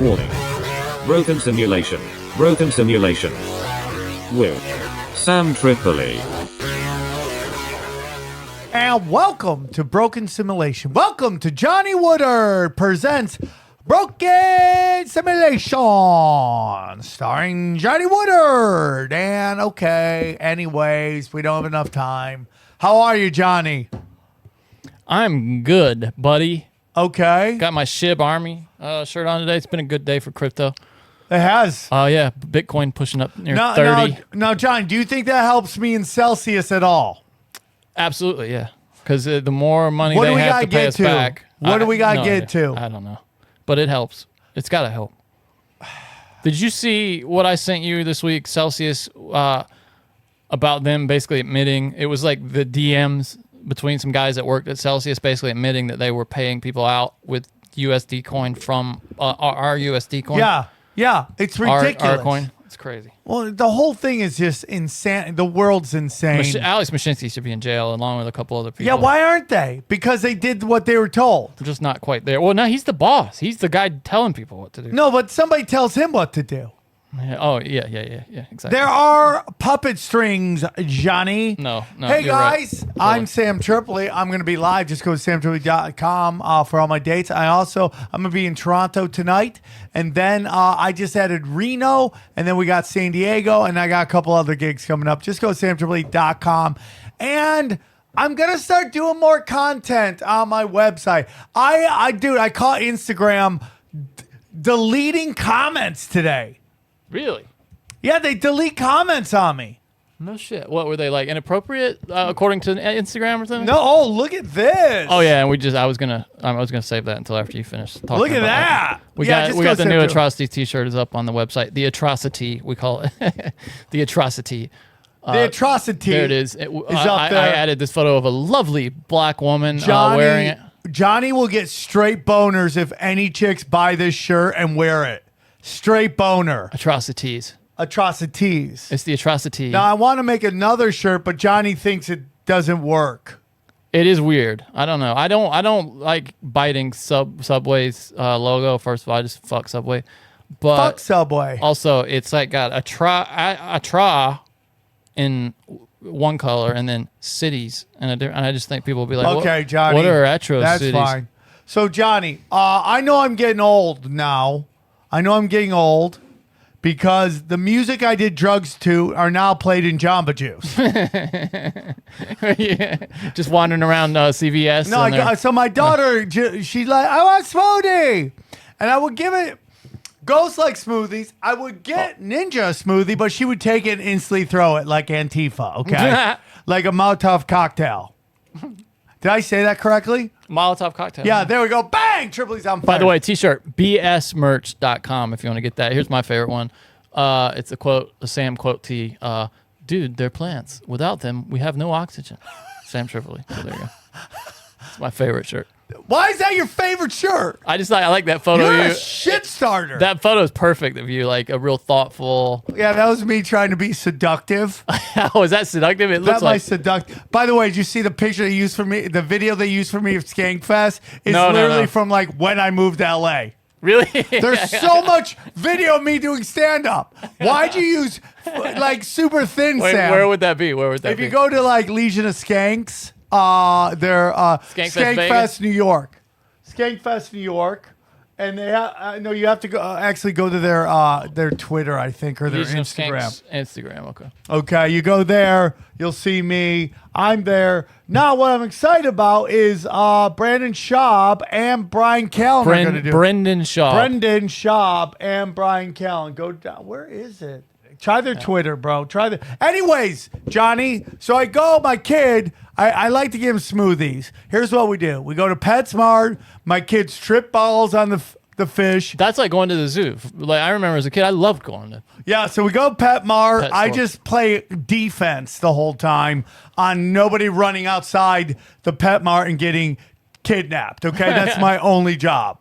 Warning. Broken simulation. Broken simulation. With Sam Tripoli. And welcome to Broken Simulation. Welcome to Johnny Woodard presents Broken Simulation, starring Johnny Woodard. And okay, anyways, we don't have enough time. How are you, Johnny? I'm good, buddy. Okay. Got my SHIB Army shirt on today. It's been a good day for crypto. It has. Oh, yeah. Bitcoin pushing up near 30. Now, John, do you think that helps me in Celsius at all? Absolutely, yeah. Because the more money they have to pay us back. What do we got to get to? I don't know. But it helps. It's got to help. Did you see what I sent you this week, Celsius, about them basically admitting, it was like the DMs between some guys that worked at Celsius basically admitting that they were paying people out with USD coin from our USD coin. Yeah, it's ridiculous. Our coin. It's crazy. Well, the whole thing is just insane. The world's insane. Alex Mashinsky should be in jail along with a couple other people. Yeah, why aren't they? Because they did what they were told. They're just not quite there. Well, no, he's the boss. He's the guy telling people what to do. No, but somebody tells him what to do. Yeah. Oh, yeah, exactly. There are puppet strings, Johnny. No. Hey, you're guys. right. I'm Sam Tripoli. I'm going to be live. Just go to samtripoli.com for all my dates. I'm going to be in Toronto tonight. And then I just added Reno. And then we got San Diego. And I got a couple other gigs coming up. Just go to samtripoli.com. And I'm going to start doing more content on my website. I caught Instagram deleting comments today. Really? Yeah, they delete comments on me. No shit. What were they like? Inappropriate according to Instagram or something? No. Oh, look at this. Oh yeah, and I was gonna save that until after you finish talking. Look at about that. We got the new Atrocity T-shirt is up on the website. The Atrocity we call it. The Atrocity. The Atrocity. There it is. Up there. I added this photo of a lovely black woman wearing it. Johnny will get straight boners if any chicks buy this shirt and wear it. Straight boner. Atrocities. Atrocities. It's the Atrocity. Now, I want to make another shirt, but Johnny thinks it doesn't work. It is weird. I don't know. I don't like biting Subway's logo. First of all, I just fuck Subway. But fuck Subway. Also, it's like got a tra in one color and then cities. And I just think people will be like, okay, Johnny. What are Atrocities? That's fine. So, Johnny, I know I'm getting old now. Because the music I did drugs to are now played in Jamba Juice. Yeah. Just wandering around CVS. No, so my daughter, she's like, I want smoothie. And I would give it, Ghost like smoothies. I would get Ninja a smoothie, but she would take it and instantly throw it like Antifa, okay? Like a Molotov cocktail. Did I say that correctly? Molotov cocktail. Yeah, there we go. Bang! Tripoli's on fire. By the way, T-shirt, bsmerch.com if you want to get that. Here's my favorite one. It's a Sam quote tee. Dude, they're plants. Without them, we have no oxygen. Sam Tripoli. So there you go. It's my favorite shirt. Why is that your favorite shirt? I like that photo. You're of you. A shit starter. That photo is perfect of you, like a real thoughtful. Yeah, that was me trying to be seductive. Oh, is that seductive? It looks like seductive. By the way, did you see the picture they used for me? The video they used for me of Skankfest is literally from like when I moved to LA. Really? There's so much video of me doing stand-up. Why'd you use like super thin, Sam? Where would that be? If you go to like Legion of Skanks, they're Skankfest, New York. Skankfest, New York. And they no, you have to go actually go to their Twitter, I think, or their Instagram. Instagram, okay. Okay, you go there, you'll see me. I'm there. Now, what I'm excited about is Brandon Schaub and Brian Callen are going to do. Brendan Schaub and Brian Callen. Go down. Where is it? Try their Twitter, bro. Anyways, Johnny, so I go, my kid, I like to give him smoothies. Here's what we do. We go to PetSmart. My kids trip balls on the fish. That's like going to the zoo. Like I remember as a kid, I loved going to. Yeah, so we go PetSmart. I just play defense the whole time on nobody running outside the PetSmart and getting kidnapped, okay? That's my only job.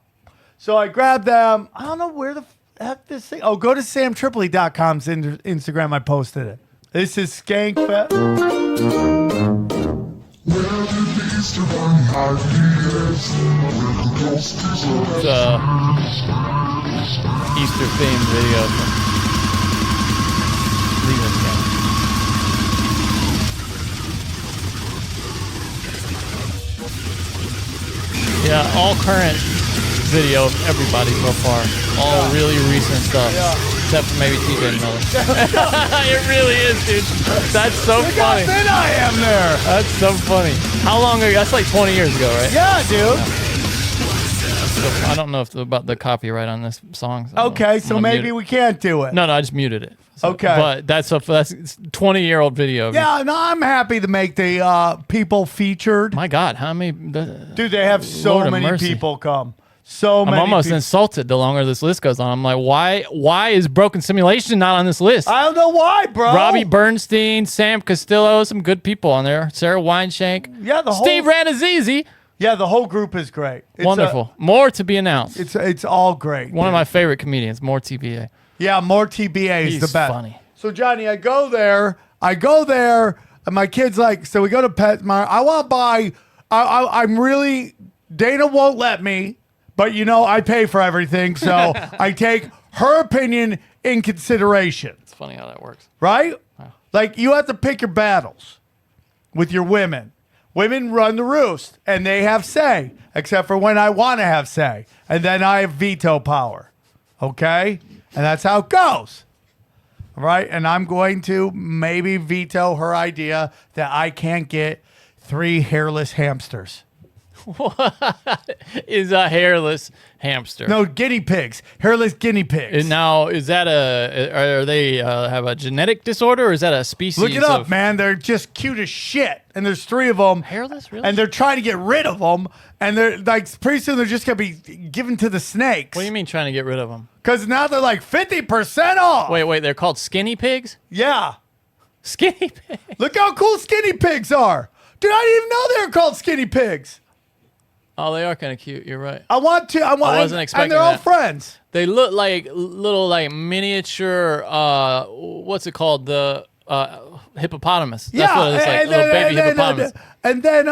So I grab them. I don't know where the heck this thing. Oh, go to samtripoli.com's Instagram. I posted it. This is Skankfest. Where did the Easter Bunny hide? It's a Easter themed video from Lena's game. Yeah, all current video of everybody so far. All really recent stuff. Yeah. Except for maybe TJ Miller. It really is, dude. That's so Look how funny. thin I am there. That's so funny. How long ago? That's like 20 years ago, right? Yeah, dude. I don't know if about the copyright on this song. Okay, so maybe we can't do it. No, I just muted it. So, Okay. But that's 20-year-old video. Yeah, no, I'm happy to make the people featured. My God, how many? Dude, they have so Lord of many mercy. people come. So many. I'm almost people. insulted the longer this list goes on. I'm like, why is Broken Simulation not on this list? I don't know why, bro. Robbie Bernstein, Sam Costello, some good people on there. Sarah Weinshank. Yeah, the whole Steve Ranazizi. Yeah, the whole group is great. It's Wonderful. More to be announced. It's all great. One of my favorite comedians, more TBA. Yeah, more TBA is He's the best. funny. So Johnny, I go there, and my kid's like, so we go to PetSmart. I want to buy. I'm really. Dana won't let me, but I pay for everything, so I take her opinion in consideration. It's funny how that works. Right? Like you have to pick your battles with your women. Women run the roost, and they have say, except for when I want to have say, and then I have veto power. Okay, and that's how it goes. Right, and I'm going to maybe veto her idea that I can't get 3 hairless hamsters. Is a hairless hamster. No, guinea pigs. Hairless guinea pigs. Now, is that are they have a genetic disorder, or is that a species? Look it up, man. They're just cute as shit. And there's 3 of them. Hairless, really? And they're trying to get rid of them. And they're like, pretty soon they're just going to be given to the snakes. What do you mean trying to get rid of them? Because now they're like 50% off. Wait, they're called skinny pigs? Yeah. Skinny pigs? Look how cool skinny pigs are. Dude, I didn't even know they were called skinny pigs. Oh, they are kind of cute. You're right. I wasn't expecting and they're all that. friends. They look like little, like miniature. What's it called? The hippopotamus. That's what it's like. Little baby hippopotamus. And then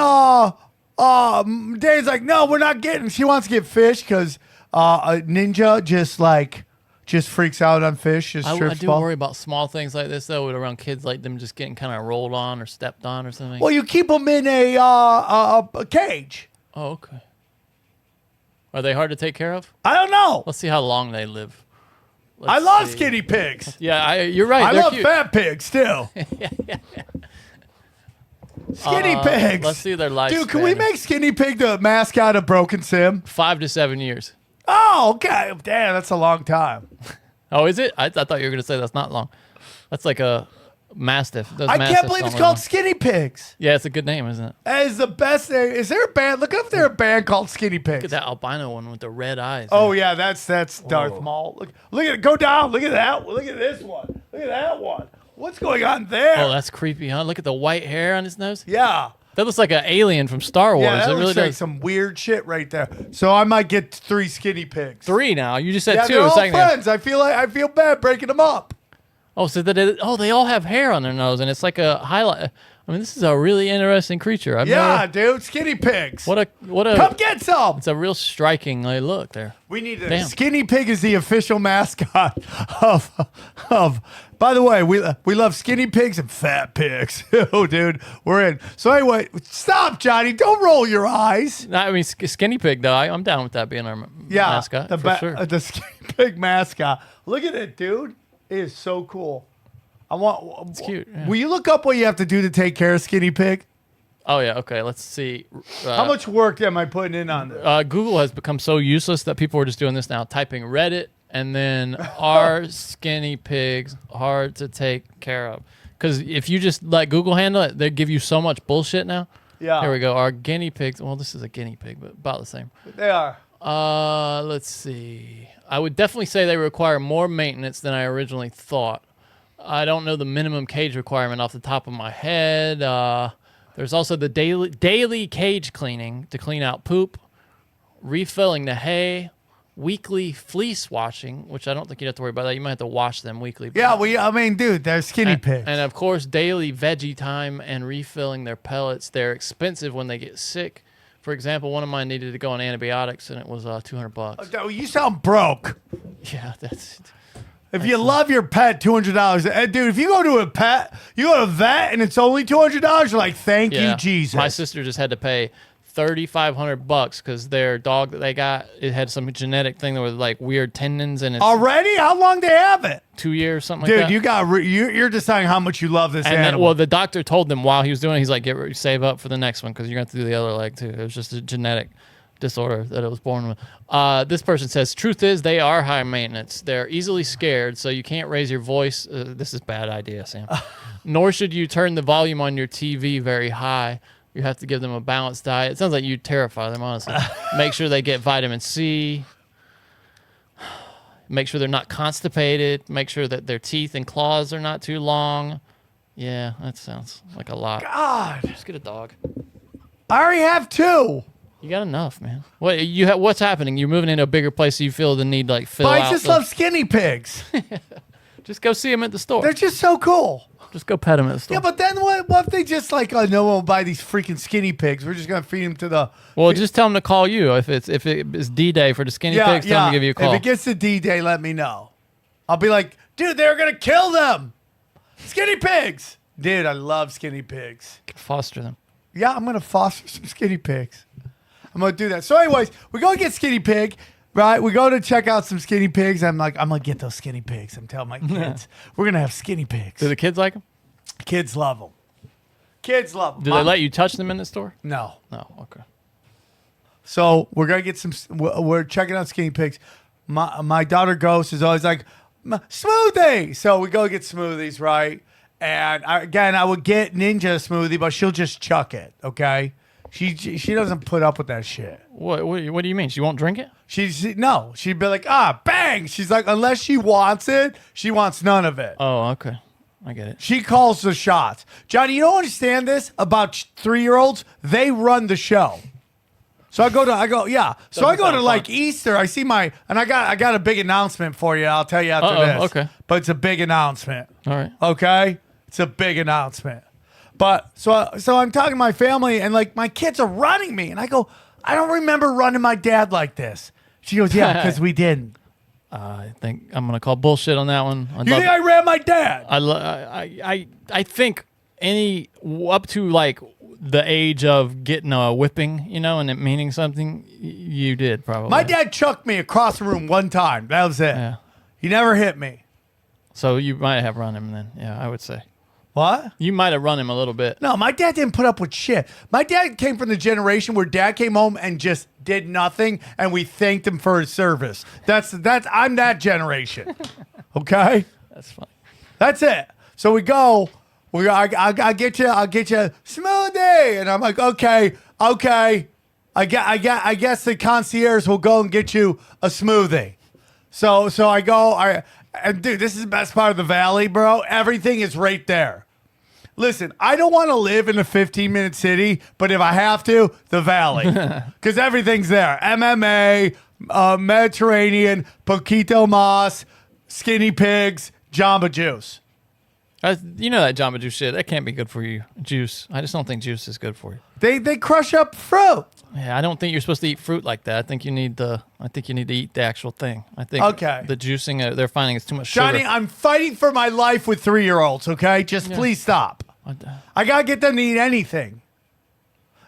Dave's like, no, we're not getting. She wants to get fish because a ninja just freaks out on fish. Just I trips do ball. worry about small things like this though, around kids, like them just getting kind of rolled on or stepped on or something. Well, you keep them in a cage. Oh, okay. Are they hard to take care of? I don't know. Let's see how long they live. I love skinny pigs. Yeah, you're right. I They're love cute. fat pigs too. Skinny pigs. Let's see their lifespan. Dude, can we make Skinny Pig the mascot of Broken Sim? 5 to 7 years. Oh, okay. Damn, that's a long time. Oh, is it? I thought you were going to say that's not long. That's like a mastiff. Those I can't mastiffs believe don't it's live called long. Skinny Pigs. Yeah, it's a good name, isn't it? That is the best name. Is there a band? Look up there a band called Skinny Pigs. Look at that albino one with the red eyes. Oh yeah, that's Darth Maul. Look at it. Go down. Look at that. Look at this one. Look at that one. What's going on there? Oh, that's creepy, huh? Look at the white hair on his nose. Yeah. That looks like an alien from Star Wars. Yeah, that it really looks like does. some weird shit right there. So I might get 3 Skinny Pigs. 3 now. You just said Yeah, 2 they're a all second ago. friends. I feel bad breaking them up. Oh, so they all have hair on their nose, and it's like a highlight. I mean, this is a really interesting creature. Yeah, dude, Skinny Pigs. What a Come get some. It's a real striking look there. We need a Damn. Skinny Pig is the official mascot of. By the way, we love skinny pigs and fat pigs. Oh, dude, we're in. So anyway, stop, Johnny. Don't roll your eyes. No, I mean, skinny pig though. I'm down with that being our mascot for sure. The Skinny Pig mascot. Look at it, dude. It is so cool. It's cute. Yeah. Will you look up what you have to do to take care of Skinny Pig? Oh yeah. Okay. Let's see. How much work am I putting in on this? Google has become so useless that people are just doing this now, typing Reddit and then are skinny pigs hard to take care of? Because if you just let Google handle it, they give you so much bullshit now. Yeah. Here we go. Are guinea pigs? Well, this is a guinea pig, but about the same. They are. Let's see. I would definitely say they require more maintenance than I originally thought. I don't know the minimum cage requirement off the top of my head. There's also the daily cage cleaning to clean out poop, refilling the hay, weekly fleece washing, which I don't think you'd have to worry about that. You might have to wash them weekly. Yeah, dude, they're skinny pigs. And of course, daily veggie time and refilling their pellets. They're expensive when they get sick. For example, one of mine needed to go on antibiotics, and it was $200. Oh, you sound broke. Yeah, that's. If you love your pet, $200. Dude, if you go to a pet, you go to a vet, and it's only $200, you're like, thank you, Jesus. My sister just had to pay $3,500 because their dog that they got, it had some genetic thing that was like weird tendons, and it's Already? How long they have it? 2 years, something Dude, like that. you're deciding how much you love this And animal. then, well, the doctor told them while he was doing it, he's like, save up for the next one because you're going to have to do the other leg too. It was just a genetic disorder that it was born with. This person says, truth is they are high maintenance. They're easily scared, so you can't raise your voice. This is a bad idea, Sam. Nor should you turn the volume on your TV very high. You have to give them a balanced diet. It sounds like you terrify them, honestly. Make sure they get vitamin C. Make sure they're not constipated. Make sure that their teeth and claws are not too long. Yeah, that sounds like a lot. God. Just get a dog. I already have 2. You got enough, man. What's happening? You're moving into a bigger place, so you feel the need to like fill But out. I just love skinny pigs. Just go see them at the store. They're just so cool. Just go pet them at the store. Yeah, but then what if they just like, oh, no one will buy these freaking skinny pigs. We're just going to feed them to the... Well, just tell them to call you if it's D-Day for the skinny pigs. Tell them to give you a call. If it gets to D-Day, let me know. I'll be like, dude, they're going to kill them. Skinny pigs. Dude, I love skinny pigs. Foster them. Yeah, I'm going to foster some skinny pigs. I'm going to do that. So anyways, we go get skinny pig, right? We go to check out some skinny pigs. I'm like, I'm going to get those skinny pigs. I'm telling my kids, we're going to have skinny pigs. Do the kids like them? Kids love them. Kids love them. Do they let you touch them in the store? No. No. Okay. So we're going to get some, we're checking out skinny pigs. My daughter Ghost is always like, smoothie. So we go get smoothies, right? And I would get Ninja a smoothie, but she'll just chuck it, okay? She doesn't put up with that shit. What do you mean? She won't drink it? No. She'd be like, bang. She's like, unless she wants it, she wants none of it. Oh, okay. I get it. She calls the shots. Johnny, you don't understand this about 3-year-olds? They run the show. So I go to like Easter. I see and I got a big announcement for you. I'll tell you after this. Okay. But it's a big announcement. All right. Okay? It's a big announcement. But so I'm talking to my family, and like my kids are running me, and I go, I don't remember running my dad like this. She goes, yeah, because we didn't. I think I'm gonna call bullshit on that one. You think I ran my dad? I think any up to like the age of getting a whipping, and it meaning something, you did probably. My dad chucked me across the room one time. That was it. Yeah. He never hit me. So you might have run him then. Yeah, I would say. What? You might have run him a little bit. No, my dad didn't put up with shit. My dad came from the generation where dad came home and just did nothing, and we thanked him for his service. I'm that generation. Okay? That's funny. That's it. So we go. I'll get you smoothie, and I'm like, okay. I guess the concierge will go and get you a smoothie. So I go. And dude, this is the best part of the valley, bro. Everything is right there. Listen, I don't want to live in a 15-minute city, but if I have to, the valley. Because everything's there. MMA, Mediterranean, Poquito Mas, Skinny Pigs, Jamba Juice. You know that Jamba Juice shit. That can't be good for you. Juice. I just don't think juice is good for you. They crush up fruit. Yeah, I don't think you're supposed to eat fruit like that. I think you need to eat the actual thing. I think the juicing they're finding is too much sugar. Johnny, I'm fighting for my life with 3-year-olds, okay? Just please stop. I got to get them to eat anything.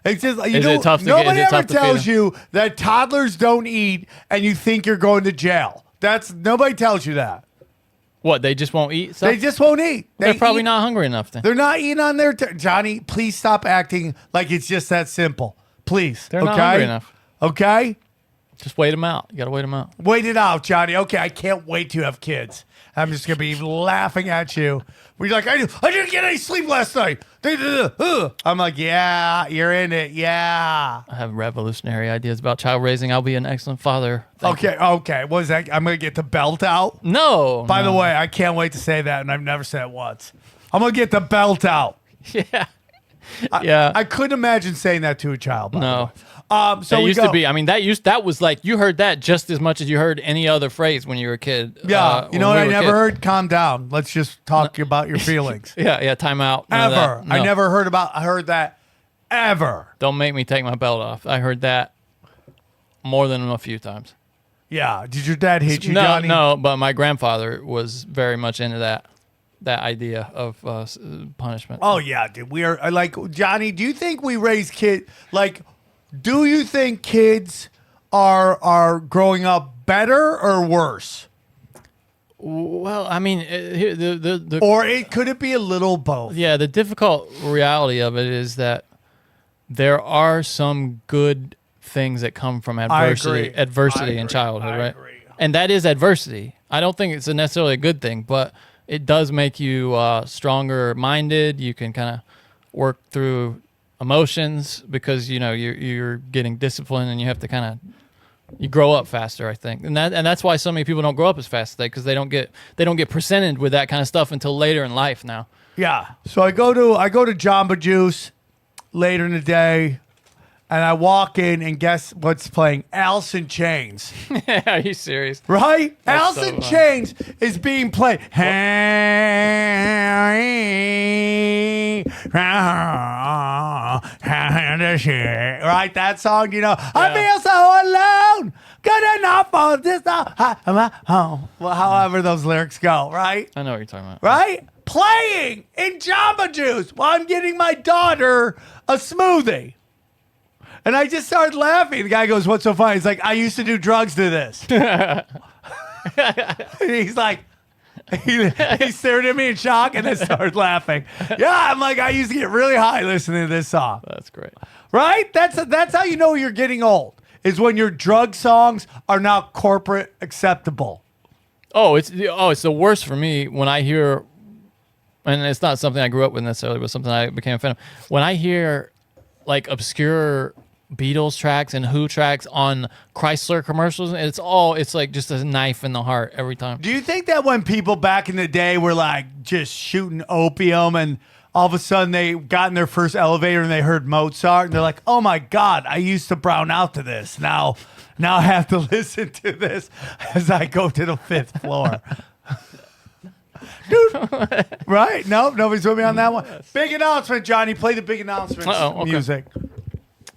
It's just nobody ever tells you that toddlers don't eat and you think you're going to jail. Nobody tells you that. What, they just won't eat stuff? They just won't eat. They're probably not hungry enough then. They're not eating on their Johnny, please stop acting like it's just that simple. Please. They're not hungry enough. Okay? Just wait them out. You got to wait them out. Wait it out, Johnny. Okay, I can't wait to have kids. I'm just going to be laughing at you. We're like, I didn't get any sleep last night. I'm like, yeah, you're in it. Yeah. I have revolutionary ideas about child raising. I'll be an excellent father. Okay. What is that? I'm going to get the belt out? No. By the way, I can't wait to say that, and I've never said it once. I'm going to get the belt out. Yeah. I couldn't imagine saying that to a child. No. So that used to be. I mean, that was like you heard that just as much as you heard any other phrase when you were a kid. Yeah. You know what I never heard? Calm down. Let's just talk about your feelings. Yeah. Time out. Ever. No. I never heard that ever. Don't make me take my belt off. I heard that more than a few times. Yeah. Did your dad hit you, No, Johnny? no, but my grandfather was very much into that idea of punishment. Oh yeah, dude. We are like Johnny. Do you think we raise kids? Like, do you think kids are growing up better or worse? Well, I mean, Or could it be a little both? yeah, the difficult reality of it is that there are some good things that come from adversity in childhood, right? agree. And that is adversity. I don't think it's necessarily a good thing, but it does make you stronger minded. You can kind of work through emotions because you're getting disciplined, and you have to kind of you grow up faster, I think, and that's why so many people don't grow up as fast today, because they don't get presented with that kind of stuff until later in life now. Yeah. So I go to Jamba Juice later in the day, and I walk in, and guess what's playing? Alice in Chains. Are you serious? Right? That's Alice so in fun. Chains is being played. Right? That song, I feel so alone. Good enough for this. Well, however those lyrics go, right? I know what you're talking about. Right? Playing in Jamba Juice while I'm getting my daughter a smoothie. And I just started laughing. The guy goes, "What's so funny?" He's like, "I used to do drugs to this." He's like, he stared at me in shock and then started laughing. Yeah, I'm like, I used to get really high listening to this song. That's great. Right? That's how you know you're getting old, is when your drug songs are now corporate acceptable. It's the worst for me when I hear, and it's not something I grew up with necessarily, but something I became a fan of. When I hear like obscure Beatles tracks and Who tracks on Chrysler commercials, it's like just a knife in the heart every time. Do you think that when people back in the day were like just shooting opium, and all of a sudden they got in their first elevator and they heard Mozart and they're like, "Oh my God, I used to brown out to this. Now I have to listen to this as I go to the 5th floor." Dude, right? No, nobody's with me on that one. Big announcement, Johnny. Play the big announcement Okay. music.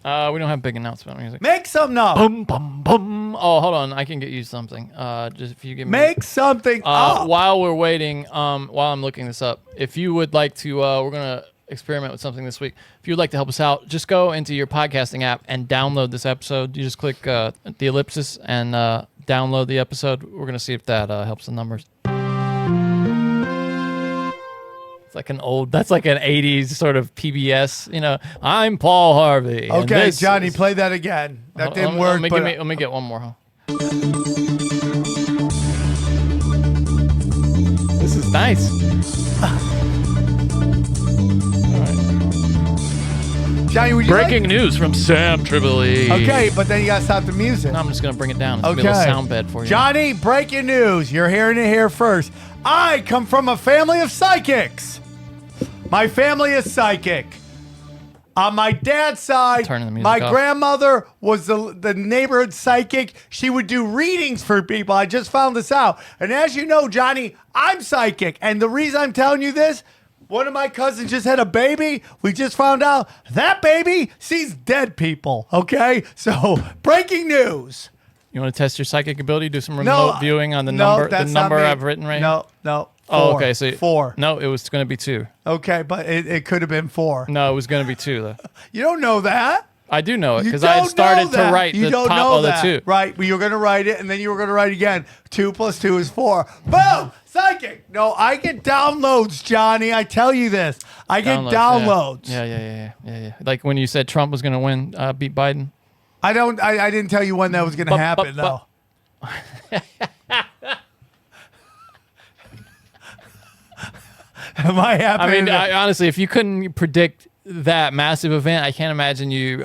We don't have big announcement music. Make something up. Bum, bum, bum. Oh, hold on. I can get you something. Just if you give me. Make something up. While we're waiting, while I'm looking this up, if you would like to, we're going to experiment with something this week. If you'd like to help us out, just go into your podcasting app and download this episode. You just click the ellipsis and download the episode. We're going to see if that helps the numbers. That's like an 80s sort of PBS, I'm Paul Harvey. Okay, Johnny, play that again. That didn't work. Let me get one more. Huh? This is nice. Johnny, would you Breaking news from Sam Tripoli. Okay, but then you got to stop the music. No, I'm just going to bring it down. It's going to be a little sound bed for you. Johnny, breaking news. You're hearing it here first. I come from a family of psychics. My family is psychic. On my dad's side, Turning the music my off. grandmother was the neighborhood psychic. She would do readings for people. I just found this out. And as you know, Johnny, I'm psychic. And the reason I'm telling you this, one of my cousins just had a baby. We just found out that baby sees dead people. Okay? So, breaking news. You want to test your psychic ability? Do some remote viewing on the number I've written right here? No. Oh, Four. okay. So 4. No, it was going to be 2. Okay, but it could have been 4. No, it was going to be 2 though. You don't know that. I do know it You because I had don't started know to that. write You the don't top know of the that. 2. Right, but you were going to write it, and then you were going to write again. 2 + 2 is 4. Boom! Psychic. No, I get downloads, Johnny. I tell you this. I get downloads. Yeah. Like when you said Trump was going to win, beat Biden. I didn't tell you when that was going to happen, though. Am I happy? I mean, honestly, if you couldn't predict that massive event, I can't imagine you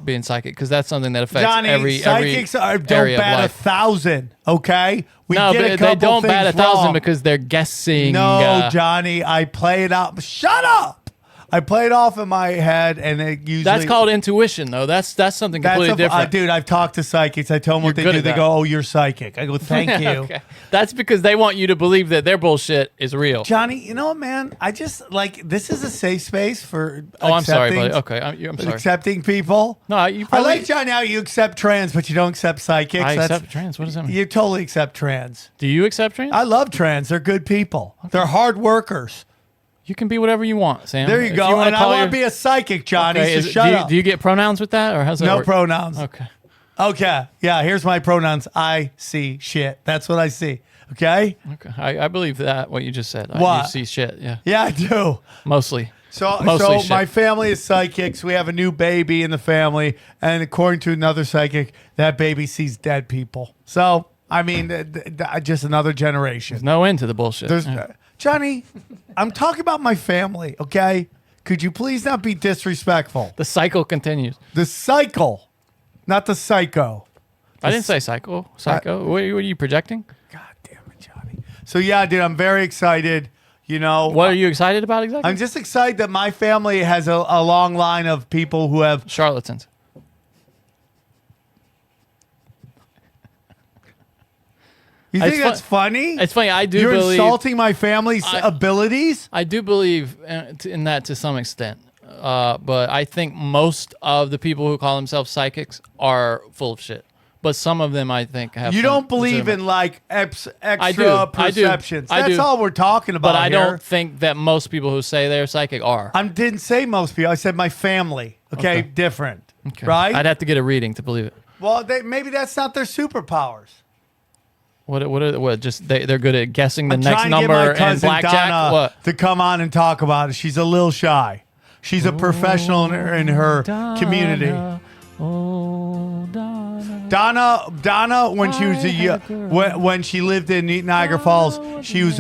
being psychic, because that's something that affects Johnny, every psychics don't area of bat life. 1,000, okay? No, get a but they couple don't bat things 1,000 wrong. because they're guessing. No, Johnny, I play it up. Shut up! I play it off in my head, and it usually That's called intuition, though. That's something completely different. Dude, I've talked to psychics. I tell them what You're they good do. at They that. go, "Oh, you're psychic." I go, "Thank you." Okay. That's because they want you to believe that their bullshit is real. Johnny, you know what, man? I just like this is a safe space for. Oh, I'm sorry, accepting- buddy. Okay, I'm sorry. Accepting people. No, you I probably. like Johnny how you accept trans, but you don't accept psychics. I That's- accept trans. What does that mean? You totally accept trans. Do you accept trans? I love trans. They're good people. They're hard workers. You can be whatever you want, Sam. There you If go. wanna And I call want to your- be a psychic, Johnny. Okay, So shut up. do you get pronouns with that, or how's that No work? pronouns. Okay. Okay. Yeah, here's my pronouns. I see shit. That's what I see. Okay? Okay. I believe that what you just said. What? You see shit. Yeah. Yeah, I do. Mostly. So Mostly shit. my family is psychics. We have a new baby in the family. And according to another psychic, that baby sees dead people. So, I mean, just another generation. No end to the bullshit. There's, Yeah. Johnny, I'm talking about my family, okay? Could you please not be disrespectful? The cycle continues. The cycle, not the psycho. I didn't say psycho. Psycho. What are you projecting? God damn it, Johnny. So yeah, dude, I'm very excited. You know, What are you excited about exactly? I'm just excited that my family has a long line of people who have. Charlatans. You It's think that's funny? It's funny. I do You're believe. insulting my family's abilities. I do believe in that to some extent. But I think most of the people who call themselves psychics are full of shit. But some of them, I think, have. You some don't believe legitimate- in like extra I do. perceptions. I That's do. all we're talking about. But I here. don't think that most people who say they're psychic are. I didn't say most people. I said my family. Okay, different. Okay. Right? I'd have to get a reading to believe it. Well, maybe that's not their superpowers. What? Just they're good at guessing the I'm next trying to get number my and cousin blackjack. Donna What? to come on and talk about it. She's a little shy. She's a professional in her community. Oh, Donna. Donna, when she was when she lived in Niagara Falls, she was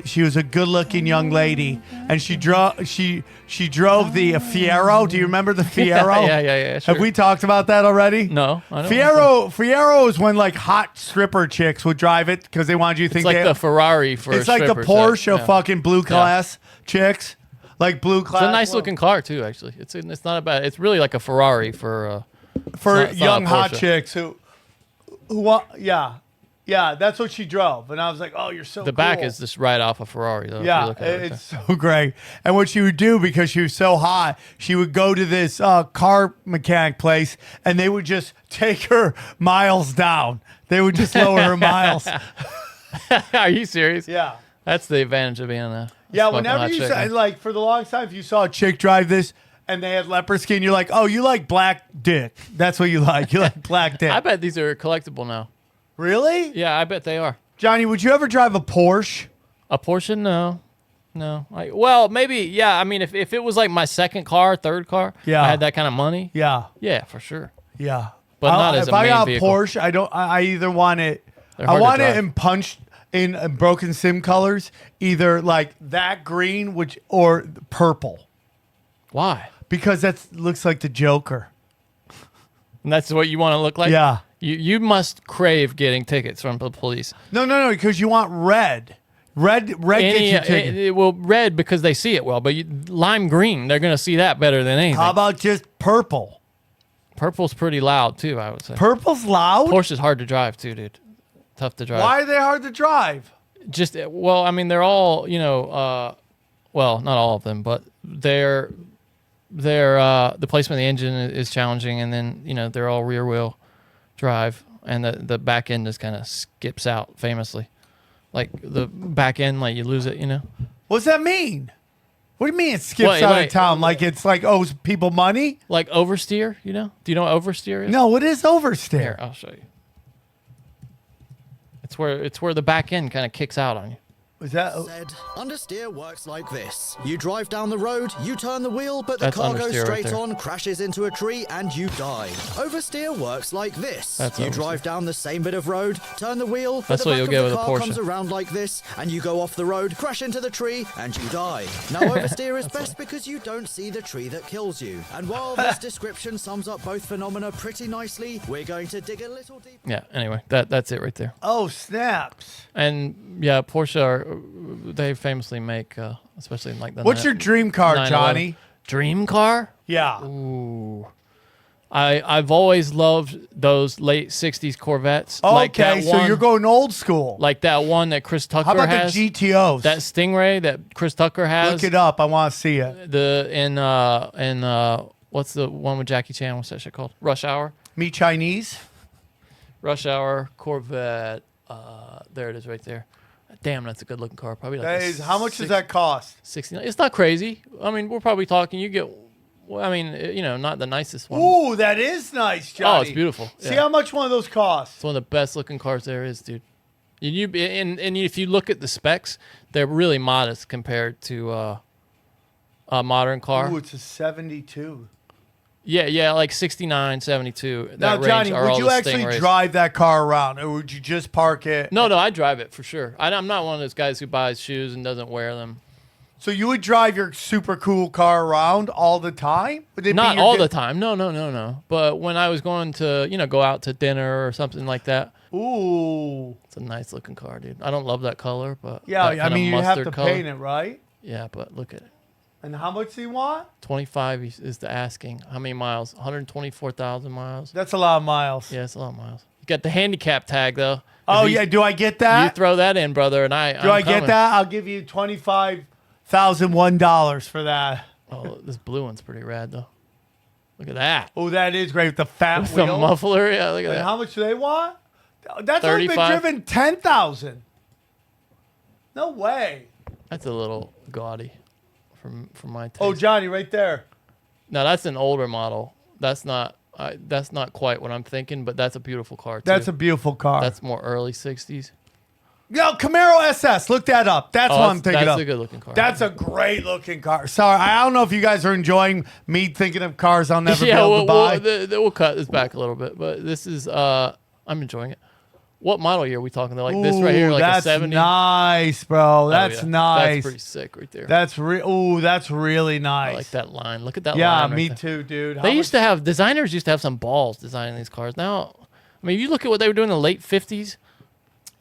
she was a good-looking young lady, and she drove the Fiero. Do you remember the Fiero? Yeah. Sure. Have we talked about that already? No, I don't. Fiero is when like hot stripper chicks would drive it because they wanted you to think It's like the Ferrari for. it's like the strippers, Porsche right? of fucking blue class chicks, like blue class. It's a nice looking car too. Actually, it's not a bad. It's really like a Ferrari for. it's not young a hot Porsche. chicks who want. Yeah, that's what she drove, and I was like, "Oh, you're so." The back is just right off a Ferrari though. if you Yeah, look at it right it's so great. And what she would do, because she was so hot, she would go to this car mechanic place, and they would just take her miles down. They would just lower her miles. there. Are you serious? Yeah. That's the advantage of being a. Yeah, smoking whenever hot you chick, saw, man. like, for the longest time, if you saw a chick drive this and they had leopard skin, you're like, oh, you like black dick. That's what you like. You like black dick. I bet these are collectible now. Really? Yeah, I bet they are. Johnny, would you ever drive a Porsche? A Porsche? No. Well, maybe. Yeah. I mean, if it was like my second car, third car, Yeah. I had that kind of money. Yeah. Yeah, for sure. Yeah. But not as if a I main got a vehicle. Porsche, I either want it. They're I hard to want it drive. in punched in broken sim colors, either like that green, or purple, Why? because that looks like the Joker. And that's what you want to look like? Yeah. You must crave getting tickets from the police. No, because you want red. Red gets you tickets. Well, red because they see it well, but lime green, they're going to see that better than anything. How about just purple? Purple's pretty loud too, I would say. Purple's loud. Porsche's hard to drive too, dude. Tough to drive. Why are they hard to drive? Just well, I mean, they're all well, not all of them, but they're the placement of the engine is challenging, and then they're all rear wheel drive, and the back end just kind of skips out famously, like the back end, like you lose it, What's that mean? What do you mean it skips Wait, out wait. of town? Like it's like owes people money? like oversteer. Do you know what oversteer is? No, what is Here, oversteer? I'll show you. It's where the back end kind of kicks out on you. Is that Said, understeer works like this. You drive down the road, you turn the wheel, but the That's car goes understeer right straight there. on, crashes into a tree, and you die. Oversteer works like this. That's you oversteer. drive down the same bit of road, turn the wheel, but That's the what back you'll of get the with a car Porsche. comes around like this, and you go off the road, crash into the tree, and you die. Now oversteer is best because you don't see the tree that kills you. And while this description sums up both phenomena pretty nicely, we're going to dig a little deeper. Yeah. Anyway, that's it right there. oh snaps? And yeah, Porsche they famously make especially in like the. What's your dream car, 911. Johnny? Dream car? Yeah. Ooh. I've always loved those late '60s Corvettes. Like Okay, that so one, you're going old school. like that one that Chris Tucker How about has. the GTOs? That Stingray that Chris Tucker has. Look it up. I want to see it. What's the one with Jackie Chan? What's that shit called? Rush Hour. Me Chinese? Rush Hour Corvette. There it is, right there. Damn, that's a good looking car. Probably like That is, how much does that cost? 69. It's not crazy. I mean, we're probably talking. You get. Well, I mean, not the nicest one. Ooh, that is nice, Johnny. Oh, it's beautiful. See Yeah. how much one of those costs? It's one of the best looking cars there is, dude. And if you look at the specs, they're really modest compared to a modern car. Ooh, it's a 72. Yeah, like 69, 72. Now, That Johnny, range are would all you the actually Stingrays. drive that car around, or would you just park it? No, I drive it for sure. I'm not one of those guys who buys shoes and doesn't wear them. So you would drive your super cool car around all the time? Would it Not be your all the time. No. But when I was going to, go out to dinner or something like that, Ooh. it's a nice looking car, dude. I don't love that color, but Yeah, that I kinda mean, you have mustard to color. paint it, right? Yeah, but look at it. And how much do you want? 25 is the asking. How many miles? 124,000 miles. That's a lot of miles. Yeah, it's a lot of miles. You got the handicap tag though. Oh, If you- yeah. Do I get You that? throw that in, brother, and I. Do I get that? I'll give you $25,001 for that. Oh, this blue one's pretty rad though. Look at that. Oh, that is great with the fat With the wheel. muffler. Yeah, look at And that. how much do they want? That's only been 35. driven 10,000. No way. That's a little gaudy, from my taste. Oh, Johnny, right there. Now that's an older model. That's not quite what I'm thinking, but that's a beautiful car too. That's a beautiful car. That's more early '60s. Yo, Camaro SS. Look that up. That's what I'm thinking That's of. a good looking car. That's a great looking car. Sorry, I don't know if you guys are enjoying me thinking of cars I'll never be able to buy. We'll cut this back a little bit, but this is I'm enjoying it. What model year are we talking? Like this right here, Ooh, like that's a 70. nice, bro. That's Oh, yeah. nice. That's pretty sick right there. That's really nice. I like that line. Look at that Yeah, line. Right me there. too, dude. They used to have designers used to have some balls designing these cars. Now, I mean, if you look at what they were doing in the late '50s.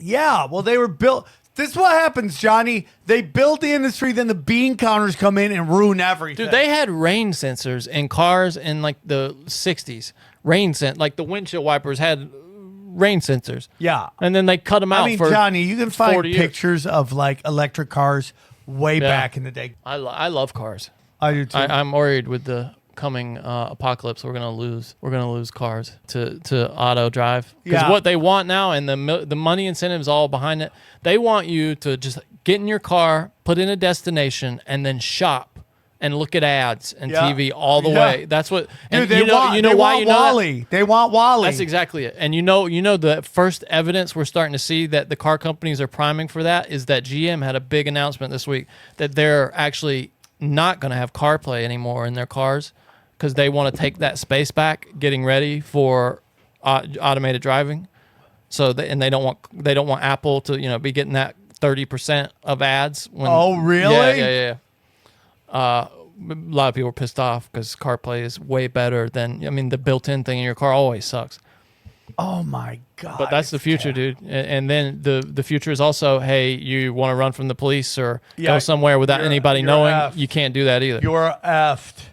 Yeah, well, they were built. This is what happens, Johnny. They build the industry, then the bean counters come in and ruin everything. Dude, they had rain sensors in cars in like the '60s. Like the windshield wipers had rain sensors. Yeah. And then they cut them out I mean, for Johnny, you can find 40 years. pictures of like electric cars way back in the day. I love cars. I do too. I'm worried with the coming apocalypse. We're gonna lose cars to auto drive because Yeah. what they want now and the money incentives all behind it. They want you to just get in your car, put in a destination, and then shop and look at ads and Yeah. TV all the Yeah. way. That's what. And Dude, they want, you know they why want you know that? Wally. They want Wally. That's exactly it. And you know the first evidence we're starting to see that the car companies are priming for that is that GM had a big announcement this week that they're actually not going to have CarPlay anymore in their cars because they want to take that space back, getting ready for automated driving. So they don't want Apple to be getting that 30% of ads. Oh, really? Yeah. A lot of people are pissed off because CarPlay is way better than the built-in thing in your car always sucks. Oh my God. But that's the future, dude. And then the future is also, hey, you want to run from the police or go somewhere without anybody knowing? effed. You can't do that either. You're effed.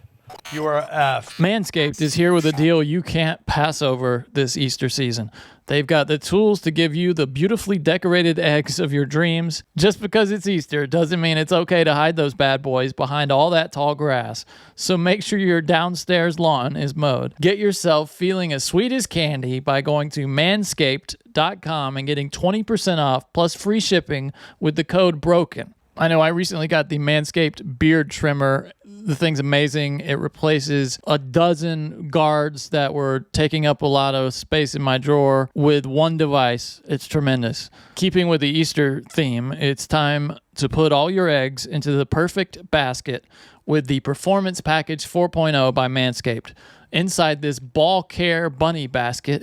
You are effed. Manscaped is here with a deal you can't pass over this Easter season. They've got the tools to give you the beautifully decorated eggs of your dreams. Just because it's Easter doesn't mean it's okay to hide those bad boys behind all that tall grass. So make sure your downstairs lawn is mowed. Get yourself feeling as sweet as candy by going to manscaped.com and getting 20% off plus free shipping with the code BROKEN. I know I recently got the Manscaped beard trimmer. The thing's amazing. It replaces a dozen guards that were taking up a lot of space in my drawer with one device. It's tremendous. Keeping with the Easter theme, it's time to put all your eggs into the perfect basket with the Performance Package 4.0 by Manscaped. Inside this ball care bunny basket,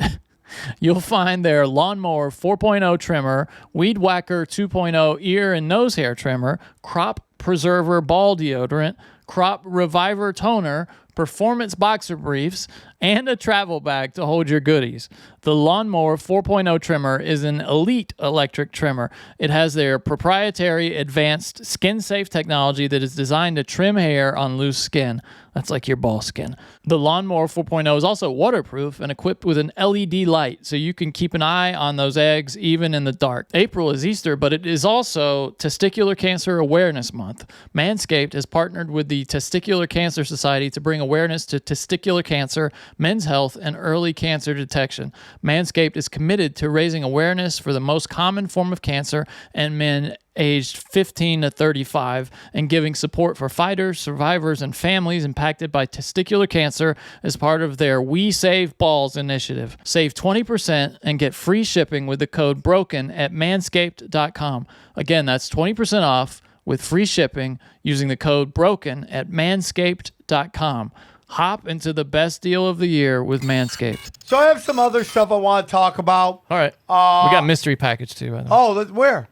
you'll find their Lawnmower 4.0 trimmer, Weed Whacker 2.0 ear and nose hair trimmer, Crop Preserver ball deodorant, Crop Reviver toner, performance boxer briefs, and a travel bag to hold your goodies. The Lawnmower 4.0 trimmer is an elite electric trimmer. It has their proprietary advanced skin-safe technology that is designed to trim hair on loose skin. That's like your ball skin. The Lawnmower 4.0 is also waterproof and equipped with an LED light, so you can keep an eye on those eggs even in the dark. April is Easter, but it is also Testicular Cancer Awareness Month. Manscaped has partnered with the Testicular Cancer Society to bring awareness to testicular cancer, men's health, and early cancer detection. Manscaped is committed to raising awareness for the most common form of cancer in men aged 15 to 35 and giving support for fighters, survivors, and families impacted by testicular cancer as part of their We Save Balls initiative. Save 20% and get free shipping with the code BROKEN at manscaped.com. Again, that's 20% off with free shipping using the code BROKEN at manscaped.com. Hop into the best deal of the year with Manscaped. So I have some other stuff I want to talk about. All right. We got mystery package too. Where?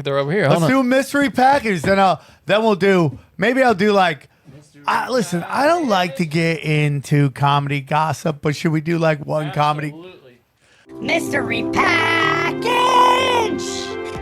They're over here. Let's do a mystery package. Then we'll do. Maybe I'll do like. Listen, I don't like to get into comedy gossip, but should we do like one comedy? Absolutely. Mystery package!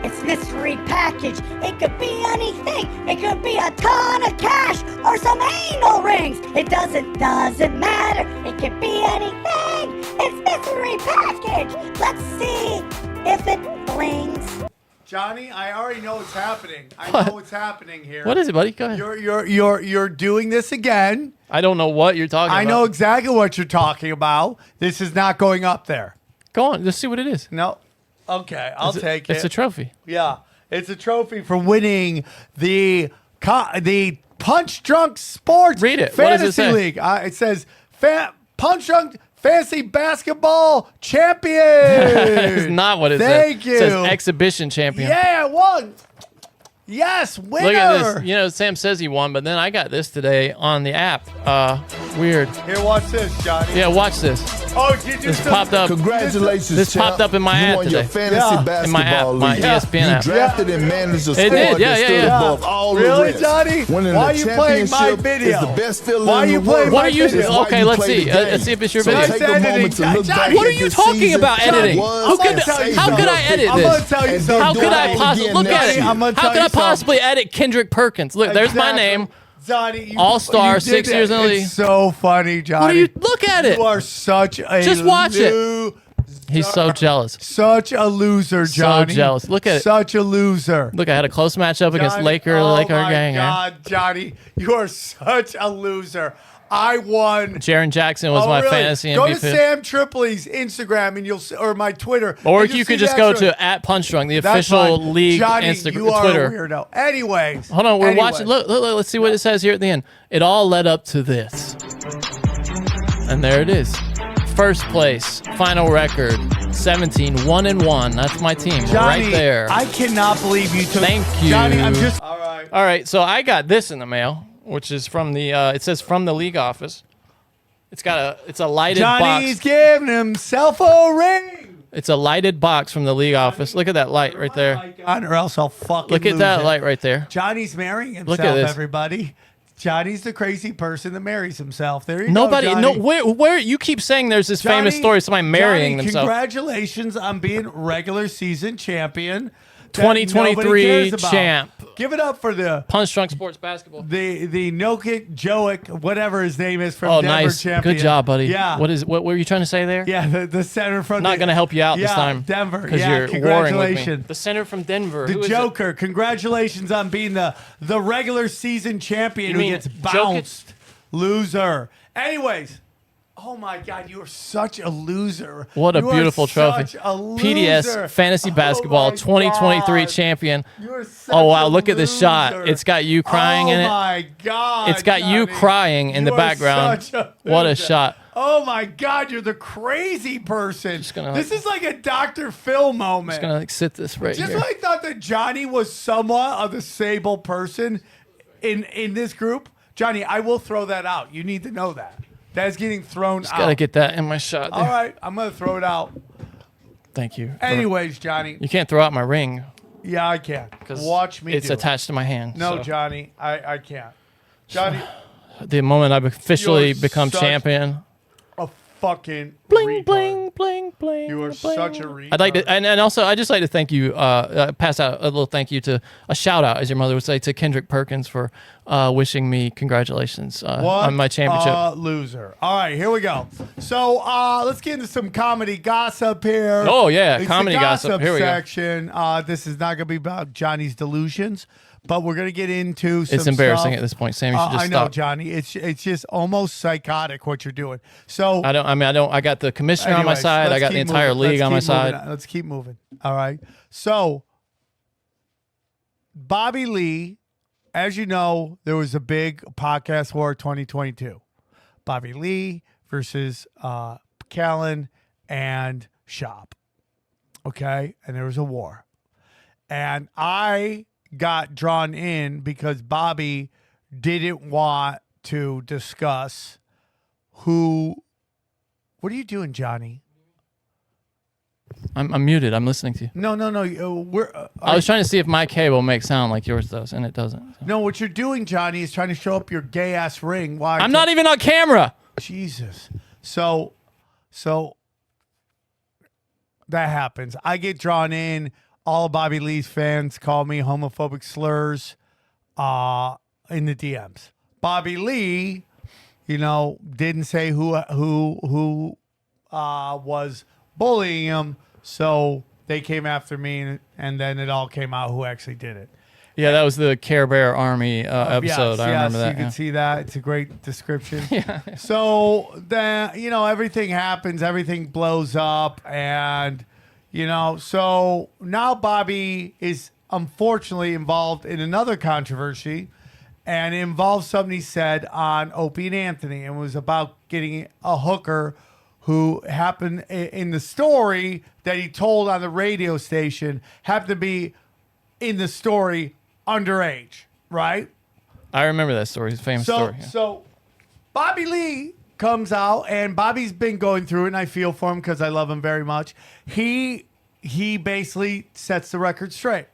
It's mystery package. It could be anything. It could be a ton of cash or some anal rings. It doesn't matter. It could be anything. It's mystery package. Let's see if it blings. Johnny, I already know what's happening. I know what's happening here. What is it, buddy? Go ahead. You're doing this again. I don't know what you're talking about. I know exactly what you're talking about. This is not going up there. Go on. Let's see what it is. No. Okay, I'll take it. It's a trophy. Yeah, it's a trophy for winning the Punch Drunk Sports Read it. Fantasy What does it say? League. It says Punch Drunk Fantasy Basketball Champion. It's not what it says. Thank you. It says exhibition champion. Yeah, I won. Yes, winner. Look at this. You know, Sam says he won, but then I got this today on the app. Weird. Here, watch this, Johnny. Yeah, watch this. Oh, did you This popped up. Congratulations, This champ. popped up in my you app won today. your fantasy Yeah. In my app, basketball my league. ESPN You app. drafted and managed a It squad did, yeah, that yeah, stood yeah. above all the Really, rest. Johnny? Winning Why the you playing my championship video? is the best feeling Why in you the playing world. my What are you? video? It's why Okay, you let's play see. the game. Let's see if it's your So video. take a moment to look back What are at you this talking season. about editing? Was How could- and say how could I nothing. edit I'm this? gonna tell you And something. How do could it I again possibly look next at it? year. I'm gonna How tell could I you something. possibly edit Kendrick Perkins? Look, there's my Exactly. name. Johnny, you, All-star, you did 6 that. years in the league. It's so funny, Johnny. What are you? Look at it. You are such a Just watch it. lo- He's so jealous. Such a loser, Johnny. jealous. Look at it. Such a loser. Look, I had a close matchup against Johnny, Laker oh gang. my God, Johnny, you are such a loser. I won. Jaron Jackson was Oh, my really? fantasy Go to MVP. Sam Tripoli's Instagram and or my Twitter. Or and you'll you see could just the go actual- to @PunchDrunk, the That's official fine. league Johnny, Instagram, you are Twitter. a weirdo. Anyways. Hold on, we're anyway. watching. Look, let's see what it says here at the end. It all led up to this. And there it is. First place, final record, 17, 1-1. That's my team Johnny, right there. I cannot believe you took. Thank you. Johnny, I'm just. All right. All right, so I got this in the mail, which is from the. It says from the league office. It's a lighted Johnny's box. giving himself a ring. It's a lighted box from the league office. Look at that light right there. Or else I'll fucking Look at lose that it. light right there. Johnny's marrying himself, Look at this. everybody. Johnny's the crazy person that marries himself. There you Nobody, go, no, Johnny. where you keep saying there's this famous story of somebody marrying Johnny, themselves. Congratulations on being regular season champion. that 2023 nobody cares about. champ. Give it up for the Punch Drunk Sports Basketball. Nokic Joic, whatever his name is from Oh, Denver nice. champion. Good job, buddy. Yeah. What were you trying to say there? Yeah, the center from Not going to help you out this yeah, time. Denver. Because Yeah, you're warring with me. congratulations. The center from Denver. The Who is it? Joker, congratulations on being the regular season champion You who mean gets Jokic? bounced. Loser. Anyways, oh my God, you are such a loser. What a You are beautiful trophy. such a loser. PDS Fantasy Oh Basketball my 2023 God. champion. You are such Oh, wow. a Look at this shot. loser. It's got you crying in Oh it. my God. It's got you Johnny. crying in the You are background. such a What a loser. shot. Oh my God, you're the crazy person. gonna, This is like a Dr. Phil moment. Just going to like, sit this right Just here. when I thought that Johnny was somewhat of a stable person in this group, Johnny, I will throw that out. You need to know that. That is getting thrown out. Got to get that in my shot there. All right, I'm going to throw it out. Thank you. Anyways, Johnny. You can't throw out my ring Yeah, I can. because Watch me it's do it. attached to my hand. No, so. Johnny, I can't. Johnny, The moment I've officially You're become such- champion. A fucking Bling, retard. bling, bling, bling. You are bling. such a retard. I'd like to, and also I just like to thank you. Pass out a little thank you to a shout out, as your mother would say, to Kendrick Perkins for wishing me congratulations on my championship. Loser. All right, here we go. So let's get into some comedy gossip here. Oh, yeah, It's comedy the gossip. Here we go. section. This is not going to be about Johnny's delusions, but we're going to get into some It's embarrassing stuff. at this point, Sam. You should just I know, stop. Johnny. It's just almost psychotic what you're doing. So I don't. I got the commissioner on my anyways, side. I let's got the keep entire moving. league Let's on my keep side. moving. Let's keep moving. All right. So Bobby Lee, as you know, there was a big podcast war 2022. Bobby Lee versus Callen and Shop. Okay? And there was a war. And I got drawn in because Bobby didn't want to discuss who. What are you doing, Johnny? I'm muted. I'm listening to you. No. We're. I was trying to see if my cable makes sound like yours does, and it doesn't. No, what you're doing, Johnny, is trying to show up your gay ass ring. Why? I'm not even on camera. Jesus. So that happens. I get drawn in. All of Bobby Lee's fans call me homophobic slurs in the DMs. Bobby Lee, didn't say who was bullying him, so they came after me, and then it all came out who actually did it. Yeah, that was the Care Bear Army episode. I remember that. You can see that. It's a great description. Yeah. So then, everything happens, everything blows up, and so now Bobby is unfortunately involved in another controversy, and it involves something he said on Opie and Anthony, and was about getting a hooker who happened in the story that he told on the radio station, happened to be in the story underage, right? I remember that story. It's a famous story. Yeah. So Bobby Lee comes out, and Bobby's been going through it, and I feel for him because I love him very much. He basically sets the record straight.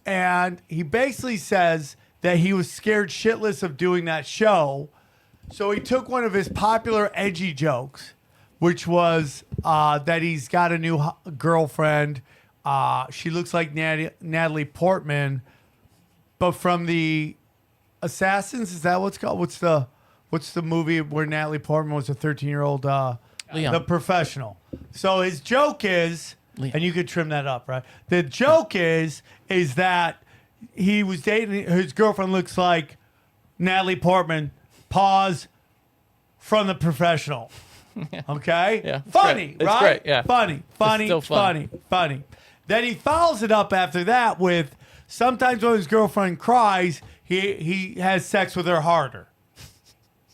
And he basically says that he was scared shitless of doing that show. So he took one of his popular edgy jokes, which was that he's got a new girlfriend. She looks like Natalie Portman, but from the Assassins. Is that what's called? What's the movie where Natalie Portman was a 13-year-old? Leon. The Professional. So his joke is, Leon. and you could trim that up, right? The joke is that he was dating, his girlfriend looks like Natalie Portman. Pause. From The Professional. Okay? Yeah, it's Funny, great. It's right? great, yeah. Funny. still funny. Then he follows it up after that with, sometimes when his girlfriend cries, he has sex with her harder.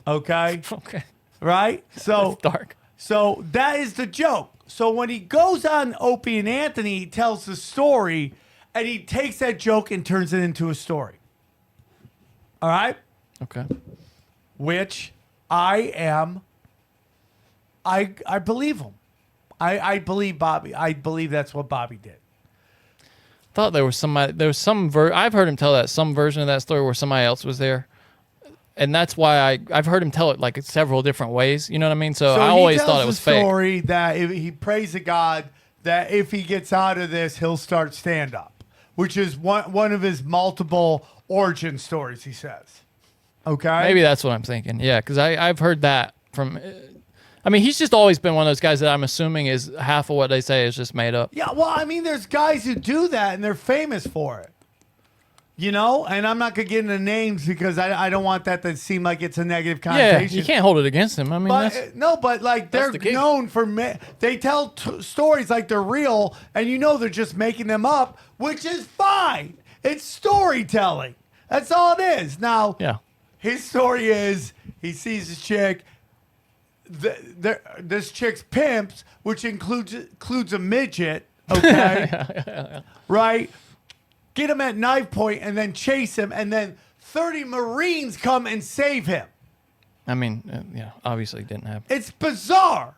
Okay? Okay. Right? So It's dark. So that is the joke. So when he goes on Opie and Anthony, he tells the story, and he takes that joke and turns it into a story. All right? Okay. Which I believe him. I believe Bobby. I believe that's what Bobby did. Thought there was somebody. There was some. I've heard him tell some version of that story where somebody else was there, and that's why I've heard him tell it like several different ways. You know what I mean? So I always thought it was fake. Story that he prays to God that if he gets out of this, he'll start stand up, which is one of his multiple origin stories. He says. Okay. Maybe that's what I'm thinking. Yeah, because I've heard that from. I mean, he's just always been one of those guys that I'm assuming is half of what they say is just made up. Yeah, well, I mean, there's guys who do that, and they're famous for it. And I'm not going to get into names because I don't want that to seem like it's a negative Yeah, connotation. you can't hold it against him. I mean, But but like they're the gig. known for they tell stories like they're real, and they're just making them up, which is fine. It's storytelling. That's all it is. Now, yeah. his story is he sees this chick. This chick's pimps, which includes a midget. Okay, right? Get him at knife point and then chase him, and then 30 Marines come and save him. I mean, yeah, obviously it didn't happen. It's bizarre,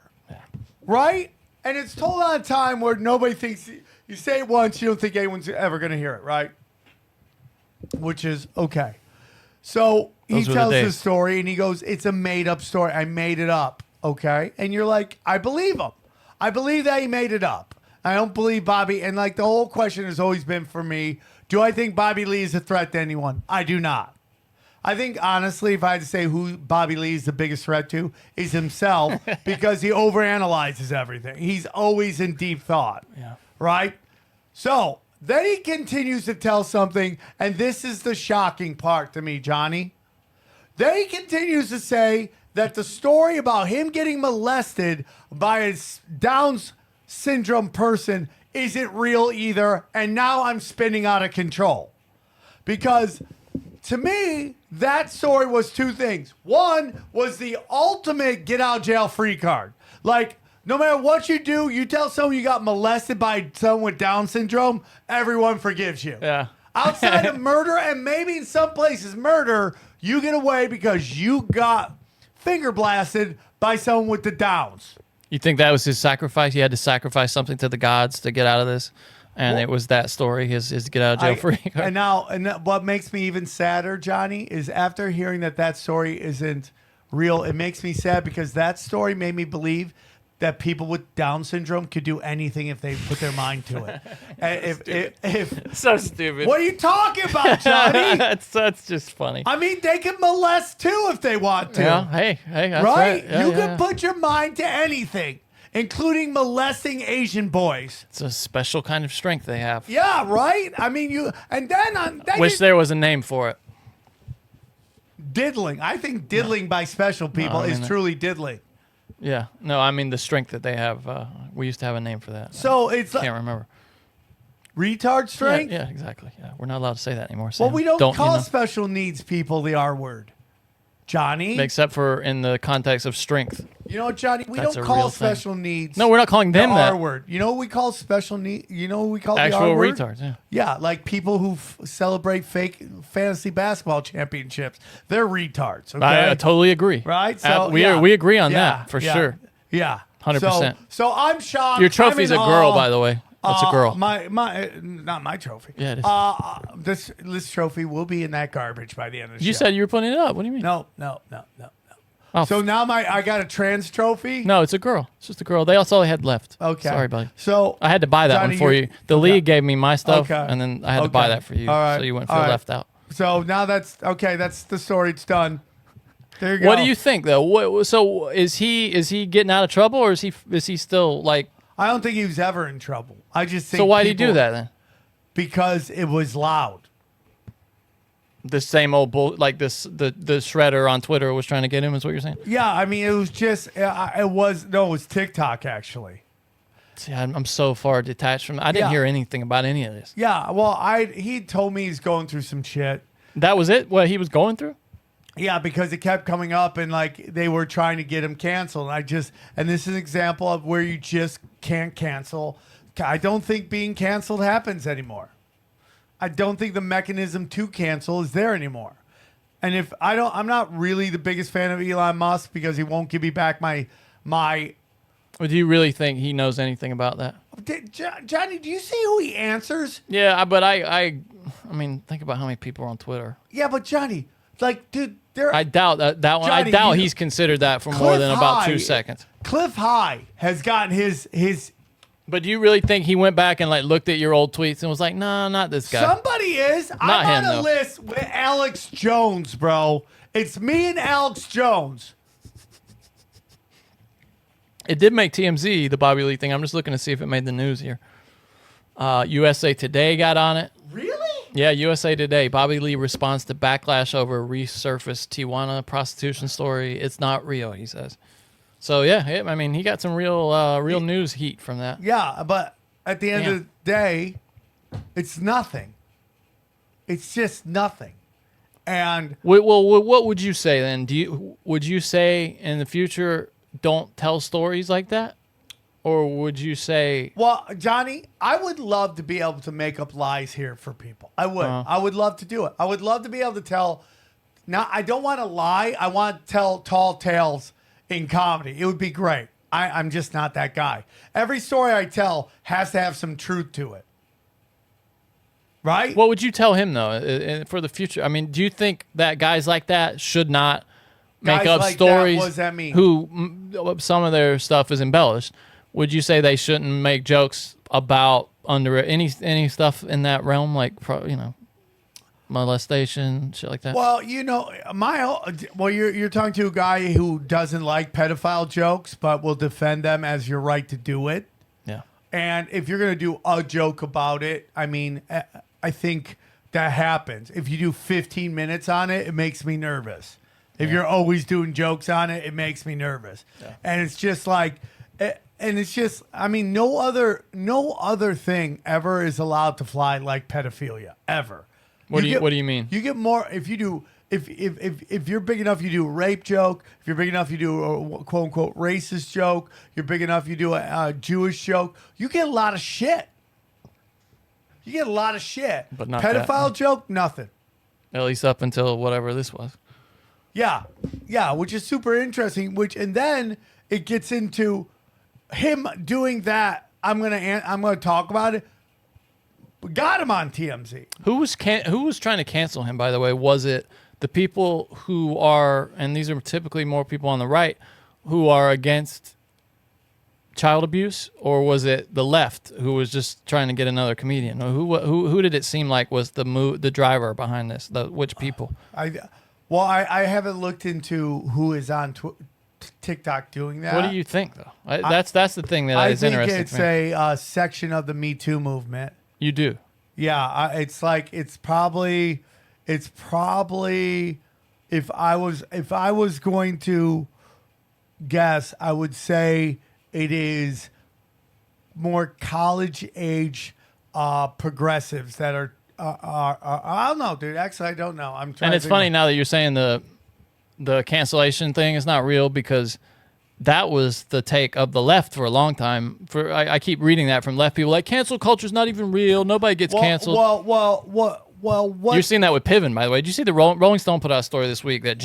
right? And it's told on a time where nobody thinks you say it once, you don't think anyone's ever going to hear it, right? Which is okay. So he Those were the tells the days. story and he goes, it's a made up story. I made it up. Okay. And you're like, I believe him. I believe that he made it up. I don't believe Bobby. And like the whole question has always been for me, do I think Bobby Lee is a threat to anyone? I do not. I think, honestly, if I had to say who Bobby Lee is the biggest threat to, is himself because he overanalyzes everything. He's always in deep thought. Yeah. Right? So then he continues to tell something, and this is the shocking part to me, Johnny. Then he continues to say that the story about him getting molested by a Down's syndrome person isn't real either, and now I'm spinning out of control. Because to me, that story was two things. One was the ultimate get out jail free card. Like, no matter what you do, you tell someone you got molested by someone with Down syndrome, everyone forgives you. Yeah. Outside of murder, and maybe in some places murder, you get away because you got finger blasted by someone with the Downs. You think that was his sacrifice? He had to sacrifice something to the gods to get out of this, and it was that story, his get out of jail free card. And now, what makes me even sadder, Johnny, is after hearing that story isn't real, it makes me sad because that story made me believe that people with Down syndrome could do anything if they put their mind to it. if So stupid. what are you talking about, Johnny? that's just funny. I mean, they can molest too if they want to. Yeah. Hey, that's right? right. Yeah, You yeah, can yeah. put your mind to anything, including molesting Asian boys. It's a special kind of strength they have. Yeah, right? I mean, you, and then Wish there was a name for it. diddling. I think diddling by special people I mean, is truly diddling. Yeah. No, I mean the strength that they have. We used to have a name for that. So it's I like can't remember. retard strength. Yeah, exactly. Yeah, we're not allowed to say that anymore. Well, Sam. we don't you call know? special needs people the R word. Johnny, Except for in the context of strength. you know what, Johnny? We That's don't a call real thing. special needs. No, we're not calling them the that. R word. You know what we call special need? You know what we call the Actual R word? retards. Yeah. Yeah, like people who celebrate fake fantasy basketball championships. They're retards. Okay, I totally agree. right? So we yeah. we agree on Yeah, that for yeah, sure. Yeah, 100%. So I'm shocked. Your trophy's a I'm in girl, awe. by the way. That's a girl. My not my trophy. Yeah, it is. This trophy will be in that garbage by the end of the You show. said you were putting it up. What do you mean? No. Oh, So now I got a trans trophy. no, it's a girl. It's just a girl. That's all I had left. Okay. Sorry, buddy. So I had to buy that Johnny, one for you're- you. The okay. league gave me my stuff, Okay. and then I had to buy Okay. that for you. All right. So you wouldn't All feel right. left out. So now that's okay. That's the story. It's done. There you go. What do you think, though? So is he getting out of trouble, or is he still like? I don't think he was ever in trouble. I just think. So why do you people- do that then? Because it was loud. The same old like this. The shredder on Twitter was trying to get him. Is what you're saying? Yeah, I mean, it was just. It was TikTok actually. See, I'm so far detached from. I didn't Yeah. hear anything about any of this. Yeah, well, he told me he's going through some shit. That was it. What he was going through. Yeah, because it kept coming up and like they were trying to get him canceled. And this is an example of where you just can't cancel. I don't think being canceled happens anymore. I don't think the mechanism to cancel is there anymore. And if I'm not really the biggest fan of Elon Musk because he won't give me back my. Or do you really think he knows anything about that? Johnny, do you see who he answers? Yeah, but I mean, think about how many people are on Twitter. Yeah, but Johnny, like, dude, I doubt that one. Johnny, I doubt you- he's considered that for more Cliff than about High- 2 seconds. Cliff High has gotten his. But do you really think he went back and like looked at your old tweets and was like, "No, not this guy"? Somebody is. I'm him, on a though. list with Alex Jones, bro. It's me and Alex Jones. It did make TMZ, the Bobby Lee thing. I'm just looking to see if it made the news here. USA Today got on it. Really? Yeah, USA Today. Bobby Lee responds to backlash over resurfaced Tijuana prostitution story. It's not real, he says. So yeah, I mean, he got some real news heat from that. Yeah, but at the end of the day, it's nothing. It's just nothing. And Well, what would you say then? Would you say in the future don't tell stories like that, or would you say? well, Johnny, I would love to be able to make up lies here for people. I would. I would love to do it. I would love to be able to tell. Now, I don't want to lie. I want to tell tall tales in comedy. It would be great. I'm just not that guy. Every story I tell has to have some truth to it. right? What would you tell him though for the future? I mean, do you think that guys like that should not make Guys up like that, stories? what does that mean? Some of their stuff is embellished? Would you say they shouldn't make jokes about under any stuff in that realm, like molestation, shit like that? Well, you're talking to a guy who doesn't like pedophile jokes, but will defend them as your right to do it. Yeah. And if you're going to do a joke about it, I mean, I think that happens. If you do 15 minutes on it, it makes me nervous. If you're always doing jokes on it, it makes me nervous. Yeah. And it's just like, I mean, no other thing ever is allowed to fly like pedophilia, ever. What do you mean? You get more if you do. If you're big enough, you do a rape joke. If you're big enough, you do a quote unquote racist joke. You're big enough, you do a Jewish joke. You get a lot of shit. But not pedophile joke, nothing. At least up until whatever this was. Yeah, which is super interesting. And then it gets into him doing that. I'm gonna talk about it. Got him on TMZ. Who was trying to cancel him, by the way? Was it the people who are, and these are typically more people on the right, who are against child abuse, or was it the left who was just trying to get another comedian? Or who did it seem like was the driver behind this? Which people? I haven't looked into who is on TikTok doing that. What do you think, though? That's the thing that is interesting. I think it's a section of the Me Too movement. You do? Yeah, it's probably if I was going to guess, I would say it is more college age progressives that are I don't know, dude. Actually, I don't know. I'm trying. And it's funny now that you're saying the cancellation thing is not real, because that was the take of the left for a long time. I keep reading that from left people, like cancel culture is not even real. Nobody gets canceled. What? You're seeing that with Piven, by the way. Did you see the Rolling Stone put out a story this week that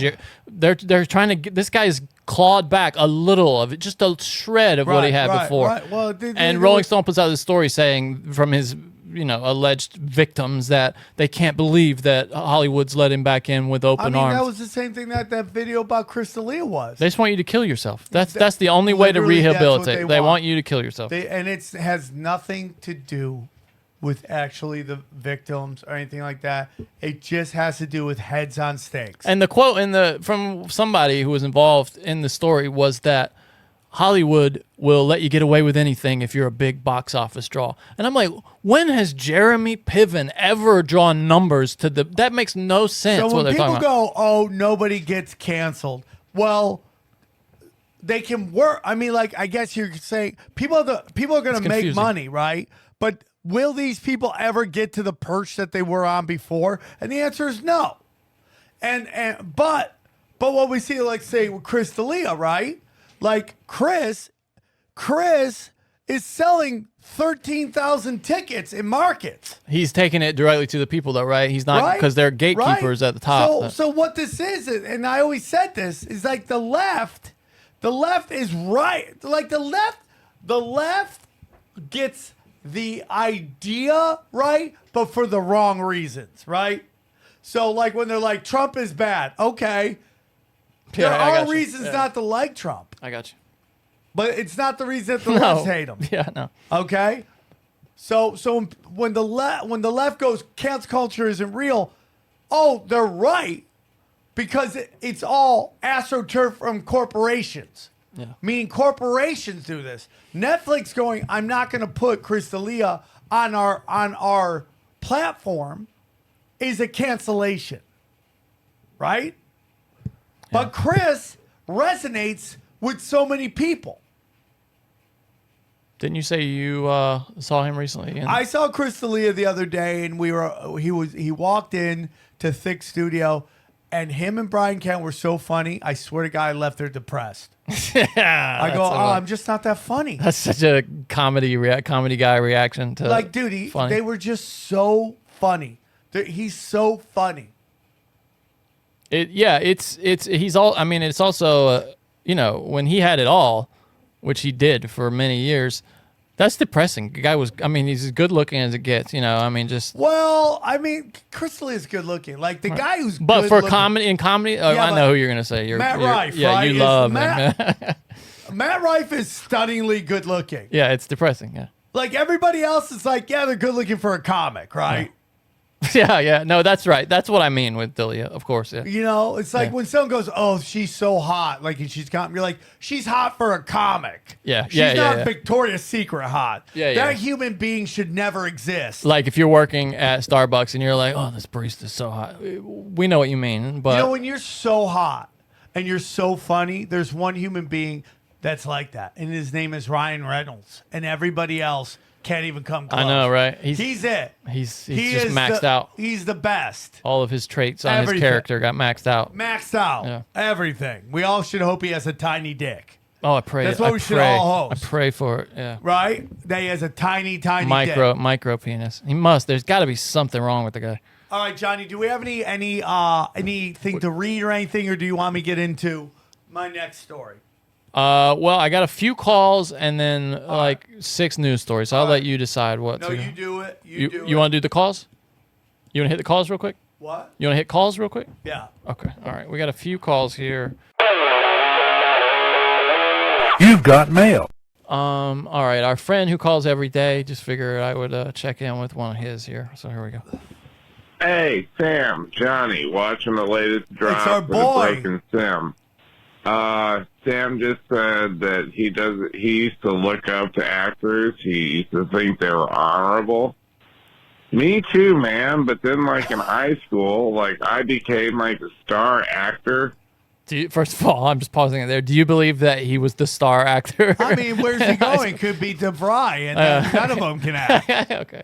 they're trying to get this guy's clawed back a little of it, just a shred of what he had before. Right. Well, and Rolling Stone puts out this story saying from his alleged victims that they can't believe that Hollywood's let him back in with open arms. That was the same thing that video about Chris D'Elia was. They just want you to kill yourself. That's the only way to rehabilitate. They want you to kill yourself. And it has nothing to do with actually the victims or anything like that. It just has to do with heads on stakes. And the quote from somebody who was involved in the story was that Hollywood will let you get away with anything if you're a big box office draw. And I'm like, when has Jeremy Piven ever drawn numbers to that makes no sense. So when people go, oh, nobody gets canceled. Well, they can work. I mean, like, I guess you're saying people are going to make money, right? But will these people ever get to the perch that they were on before? And the answer is no. But what we see, like, say with Chris D'Elia, right? Like Chris is selling 13,000 tickets in markets. He's taking it directly to the people, though, right? He's not, because they're gatekeepers at the top. So what this is, and I always said this, is like the left is right. Like the left gets the idea right, but for the wrong reasons, right? So like when they're like, Trump is bad, okay. There are reasons not to like Trump. I got you. But it's not the reason that the left hate him. Yeah, no. Okay? So when the left goes, cancel culture isn't real, oh, they're right, because it's all astroturf from corporations. Yeah. Meaning corporations do this. Netflix going, I'm not going to put Chris D'Elia on our platform is a cancellation. Right? Yeah. But Chris resonates with so many people. Didn't you say you saw him recently? I saw Chris D'Elia the other day, and he walked in to Thick Studio, and him and Brian Kent were so funny. I swear to God, I left there depressed. Yeah, I go, I'm just not that funny. That's such a comedy guy reaction to, like, dude, they were just so funny. He's so funny. He's all. I mean, it's also when he had it all, which he did for many years. That's depressing. The guy was, I mean, he's as good looking as it gets, you know. I mean, just. Well, I mean, Crystal is good looking. Like the guy who's But good for looking, comedy, I but know who you're going to say. Matt Rife, yeah, right? you Is love Matt- him. Matt Rife is stunningly good looking. Yeah, it's depressing. Yeah. Like everybody else is like, yeah, they're good looking for a comic, right? Yeah. No, that's right. That's what I mean with Delia, of course. Yeah. You know, it's like Yeah. when someone goes, "Oh, she's so hot," like and she's got, you're like, she's hot for a comic. Yeah, she's yeah, not yeah. Victoria's Secret hot. Yeah, that yeah. human being should never exist. Like if you're working at Starbucks and you're like, oh, this barista's so hot. We know what you mean, but You know, when you're so hot and you're so funny, there's one human being that's like that, and his name is Ryan Reynolds, and everybody else can't even come close. I know, right? He's it. He's He just is maxed out. He's the best. All of his traits on Everything. his character got maxed out. Maxed out. Yeah. Everything. We all should hope he has a tiny dick. Oh, I pray. That's what I we should pray, all hope. I pray for it. Yeah. Right? That he has a tiny dick. Micro penis. He must. There's got to be something wrong with the guy. All right, Johnny, do we have anything to read or anything, or do you want me to get into my next story? Well, I got a few calls and then like 6 news stories. So I'll let you decide what No, to. you do it. You do it. You want to do the calls? You want to hit the calls real quick? What? You want to hit calls real quick? Yeah. Okay. All right. We got a few calls here. You've got mail. All right. Our friend who calls every day just figured I would check in with one of his here. So here we go. Hey, Sam, Johnny, watching the latest drop It's our for boy. the Broken Sim. Sam just said that he used to look up to actors. He used to think they were honorable. Me too, man. But then, like, in high school, like, I became, like, a star actor. First of all, I'm just pausing it there. Do you believe that he was the star actor? I mean, where's he going? Could be DeVry, and none of them can act. Okay.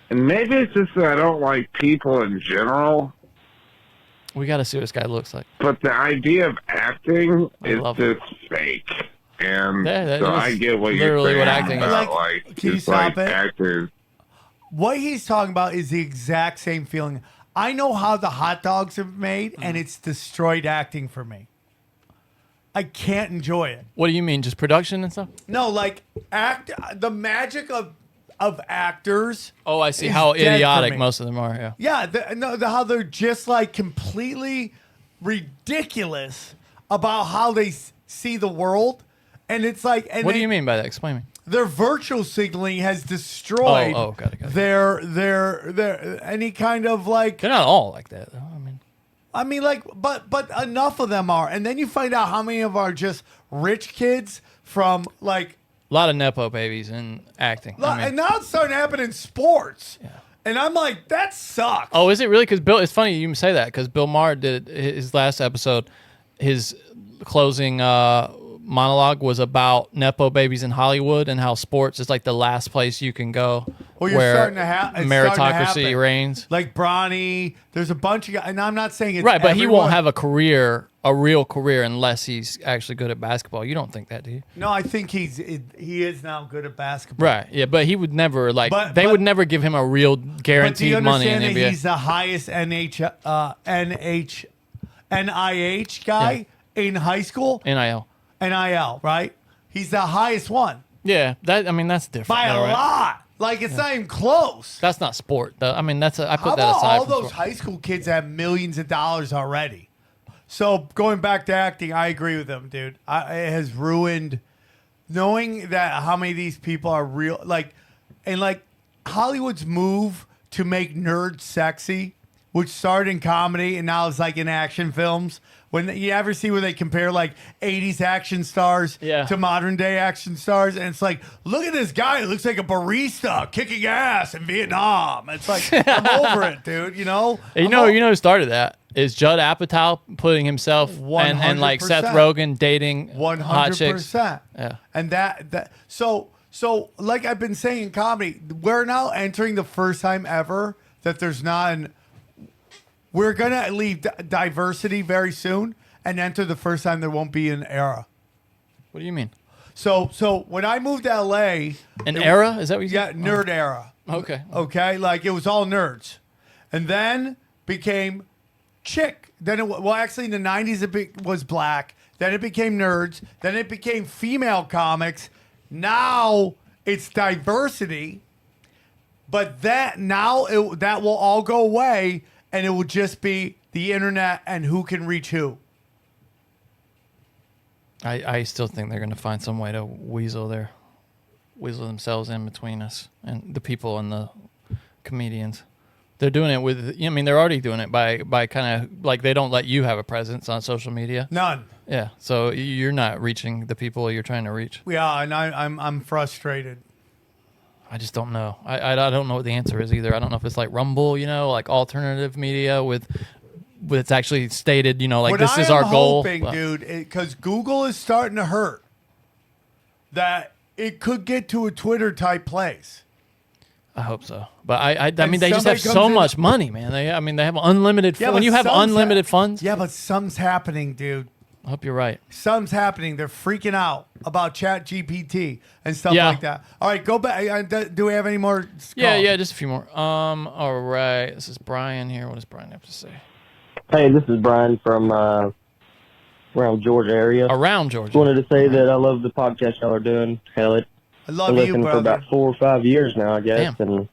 And maybe it's just that I don't like people in general. We got to see what this guy looks like. But the idea of acting is love it. just fake. And Yeah, that so is I get what you're literally saying what acting is. about, Like, like, can you just like stop it? actors. What he's talking about is the exact same feeling. I know how the hot dogs are made, and it's destroyed acting for me. I can't enjoy it. What do you mean? Just production and stuff? No, like the magic of actors. Oh, I see is how dead for idiotic me. most of them are. Yeah. Yeah, how they're just like completely ridiculous about how they see the world, and it's like. And What do you mean by that? Explain me. Their virtual signaling has destroyed got it. their any kind of like. They're not all like that, though. I mean, like, but enough of them are, and then you find out how many of them are just rich kids from like. A lot of nepo babies in acting. And now it's starting to happen in sports. Yeah. And I'm like, that sucks. Oh, is it really? Because Bill, it's funny you say that because Bill Maher did his last episode. His closing monologue was about nepo babies in Hollywood and how sports is like the last place you can go Well, you're where starting to it's starting to meritocracy happen. reigns. Like Bronny, there's a bunch of guys, and I'm not saying it's Right, but he everyone. won't have a real career unless he's actually good at basketball. You don't think that, do you? No, I think he is now good at basketball. Right, yeah, but he would never But- they but- would never give him a real But do you guaranteed money in understand the that NBA. he's the highest NIH guy in high school? NIL. NIL, right? He's the highest one Yeah, that's different. by though, a right? lot. Like, it's not even close. That's not sport, though. I mean, I put How that about aside all from those sport. high school kids have millions of dollars already? So going back to acting, I agree with him, dude. It has ruined knowing that how many of these people are real, like Hollywood's move to make nerds sexy, which started in comedy and now it's like in action films. When you ever see where they compare like 80s action stars Yeah. to modern day action stars, and it's like, look at this guy who looks like a barista kicking ass in Vietnam. It's like, I'm over it, dude. You know, You I'm know, o- who started that is Judd Apatow putting himself and like Seth 100%. Rogen dating hot chicks. 100%. Yeah. And so like I've been saying in comedy, we're now entering the first time ever that there's not an. We're gonna leave diversity very soon and enter the first time there won't be an era. What do you mean? So when I moved to LA, An era? Is that what you yeah, said? nerd era. Okay. Okay, like it was all nerds, and then became chick. Then actually in the '90s was black. Then it became nerds. Then it became female comics. Now it's diversity, but that that will all go away, and it will just be the internet and who can reach who. I still think they're going to find some way to weasel themselves in between us and the people and the comedians. They're doing it with, I mean, they're already doing it by kind of like they don't let you have a presence on social media. None. Yeah, so you're not reaching the people you're trying to reach. Yeah, and I'm frustrated. I just don't know. I don't know what the answer is either. I don't know if it's like Rumble, like alternative media with it's actually stated, like what this I is am our goal. hoping, dude, because Google is starting to hurt, that it could get to a Twitter type place. I hope so, but I mean, they just somebody have comes so in- much money, man. They have unlimited. Yeah, When but you have something's unlimited funds, Yeah, but something's happening, dude. I hope you're right. Something's happening. They're freaking out about Chat GPT and stuff Yeah. like that. All right, go back. Do we have any more? Calls? Yeah, just a few more. All right, this is Brian here. What does Brian have to say? Hey, this is Brian from around Georgia area. Around Georgia. Just wanted to say that I love the podcast y'all are doing. Hell, I I've love been you, listening for brother. about 4 or 5 years now, I guess, Damn. and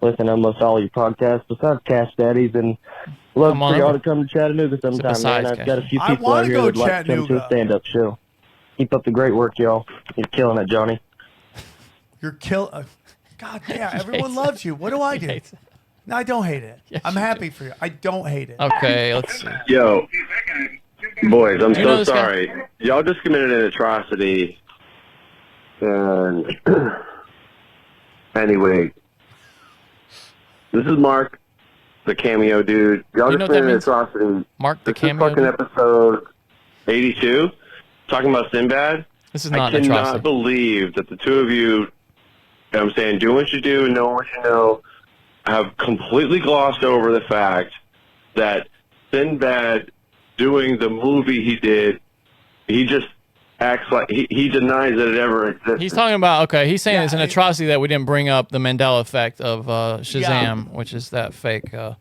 listen to almost all your podcasts besides Cash Daddies, and love Come on for y'all over. to come to Chattanooga sometime, man. besides I've got a Cash few I people wanna out here go that'd like to come to Chattanooga. a stand-up show. Keep up the great work, y'all. You're killing it, Johnny. You're God damn, everyone hates loves you. What do I do? hates it. No, I don't hate it. Yes, I'm you happy for you. I don't hate it. Okay, let's see. Yo, boys, I'm You know so this guy? sorry. Y'all just committed an atrocity. And anyway, this is Mark, the cameo dude. Y'all You know just what that committed an means? atrocity. Mark the This is cameo. fucking dude? episode 82, talking about Sinbad. This is I not an cannot atrocity. believe that the two of you, I'm saying, do what you do, know what you know, have completely glossed over the fact that Sinbad doing the movie he did, he just acts like he denies that it ever existed. He's talking about, he's saying Yeah, it's an it- atrocity that we didn't bring up the Mandela effect of Shazam, which is that fake, the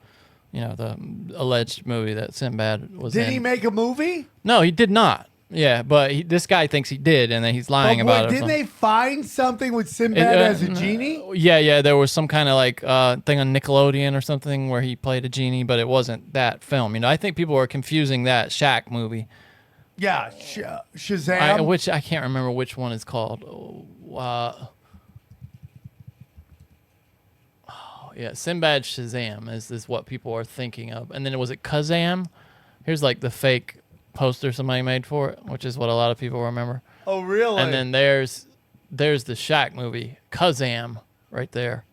alleged movie that Sinbad was in. Did he make a movie? No, he did not. Yeah, but this guy thinks he did, and then he's lying But about wait, it. or didn't something. they find something with Sinbad as a genie? Yeah, there was some kind of thing on Nickelodeon or something where he played a genie, but it wasn't that film. I think people are confusing that Shaq movie, Yeah, Shazam. which I can't remember which one it's called. Yeah, Sinbad Shazam is what people are thinking of, and then was it Kazam? Here's the fake poster somebody made for it, which is what a lot of people remember. Oh, really? And then there's the Shaq movie, Kazam, right there,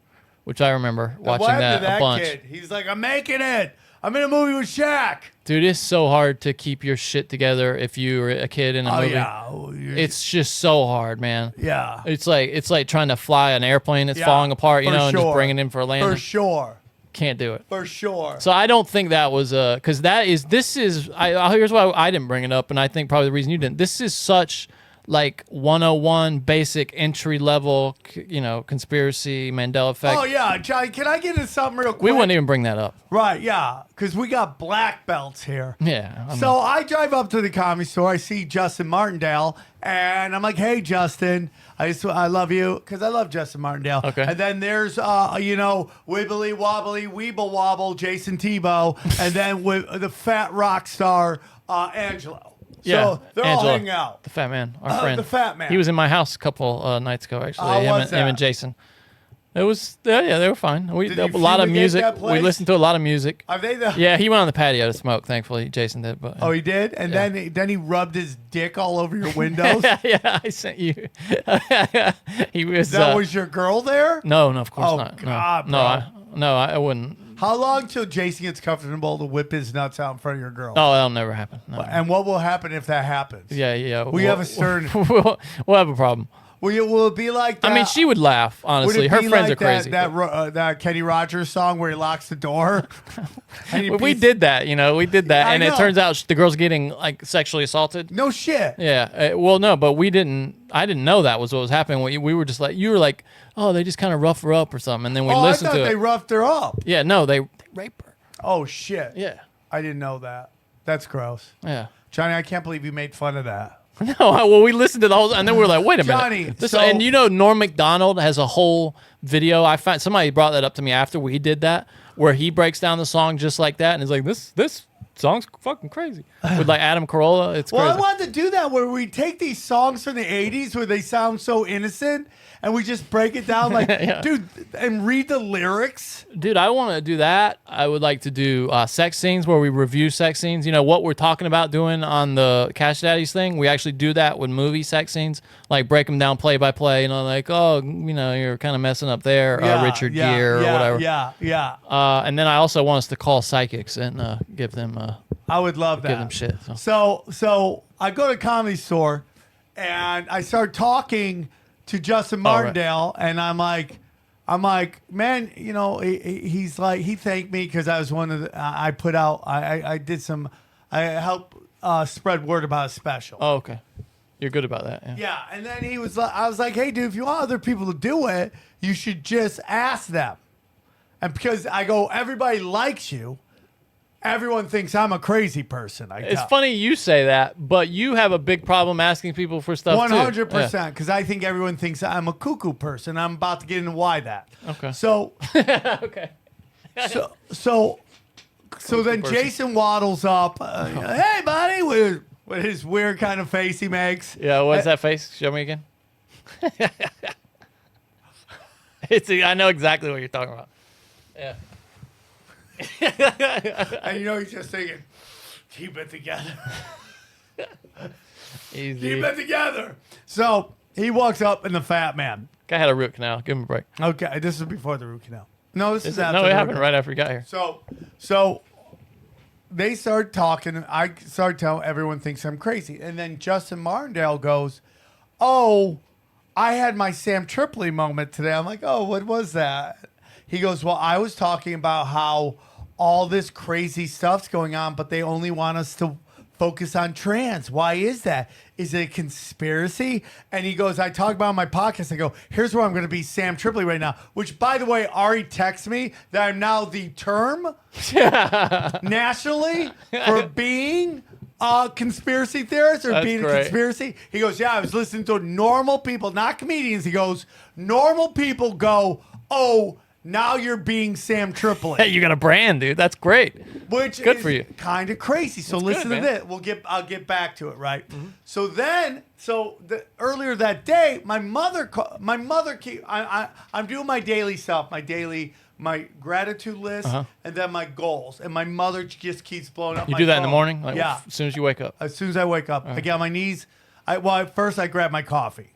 which I remember And watching what happened that to a bunch. Kid? He's like, I'm making it. I'm in a movie with Shaq. Dude, it's so hard to keep your shit together if you're a kid in a movie. Oh, It's just so hard, man. yeah. It's like trying to fly an airplane that's Yeah, falling apart, for and just sure. bringing it in for a landing. For sure. Can't do it. For sure. So I don't think that was because here's why I didn't bring it up, and I think probably the reason you didn't. This is such 101 basic entry level, conspiracy Mandela effect. Oh, yeah. Johnny, can I get into something real quick? We wouldn't even bring that up. Right, yeah. Because we got black belts here. Yeah. So I drive up to the comedy store. I see Justin Martindale, and I'm like, "Hey, Justin, I love you," because I love Justin Martindale. Okay. And then there's Wibbly Wobbly Weeble Wobble Jason Tebow, and then with the fat rock star Angelo. Yeah, So they're all Angelo, hanging out. The fat man, our friend. The fat man. He was in my house a couple nights ago, actually. How him, was and, that? him and Jason. It was, they were fine. We Did a you lot of fumigate music. that We place? listened to a lot of music. Are they the? Yeah, he went on the patio to smoke. Thankfully, Jason did. But Oh, he did, and then he rubbed his dick all over your windows. yeah, I sent you. He was. That was your girl there? No, of course Oh, not. God, No, I wouldn't. How long till Jason gets comfortable to whip his nuts out in front of your girl? Oh, that'll never happen. No. And what will happen if that happens? Yeah. We have a stern. We'll have a problem. Will it be like that? I mean, she would laugh. Would Honestly, it her be friends like are crazy. That Kenny Rogers song where he locks the door. And he We beats- did that, we did that, I and it know. turns out the girl's getting sexually assaulted. No shit. Yeah, well, no, but we didn't. I didn't know that was what was happening. We were just you were like, oh, they just kind of rough her up or something, and then we I listened thought to they it. roughed her up. Yeah, no, they rape her. Oh shit. Yeah, I didn't know that. That's gross. yeah. Johnny, I can't believe you made fun of that. No, well, we listened to the whole, and then we were like, wait a Johnny, minute. so- And you know, Norm Macdonald has a whole video. I found somebody brought that up to me after we did that, where he breaks down the song just like that, and is like, this song's fucking crazy with like Adam Carolla. It's Well, crazy. I wanted to do that where we take these songs from the 80s where they sound so innocent and we just break it down like, Yeah. dude, and read the lyrics. Dude, I want to do that. I would like to do sex scenes where we review sex scenes. You know, what we're talking about doing on the Cash Daddies thing, we actually do that with movie sex scenes, like break them down play by play, you know, like, oh, you know, you're kind of messing up there, Richard Gere or whatever. Yeah. And then I also want us to call psychics and give them I would love that. give them shit. So. So I go to Comedy Store and I start talking to Justin Martindale, and I'm like, man, you know, he's like, he thanked me because I was one of the, I put out, I helped spread word about a special. Oh, okay. You're good about that. Yeah. Yeah, and then he was like, I was like, hey, dude, if you want other people to do it, you should just ask them. And because I go, everybody likes you. Everyone thinks I'm a crazy person. It's funny you say that, but you have a big problem asking people for stuff 100%, because I think everyone thinks I'm a cuckoo person. I'm about to get into why that. Okay. So, Okay. so then person. Jason waddles up. Hey, buddy, with his weird kind of face he makes. Yeah, what's that face? Show me again. I know exactly what you're talking about. Yeah. And you know he's just thinking, keep it together. Easy. Keep it together. So he walks up in the fat man. Guy had a root canal. Give him a break. Okay, this is before the root canal. No, this is after No, the it root happened canal. right after he got here. So they start talking. I start telling everyone thinks I'm crazy. And then Justin Martindale goes, oh, I had my Sam Tripoli moment today. I'm like, oh, what was that? He goes, well, I was talking about how all this crazy stuff's going on, but they only want us to focus on trans. Why is that? Is it a conspiracy? And he goes, I talk about it on my podcast. I go, here's where I'm going to be Sam Tripoli right now, which, by the way, Ari texts me that I'm now the term nationally for being a conspiracy theorist or That's being great. a conspiracy. He goes, yeah, I was listening to normal people, not comedians. He goes, normal people go, oh, now you're being Sam Tripoli. Hey, you got a brand, dude. That's great. Which Good is for you. kind of crazy. So That's listen good, to man. Mm-hmm. this. I'll get back to it, right? Earlier that day, my mother came. I'm doing my daily stuff, my gratitude list, and then my goals. And my mother just keeps blowing up. You my do that in the phone. morning? Like, Yeah. As soon as you wake up. As soon as I wake up, I get on my knees. First I grab my coffee.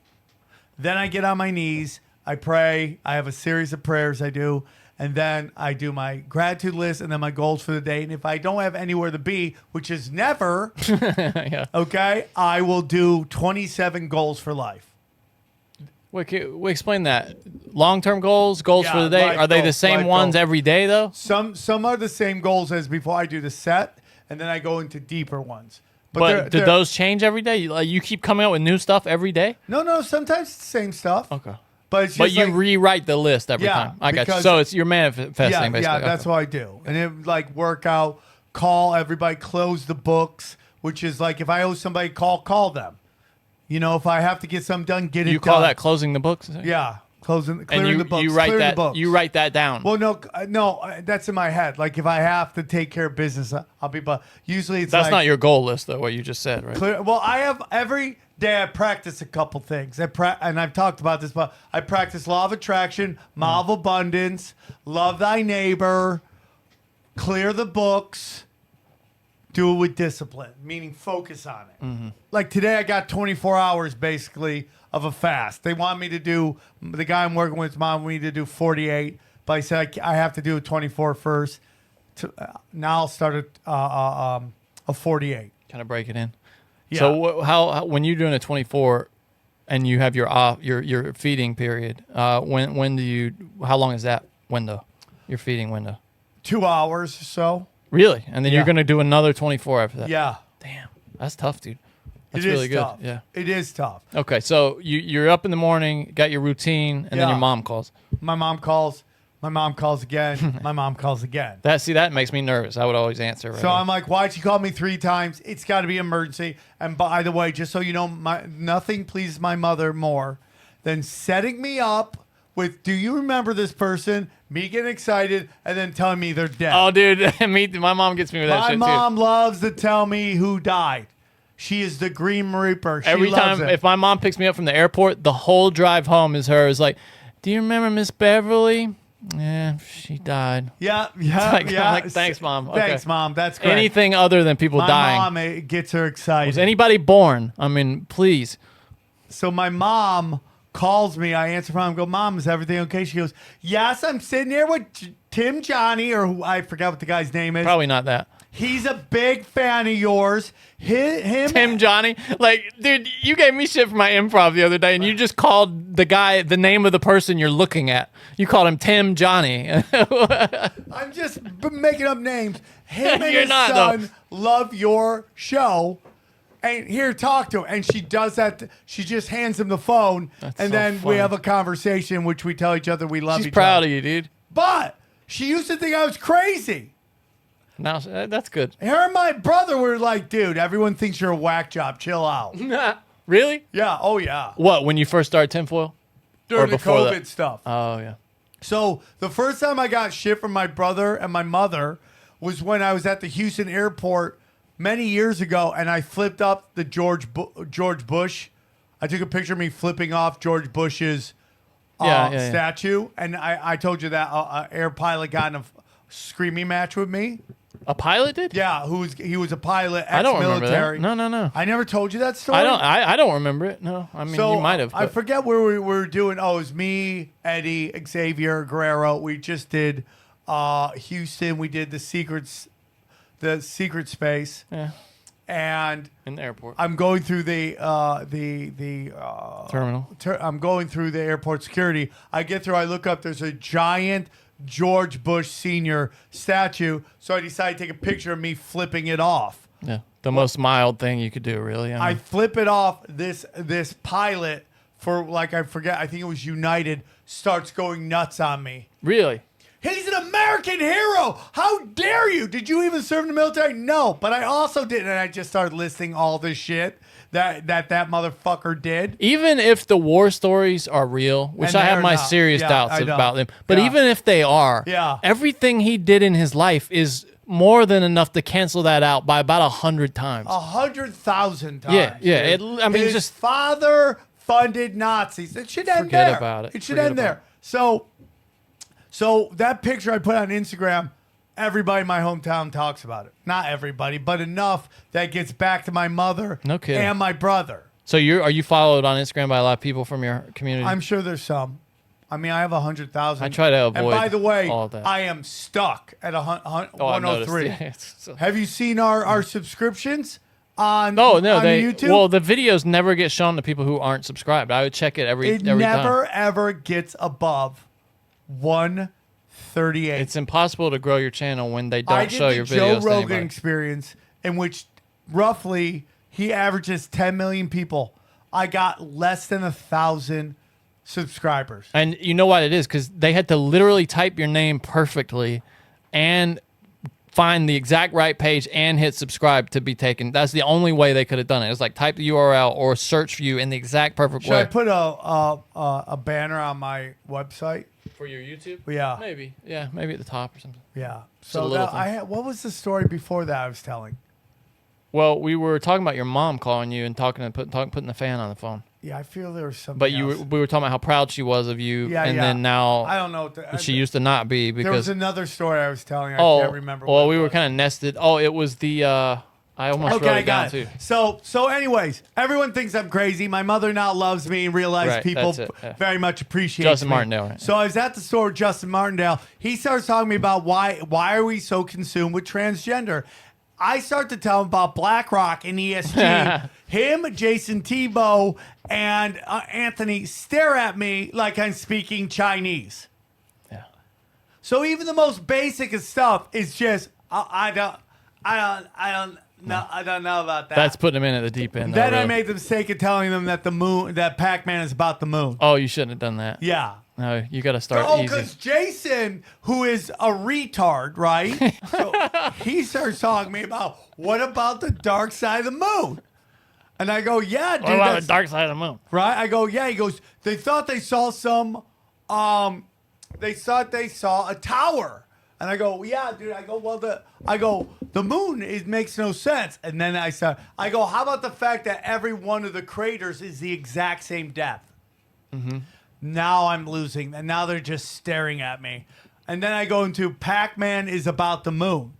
Then I get on my knees. I pray. I have a series of prayers I do. And then I do my gratitude list and then my goals for the day. And if I don't have anywhere to be, which is never, Yeah. okay, I will do 27 goals for life. Wait, explain that. Long-term goals for Yeah, the day. life Are they the goals, same life ones goals. every day, though? Some are the same goals as before I do the set, and then I go into deeper ones. But do those change every day? You keep coming out with new stuff every day? No, sometimes it's the same stuff. Okay. But it's But just you like, rewrite the list every Yeah, time. I got you. because- So you're manifesting, basically. Yeah, that's what I do. And it like workout, call everybody, close the books, which is like if I owe somebody call them. You know, if I have to get something done, get it done. You call that closing the books? Yeah, clearing And the books. you write clearing that. the books. You write that down. Well, no, that's in my head. Like if I have to take care of business, I'll be. But usually it's That's like, not your goal list, though. What you just said, right? Well, I have every day I practice a couple things. And I've talked about this, but I practice law of attraction, law of abundance, love thy neighbor, clear the books, do it with discipline, meaning focus on it. Mm-hmm. Like today, I got 24 hours basically of a fast. They want me to do, the guy I'm working with, mom, we need to do 48, but I said I have to do a 24 first. Now I'll start a 48. Kind of break it in. Yeah. So how when you're doing a 24 and you have your feeding period, when do you? How long is that window? Your feeding window? 2 hours or so. Really? And then Yeah. you're going to do another 24 after that? Yeah. Damn, that's tough, dude. That's It is really good. tough. Yeah. It is tough. Okay, so you're up in the morning, got your routine, and then Yeah. your mom calls. My mom calls. My mom calls again. My mom calls again. That makes me nervous. I would always answer. Right So away. I'm like, why'd she call me 3 times? It's got to be emergency. And by the way, just so you know, nothing pleases my mother more than setting me up with, do you remember this person? Me getting excited and then telling me they're dead. Oh, dude, my mom gets me with that My shit mom too. loves to tell me who died. She is the Green Reaper. She Every loves time, it. if my mom picks me up from the airport, the whole drive home is her. Is like, do you remember Miss Beverly? Yeah, she died. Yeah. I'm like, thanks, Mom. Okay. Thanks, Mom. That's great. Anything other than people my dying. mom, it gets her excited. Was anybody born? I mean, please. So my mom calls me. I answer phone. I go, Mom, is everything okay? She goes, yes, I'm sitting here with Tim Johnny, or who, I forgot what the guy's name is. Probably not that. He's a big fan of yours. Him, Tim Johnny. Like, dude, you gave me shit for my improv the other day, and you just called the guy the name of the person you're looking at. You called him Tim Johnny. I'm just making up names. Him and You're his not, son love your show. And here, talk to him. And she does that. She just hands him the phone. That's and so then we funny. have a conversation in which we tell each other we love She's each proud other. of you, dude. But she used to think I was crazy. Now that's good. Her and my brother were like, dude, everyone thinks you're a whack job. Chill out. Really? Yeah. Oh, yeah. What, when you first started tinfoil? During Or the before COVID that? stuff. Oh, yeah. So the first time I got shit from my brother and my mother was when I was at the Houston airport many years ago, and I flipped up the George Bush. I took a picture of me flipping off George Bush's Yeah. statue, and I told you that an air pilot got in a screaming match with me. A pilot did? Yeah, he was a pilot, I don't remember ex-military. that. No. I never told you that story. I don't remember it. No. I mean, So you might have. I forget where we were doing. Oh, it was me, Eddie, Xavier, Guerrero. We just did Houston. We did the secret space. Yeah. And In the airport. I'm going through the Terminal. I'm going through the airport security. I get through. I look up. There's a giant George Bush Sr. statue. So I decided to take a picture of me flipping it off. Yeah. The most mild thing you could do, really. I flip it off. This pilot for I forget. I think it was United starts going nuts on me. Really? He's an American hero. How dare you? Did you even serve in the military? No, but I also did, and I just started listing all this shit that motherfucker did. Even if the war stories are real, which And I have they're my not. serious Yeah, doubts I know. about them, but Yeah. even if they are, Yeah. everything he did in his life is more than enough to cancel that out by about 100 times. 100,000 times. Yeah. dude. I mean, his just father funded Nazis. It should end Forget there. about it. It should Forget end about there. So that picture I put on Instagram, everybody in my hometown talks about it. Not everybody, but enough that gets back to my mother No kidding. and my brother. So are you followed on Instagram by a lot of people from your community? I'm sure there's some. I mean, I have 100,000. I try to avoid And by the way, all of that. I am stuck at Oh, I noticed. 103. Yeah, it's so- Have you seen our subscriptions on, Oh no, on YouTube? Well, the videos never get shown to people who aren't subscribed. I would check it every It time. never ever gets above 138. It's impossible to grow your channel when they I don't did show the your Joe videos to Rogan anybody. experience, in which roughly he averages 10 million people. I got less than 1,000 subscribers. And you know what it is? Because they had to literally type your name perfectly and find the exact right page and hit subscribe to be taken. That's the only way they could have done it. It's like type the URL or search for you in the exact perfect Should way. I put a banner on my website? For your YouTube? Yeah. Maybe. Yeah, maybe at the top or something. Yeah. a So little what was the story before that I was telling? Well, we were talking about your mom calling you and putting the fan on the phone. Yeah, I feel there was something But else. we were talking about how proud she was of you, Yeah, and yeah. then now I don't know. she used to not be There was because another story I was telling. I can't remember. well, what we it were was. kind of nested. Oh, it was the I almost Okay, wrote I it down got it. too. So anyways, everyone thinks I'm crazy. My mother now loves me and realizes Right, people that's it, yeah. very much appreciate Justin me. Martindale, right. So I was at the store with Justin Martindale. He starts talking to me about why are we so consumed with transgender. I start to tell him about BlackRock and ESG. Him, Jason Tebow, and Anthony stare at me like I'm speaking Chinese. Yeah. So even the most basic of stuff is just I don't No, I don't know about that. That's putting them in at the deep end. Then though, I really. made the mistake of telling them that that Pac-Man is about the moon. Oh, you shouldn't have done that. Yeah. No, you got to start Oh, easy. because Jason, who is a retard, right? So he starts talking to me about, what about the dark side of the moon? And I go, yeah, dude. What about that's the dark side of the moon? right? I go, yeah. He goes, they thought they saw they thought they saw a tower. And I go, yeah, dude. I go, well, the moon, it makes no sense. And then I go, how about the fact that every one of the craters is the exact same depth? Mm-hmm. Now I'm losing. And now they're just staring at me. And then I go into Pac-Man is about the moon.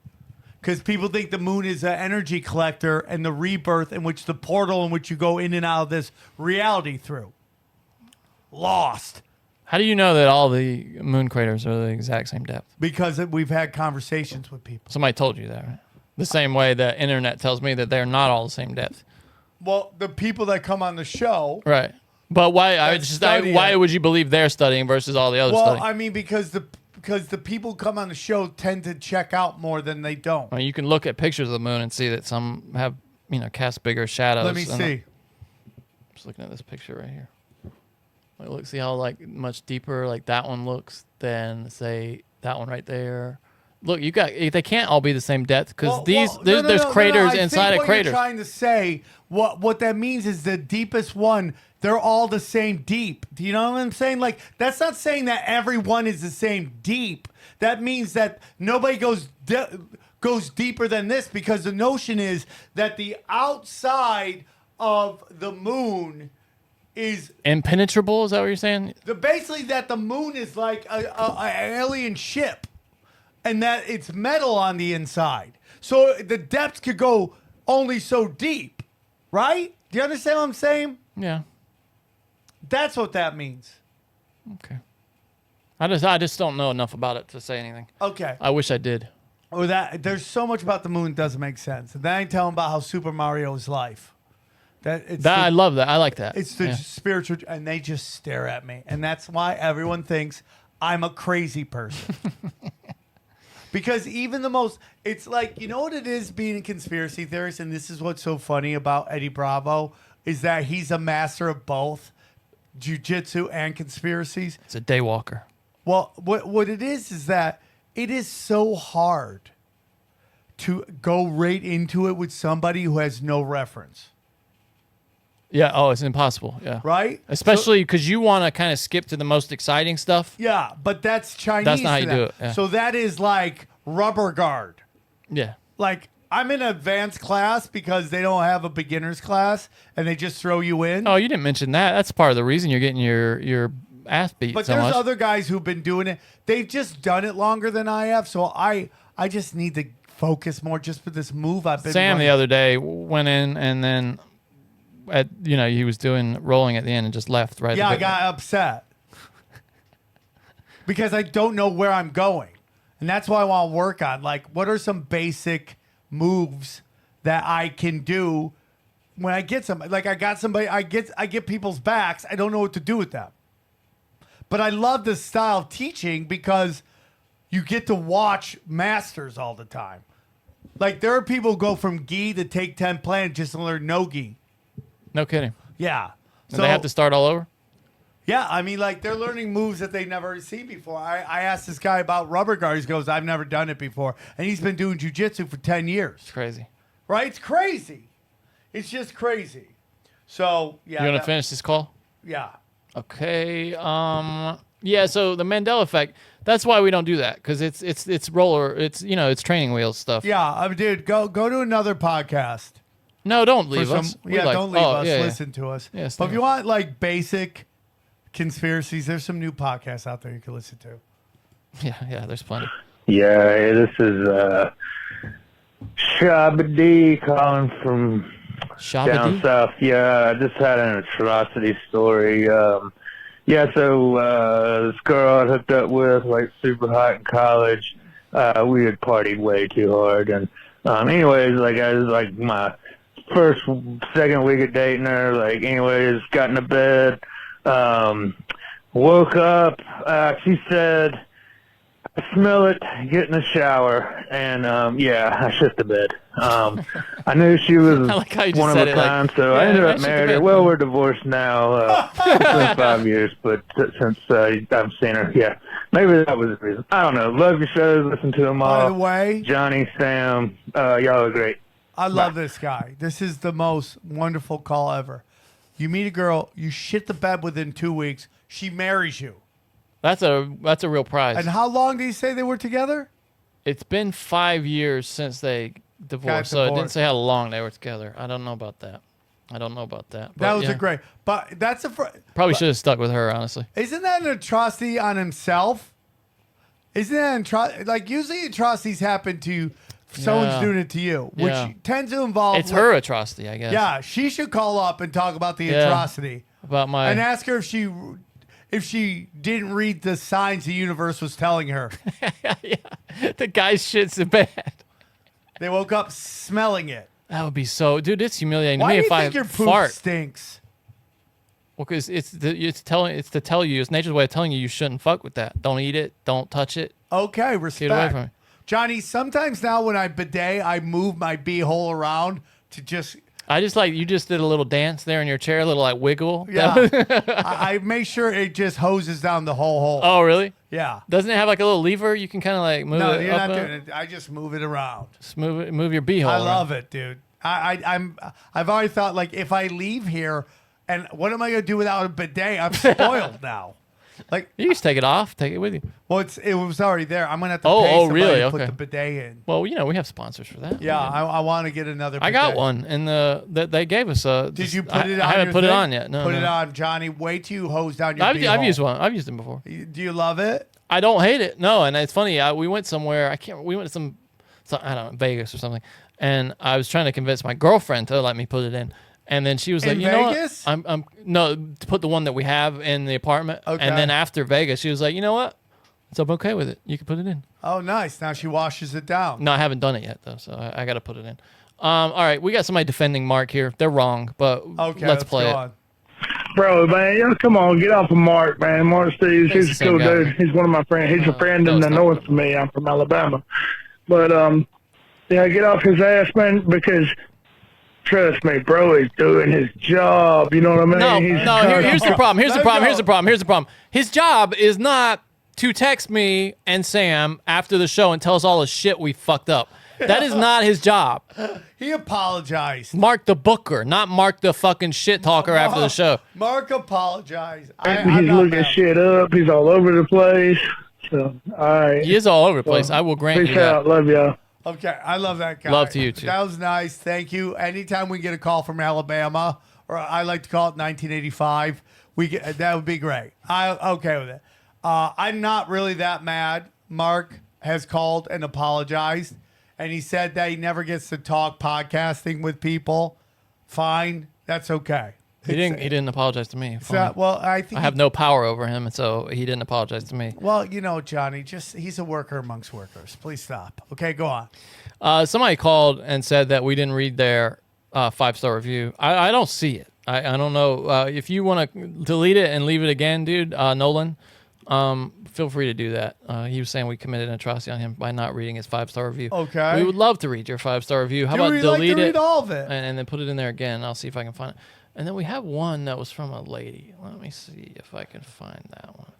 Because people think the moon is an energy collector and the rebirth in which the portal in which you go in and out of this reality through. Lost. How do you know that all the moon craters are the exact same depth? Because we've had conversations with people. Somebody told you that, right? The same way the internet tells me that they're not all the same depth. Well, the people that come on the show. Right. But why? Why it. would you believe they're studying versus all the others Well, studying? I mean, because the people who come on the show tend to check out more than they don't. I mean, you can look at pictures of the moon and see that some have, cast bigger shadows. Let me see. Just looking at this picture right here. Like, look, see how much deeper that one looks than say that one right there. Look, they can't all be the same depth because there's craters inside of craters. You're trying to say what that means is the deepest one. They're all the same deep. Do you know what I'm saying? Like, that's not saying that everyone is the same deep. That means that nobody goes deeper than this, because the notion is that the outside of the moon is impenetrable. Is that what you're saying? Basically, that the moon is like an alien ship, and that it's metal on the inside. So the depth could go only so deep, right? Do you understand what I'm saying? Yeah. That's what that means. Okay. I just don't know enough about it to say anything. Okay. I wish I did. Or that there's so much about the moon that doesn't make sense. And then I tell them about how Super Mario is life. I love that. I like that. It's the spiritual, and they just stare at me, and that's why everyone thinks I'm a crazy person. Because even the most, it's like, you know what it is being a conspiracy theorist, and this is what's so funny about Eddie Bravo, is that he's a master of both jiu-jitsu and conspiracies. It's a daywalker. Well, what it is that it is so hard to go right into it with somebody who has no reference. Yeah. Oh, it's impossible. Yeah. Right? Especially because you want to kind of skip to the most exciting stuff. Yeah, but that's Chinese. That's not how to you them. do it. Yeah. So that is like rubber guard. Yeah. Like, I'm in advanced class because they don't have a beginner's class and they just throw you in. Oh, you didn't mention that. That's part of the reason you're getting your ass beat But so there's much. other guys who've been doing it. They've just done it longer than I have. So I just need to focus more just for this move I've been Sam running. the other day went in and then he was doing rolling at the end and just left right. Yeah, at I the got upset because I don't know where I'm going. And that's why I want to work on, like, what are some basic moves that I can do when I get somebody. Like, I got somebody, I get people's backs. I don't know what to do with them. But I love this style of teaching because you get to watch masters all the time. Like, there are people who go from gi to take 10 plan just to learn no gi. No kidding. Yeah. So they have to start all over? Yeah, I mean, like, they're learning moves that they've never seen before. I asked this guy about rubber guard. He goes, I've never done it before. And he's been doing jiu-jitsu for 10 years. It's crazy. Right? It's crazy. It's just crazy. So, yeah. You want to finish this call? Yeah. Okay. Yeah, so the Mandela effect, that's why we don't do that, because it's roller, it's training wheels stuff. Yeah, dude, go to another podcast. No, don't leave us. Don't leave us. Yeah, Listen to us. Yeah, but if you want, like, basic conspiracies, there's some new podcasts out there you can listen to. Yeah, there's plenty. Yeah, this is Shabba D calling from down south. Yeah, I just had an atrocity story. So this girl I hooked up with, like, super hot in college. We had partied way too hard, and anyways, like, I was like my second week of dating her. Like, anyways, got into bed, woke up. She said, smell it, get in the shower, and yeah, I shit the bed. I knew she was I like how you just one of said a it, like, kind, so yeah, I ended I up shit the marrying her. bed. Well, we're divorced now. It's been 5 years, but since I've seen her, yeah, maybe that was the reason. I don't know. Love your shows. Listen to them all. By the way, Johnny, Sam, y'all are great. I love this guy. This is the most wonderful call ever. You meet a girl, you shit the bed within 2 weeks, she marries you. That's a real prize. And how long did he say they were together? It's been 5 years since they divorced, so it didn't divorced. say how long they were together. I don't know about that. That But, was yeah. a great. But that's a. Probably should have stuck with her, honestly. Isn't that an atrocity on himself? Isn't that an atrocity? Like, usually atrocities happen to someone's Yeah. doing it to you, which Yeah. tends to involve. It's her atrocity, I guess. Yeah, she should call up and talk about the Yeah. atrocity. About my. And ask her if she didn't read the signs the universe was telling her. The guy shits in bed. They woke up smelling it. That would be so, dude. It's humiliating to Why me do you if I think your poop fart. stinks? Well, because it's to tell you. It's nature's way of telling you you shouldn't fuck with that. Don't eat it. Don't touch it. Okay, Get away respect. from it. Johnny, sometimes now when I bidet, I move my beehole around to just, I just like you just did a little dance there in your chair, a little like wiggle. yeah. I make sure it just hoses down the whole hole. Oh, really? Yeah. Doesn't it have like a little lever you can kind of like move No, it you're up? not doing it. I just move it around. Just move your beehole. I love it, dude. I've already thought, like, if I leave here, and what am I gonna do without a bidet? I'm spoiled now. Like, You just take it off, take it with you. well, it was already there. I'm gonna have to Oh, pay oh, somebody really? to Okay. put the bidet in. Well, we have sponsors for that. Yeah, I want to get another. I bidet. got one, and they gave us a. Did you put I it on? haven't your put it thing? on yet. No, Put no. it on, Johnny. Wait till you hose down your. I've beehole. used one. I've used them before. Do you love it? I don't hate it. No, and it's funny. We went somewhere. We went to some I don't know, Vegas or something, and I was trying to convince my girlfriend to let me put it in, and then she was like, In "You know Vegas? what? I'm no to put the one that we have in the apartment." Okay. And then after Vegas, she was like, "You know what? So I'm okay with it. You can put it in." Oh, nice. Now she washes it down. No, I haven't done it yet though, so I got to put it in. All right, we got somebody defending Mark here. They're wrong, but Okay, let's play go it. on. Bro, man, y'all come on, get off of Mark, man. Mark Steves, He's he's the a cool same guy. dude. He's one of my friends. He's a friend no, in it's the not. north of me. I'm from Alabama. But, yeah, get off his ass, man, because trust me, bro, he's doing his job. You know what I mean? No, He's no. Here's the problem. Here's the Let's problem. go. Here's the problem. Here's the problem. His job is not to text me and Sam after the show and tell us all the shit we fucked up. That is not his job. He apologized. Mark the booker, not Mark the fucking shit talker after the show. Mark apologized. he's I'm not looking mad. shit up. He's all over the place. So, all right. He is all over the place. I will grant Peace you that. out. Love y'all. Okay, I love that guy. Love to you, too. That was nice. Thank you. Anytime we get a call from Alabama, or I like to call it 1985, that would be great. I'm okay with it. I'm not really that mad. Mark has called and apologized, and he said that he never gets to talk podcasting with people. Fine, that's okay. He didn't apologize to me. Well, I think I have no power over him, and so he didn't apologize to me. Well, you know, Johnny, he's a worker amongst workers. Please stop. Okay, go on. Somebody called and said that we didn't read their 5-star review. I don't see it. I don't know. If you want to delete it and leave it again, dude, Nolan, feel free to do that. He was saying we committed an atrocity on him by not reading his 5-star review. Okay. We would love to read your 5-star review. How Dude, about we'd like to delete read it all of it. and then put it in there again? I'll see if I can find it. And then we have one that was from a lady. Let me see if I can find that one.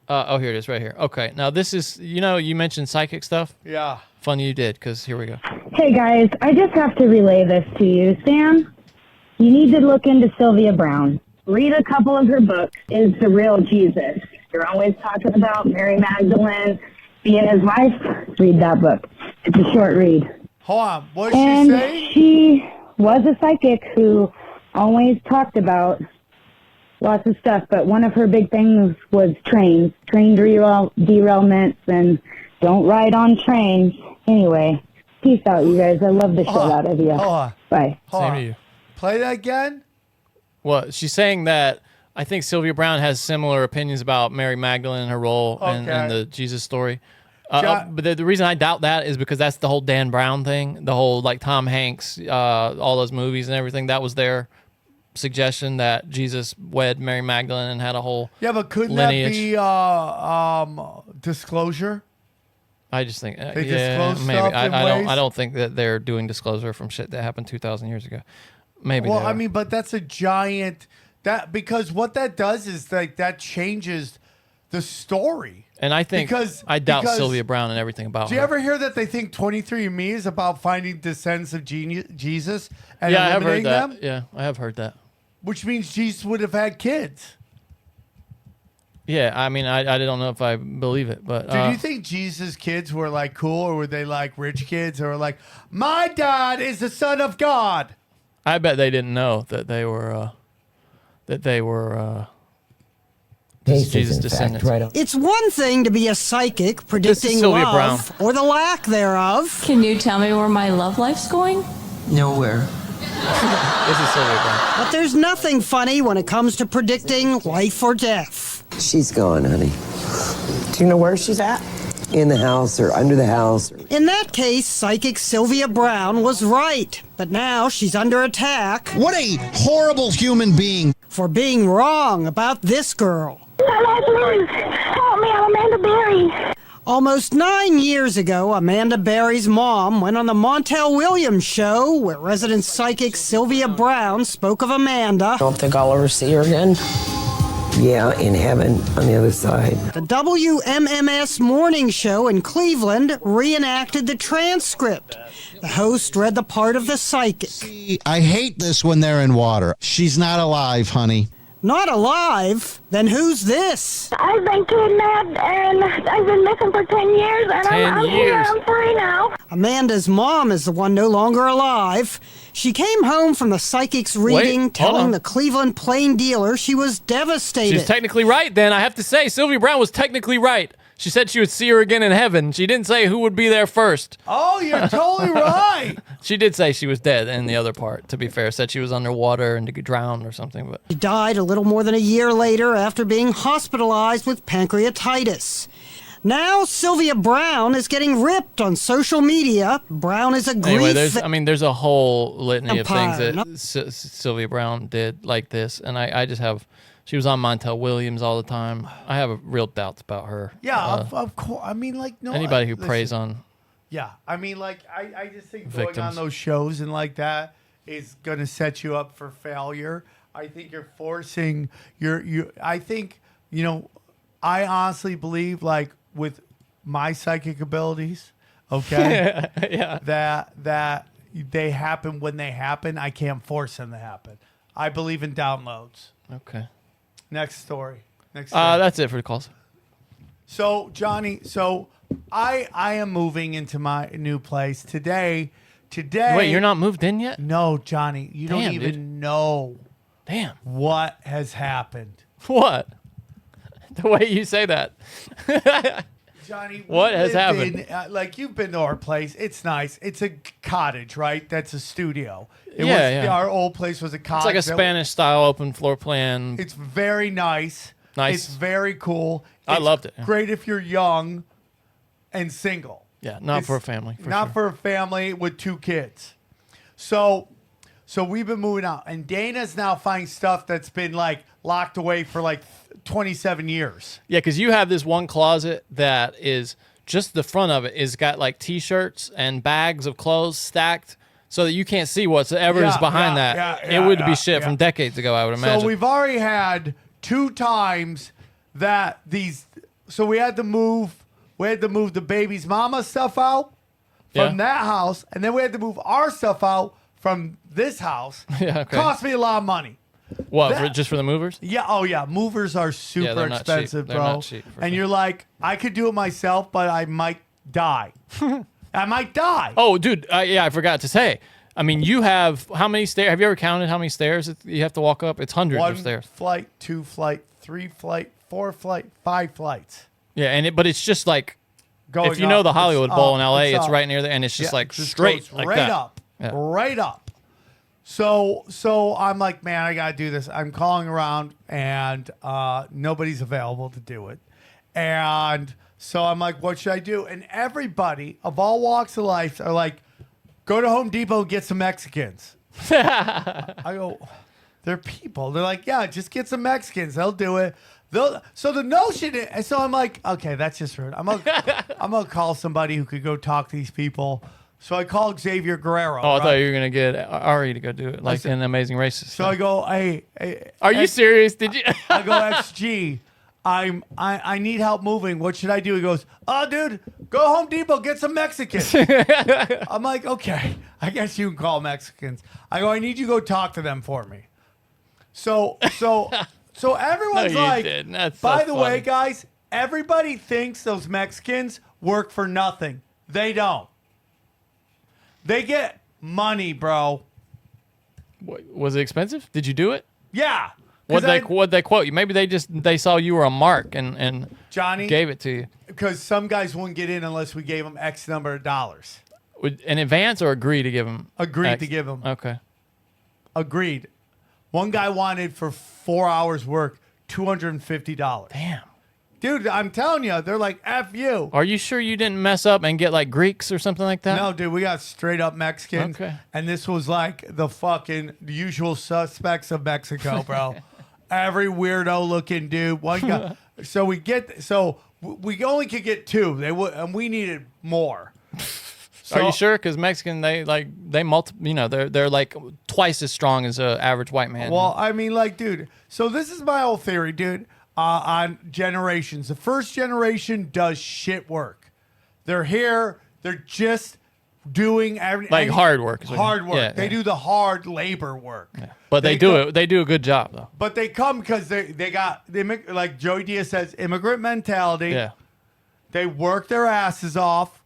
Oh, here it is right here. Okay. Now, this is, you mentioned psychic stuff. Yeah. Funny you did, because here we go. Hey guys, I just have to relay this to you. Sam, you need to look into Sylvia Brown. Read a couple of her books. Is the real Jesus. You're always talking about Mary Magdalene being his wife. Read that book. It's a short read. Hold on. What did And she say? she was a psychic who always talked about lots of stuff, but one of her big things was train derailments, and don't ride on trains. Anyway, peace out, you guys. I love the shit out of you. Hold on. Bye. Same to you. Play that again? Well, she's saying that I think Sylvia Brown has similar opinions about Mary Magdalene and her role in the Jesus story. But the reason I doubt that is because that's the whole Dan Brown thing, the whole like Tom Hanks, all those movies and everything. That was their suggestion that Jesus wed Mary Magdalene and had a whole Yeah, but couldn't lineage. that be disclosure? I just think, They yeah, disclose maybe. stuff I in don't. ways? I don't think that they're doing disclosure from shit that happened 2,000 years ago. Maybe. Well, they I are. mean, but that's a giant because what that does is like that changes the story. and I think I doubt because- Sylvia Brown and everything about Do her. you ever hear that they think 23andMe is about finding descendants of Jesus and Yeah, I have heard eliminating that. them? Yeah, I have heard that. Which means Jesus would have had kids. Yeah, I mean, I don't know if I believe it, but Do you think Jesus' kids were like cool, or were they like rich kids, or like my dad is the son of God? I bet they didn't know that they were Jesus' descendants. It's one thing to be a psychic predicting Sylvia love or the lack thereof. Can you tell me where my love life's going? Nowhere. This is Sylvia Brown. But there's nothing funny when it comes to predicting life or death. She's gone, honey. Do you know where she's at? In the house or under the house. In that case, psychic Sylvia Brown was right. But now she's under attack. What a horrible human being. For being wrong about this girl. Help me, I'm Amanda Berry. Almost 9 years ago, Amanda Berry's mom went on the Montel Williams show where resident psychic Sylvia Brown spoke of Amanda. Don't think I'll ever see her again. Yeah, in heaven on the other side. The WMMS morning show in Cleveland reenacted the transcript. The host read the part of the psychic. I hate this when they're in water. She's not alive, honey. Not alive? Then who's this? I've been kidnapped and I've been missing for 10 years and 10 I'm here, years. I'm free now. Amanda's mom is the one no longer alive. She came home from the psychic's reading, hold telling on. the Cleveland Plain dealer she was devastated. She's technically right then. I have to say, Sylvia Brown was technically right. She said she would see her again in heaven. She didn't say who would be there first. Oh, you're totally right. She did say she was dead in the other part, to be fair. Said she was underwater and drowned or something. But She died a little more than a year later after being hospitalized with pancreatitis. Now Sylvia Brown is getting ripped on social media. Brown is a grief. anyway, there's a whole litany of things Empire. that Sylvia Brown did like this. And I just have, she was on Montel Williams all the time. I have real doubts about her. Yeah, of course. I mean, like, no. Anybody who listen. preys on. Yeah, I mean, like, I just think Victims. going on those shows and like that is going to set you up for failure. I think you're forcing I think, I honestly believe, like, with my psychic abilities, okay, Yeah. that they happen when they happen. I can't force them to happen. I believe in downloads. Okay. Next story. Next story. That's it for the calls. So, Johnny, I am moving into my new place today. Wait, you're not moved in yet? No, Johnny, you don't Damn, even dude. know. Damn. What has happened? What? The way you say that. Johnny, What we has lived happened? like, you've been to our place. It's nice. It's a cottage, right? That's a studio. Yeah. Our old place was a cottage. It's like a that- Spanish style open floor plan. It's very nice. Nice. It's very cool. I It's loved it. Great if you're young and single. Yeah, not It's for a family. not for a family with 2 kids. So we've been moving out, and Dana's now finding stuff that's been like locked away for like 27 years. Yeah, because you have this one closet that is just the front of it is got like T-shirts and bags of clothes stacked so that you can't see whatever is behind that. It would be shit from decades ago, I would imagine. So we've already had 2 times that these. So we had to move. We had to move the baby's mama stuff out from that house, and then we had to move our stuff out from this house. Yeah, okay. Cost me a lot of money. What, That- just for the movers? Yeah. Oh, yeah. Movers are super they're not cheap. expensive, They're bro. not cheap, for And sure. you're like, I could do it myself, but I might die. I might die. Oh, dude, I forgot to say. I mean, you have how many stairs? Have you ever counted how many stairs you have to walk up? It's hundreds 1 of stairs. flight, 2 flight, 3 flight, 4 flight, 5 flights. Yeah, but it's just like, Going if you know up, the Hollywood it's Bowl up, in LA, it's up. right near there, and it's just Yeah, like just straight, goes like right that. up, Yeah. right up. So I'm like, man, I gotta do this. I'm calling around, and nobody's available to do it. And so I'm like, what should I do? And everybody of all walks of life are like, go to Home Depot and get some Mexicans. I go, They're people. They're like, yeah, just get some Mexicans. They'll do it. So the notion is, and so I'm like, okay, that's just rude. I'm gonna call somebody who could go talk to these people. So I called Xavier Guerrero. Oh, I thought you were gonna get Ari to go do it, like an Amazing Racist. So I go, hey, are you serious? Did you? I go, XG. I need help moving. What should I do? He goes, oh, dude, go Home Depot, get some Mexicans. I'm like, okay, I guess you can call Mexicans. I go, I need you to go talk to them for me. So everyone's No, you like, didn't. That's by so the way, funny. guys, everybody thinks those Mexicans work for nothing. They don't. They get money, bro. Was it expensive? Did you do it? Yeah. What'd they quote you? Maybe they saw you were a mark and Johnny gave it to you. Because some guys wouldn't get in unless we gave them X number of dollars. In advance or agree to give them? Agreed to give them. Okay. Agreed. One guy wanted for 4 hours work $250. Damn. Dude, I'm telling you, they're like, F you. Are you sure you didn't mess up and get like Greeks or something like that? No, dude, we got straight up Mexicans. Okay. And this was like the usual suspects of Mexico, bro. Every weirdo looking dude. One guy. So we only could get two. And we needed more. Are you sure? Because Mexican, they're like twice as strong as an average white man. Well, I mean, like, dude. So this is my whole theory, dude. On generations, the first generation does shit work. They're here. They're just doing everything. Hard work. Hard work. Yeah, they do the hard labor work. Yeah. But they do it. They do a good job though. But they come because they got like Joey Diaz says, immigrant mentality. Yeah. They work their asses off,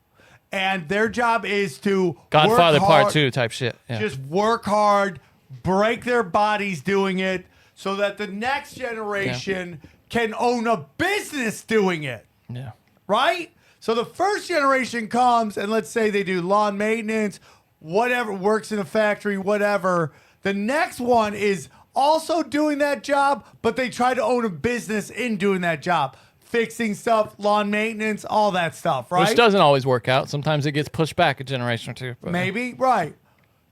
and their job is to Godfather work hard, Part 2 type shit. Yeah. Just work hard, break their bodies doing it, so that the next generation can own a business doing it. Yeah. Right? So the first generation comes, and let's say they do lawn maintenance, whatever, works in a factory, whatever. The next one is also doing that job, but they try to own a business in doing that job. Fixing stuff, lawn maintenance, all that stuff, right? Which doesn't always work out. Sometimes it gets pushed back a generation or two. But Maybe, right.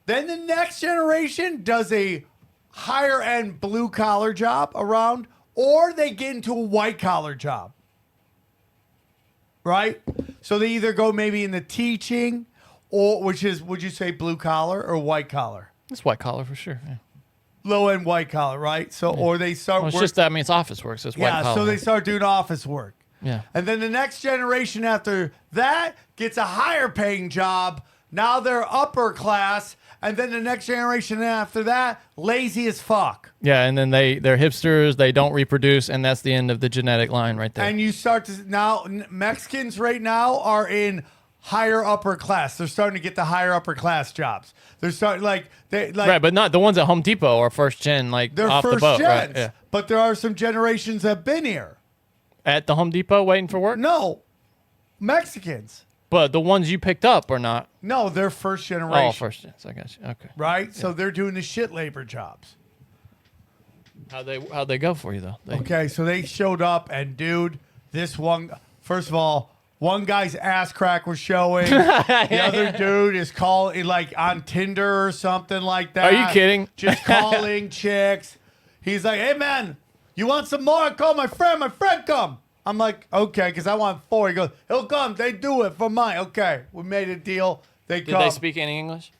Then the next generation does a higher end blue collar job around, or they get into a white collar job. Right? So they either go maybe in the teaching, or which is, would you say blue collar or white collar? It's white collar for sure. Yeah. Low end white collar, right? So, or they start Well, it's just that, I mean, it's office work, so it's white collar. so they start doing office work. Yeah. And then the next generation after that gets a higher paying job. Now they're upper class. And then the next generation after that, lazy as fuck. Yeah, and then they're hipsters, they don't reproduce, and that's the end of the genetic line right there. And you start to, now, Mexicans right now are in higher upper class. They're starting to get the higher upper class jobs. They're starting, right, but not the ones at Home Depot are first gen, like they're off first the boat. gens. Right? Yeah. But there are some generations that have been here. At the Home Depot waiting for work? No. Mexicans. But the ones you picked up are not. No, they're first generation. Oh, first gens. I got you. Okay. Right? So they're doing the shit labor jobs. How'd they go for you though? Okay, so they showed up, and dude, this one, first of all, one guy's ass crack was showing. The other dude is calling, like, on Tinder or something like that. Are you kidding? Just calling chicks. He's like, hey, man, you want some more? I call my friend come. I'm like, okay, because I want 4. He goes, he'll come. They do it for mine. Okay, we made a deal. Did they speak any English?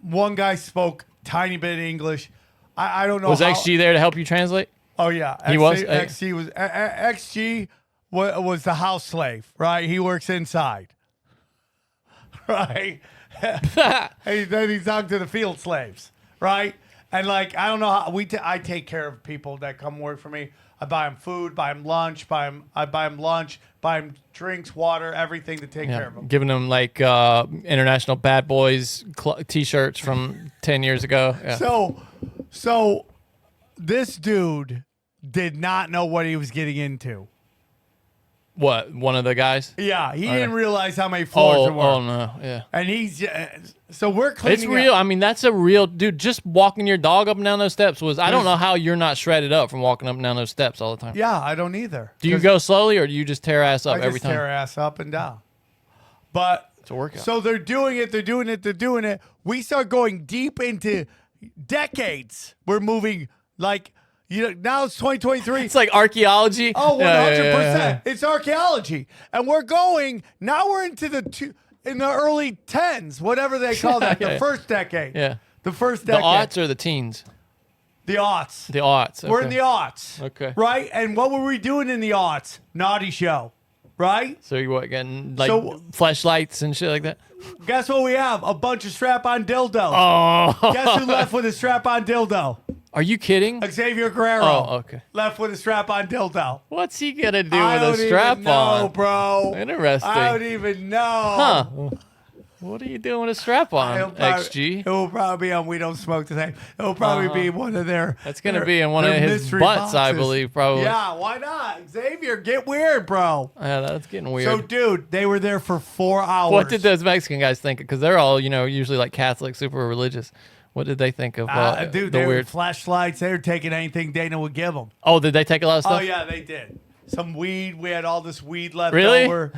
One guy spoke tiny bit of English. I don't know. Was XG there to help you translate? Oh yeah, He was? XG was the house slave, right? He works inside, right? And then he's talking to the field slaves, right? And like, I don't know how I take care of people that come work for me. I buy them food, buy them lunch, buy them drinks, water, everything to take care of them. Giving them like international bad boys t-shirts from 10 years ago. Yeah. So this dude did not know what he was getting into. What, one of the guys? Yeah, he didn't realize how many floors there were. Oh no, yeah. And he's so we're cleaning. It's real. I mean, that's a real dude. Just walking your dog up and down those steps was. I don't know how you're not shredded up from walking up and down those steps all the time. Yeah, I don't either. Do you go slowly or do you just tear ass up every time? Tear ass up and down. But it's a workout. So they're doing it. We start going deep into decades. We're moving like, now it's 2023. It's like archaeology. Oh, 100%. Yeah. It's archaeology. And we're into in the early 10s, whatever they call that, the first decade. Yeah. The first The decade. aughts or the teens? The aughts. The aughts. We're in okay. the aughts. Okay. Right? And what were we doing in the aughts? Naughty show. Right? So you what, getting like flashlights and shit like that? Guess what we have? A bunch of strap-on dildos. Oh. Guess who left with a strap-on dildo? Are you kidding? Xavier Guerrero. Oh, okay. Left with a strap-on dildo. What's he gonna do I with don't a strap even know, on? bro. Interesting. I don't even know. Huh. What are you doing with a strap on, XG? It will probably be on We Don't Smoke the Same. It will probably be one of their. That's going to be in one of his mystery butts, I boxes. believe, probably. Yeah, why not? Xavier, get weird, bro. Yeah, that's getting weird. So, dude, they were there for 4 hours. What did those Mexican guys think? Because they're all, usually like Catholic, super religious. What did they think of dude, the they weird were flashlights. They were taking anything Dana would give them. Oh, did they take a lot of stuff? Oh, yeah, they did. Some weed. We had all this weed left Really? over.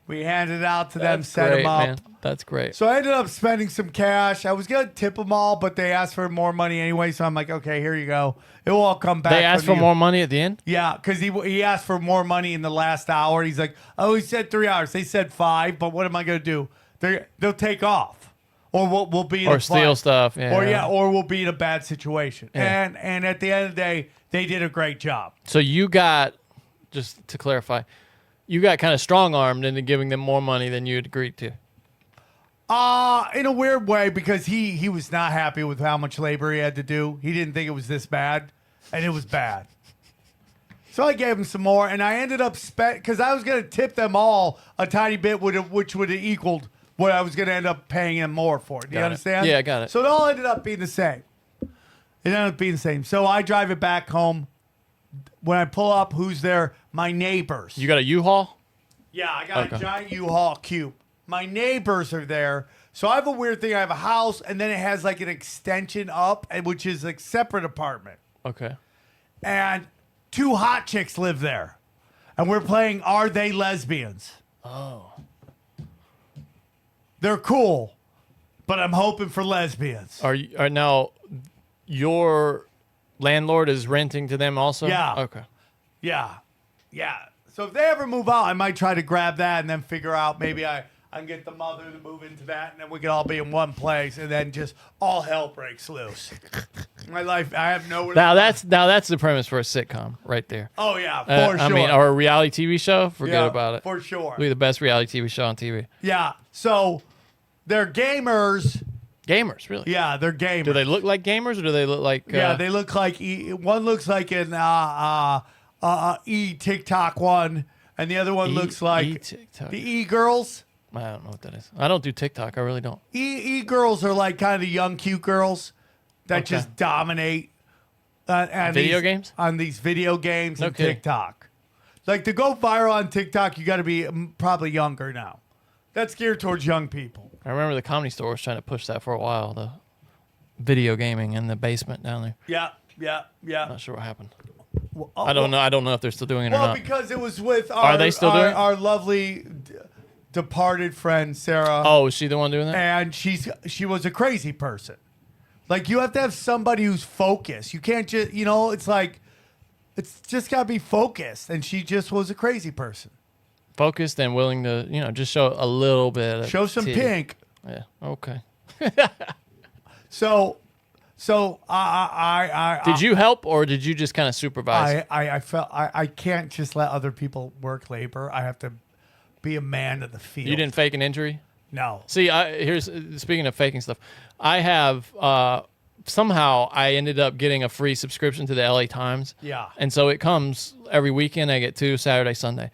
We handed it out to them, That's set great, them up. man. That's great. So I ended up spending some cash. I was going to tip them all, but they asked for more money anyway. So I'm like, okay, here you go. It will all come back. They asked for more money at the end? Yeah, because he asked for more money in the last hour. He's like, oh, he said 3 hours. They said 5, but what am I going to do? They'll take off. Or we'll be in Or a steal fight. stuff. Yeah. Or we'll be in a bad situation. Yeah. And at the end of the day, they did a great job. So you got, just to clarify, you got kind of strong-armed into giving them more money than you had agreed to. In a weird way, because he was not happy with how much labor he had to do. He didn't think it was this bad, and it was bad. So I gave him some more, and I ended up because I was going to tip them all a tiny bit, which would have equaled what I was going to end up paying them more for. Do you Got it. understand? Yeah, I got it. So it all ended up being the same. It ended up being the same. So I drive it back home. When I pull up, who's there? My neighbors. You got a U-Haul? Yeah, I got Okay. a giant U-Haul cube. My neighbors are there. So I have a weird thing. I have a house, and then it has like an extension up, which is a separate apartment. Okay. And 2 hot chicks live there. And we're playing Are They Lesbians? Oh. They're cool, but I'm hoping for lesbians. Are now your landlord is renting to them also? Yeah. Okay. Yeah. Yeah. So if they ever move out, I might try to grab that and then figure out maybe I can get the mother to move into that, and then we can all be in one place, and then just all hell breaks loose. My life, I have nowhere. Now that's the premise for a sitcom right there. Oh yeah, for sure. I mean, or a reality TV show. Forget Yeah, about it. for sure. Be the best reality TV show on TV. Yeah. So they're gamers. Gamers, really? Yeah, they're gamers. Do they look like gamers, or do they look like? Yeah, they look like one looks like an TikTok one, and the other one looks like TikTok. the E-girls. I don't know what that is. I don't do TikTok. I really don't. E-girls are like kind of the young, cute girls that just dominate on Video games? On these video games No and kidding. TikTok. Like to go viral on TikTok, you got to be probably younger now. That's geared towards young people. I remember the Comedy Store was trying to push that for a while. The video gaming in the basement down there. Yeah. Not sure what happened. I don't know. I don't know if they're still doing it or Well, not. because it was with Are they still doing it? our lovely departed friend Sarah. Oh, is she the one doing that? And she was a crazy person. Like you have to have somebody who's focused. You can't just it's like it's just gotta be focused. And she just was a crazy person. Focused and willing to, just show a little bit. Of Show some titty. pink. Yeah. Okay. So I Did you help or did you just kind of supervise? I felt I can't just let other people work labor. I have to be a man of the field. You didn't fake an injury? No. See, here's speaking of faking stuff. I have somehow I ended up getting a free subscription to the LA Times. Yeah. And so it comes every weekend. I get 2 Saturday, Sunday.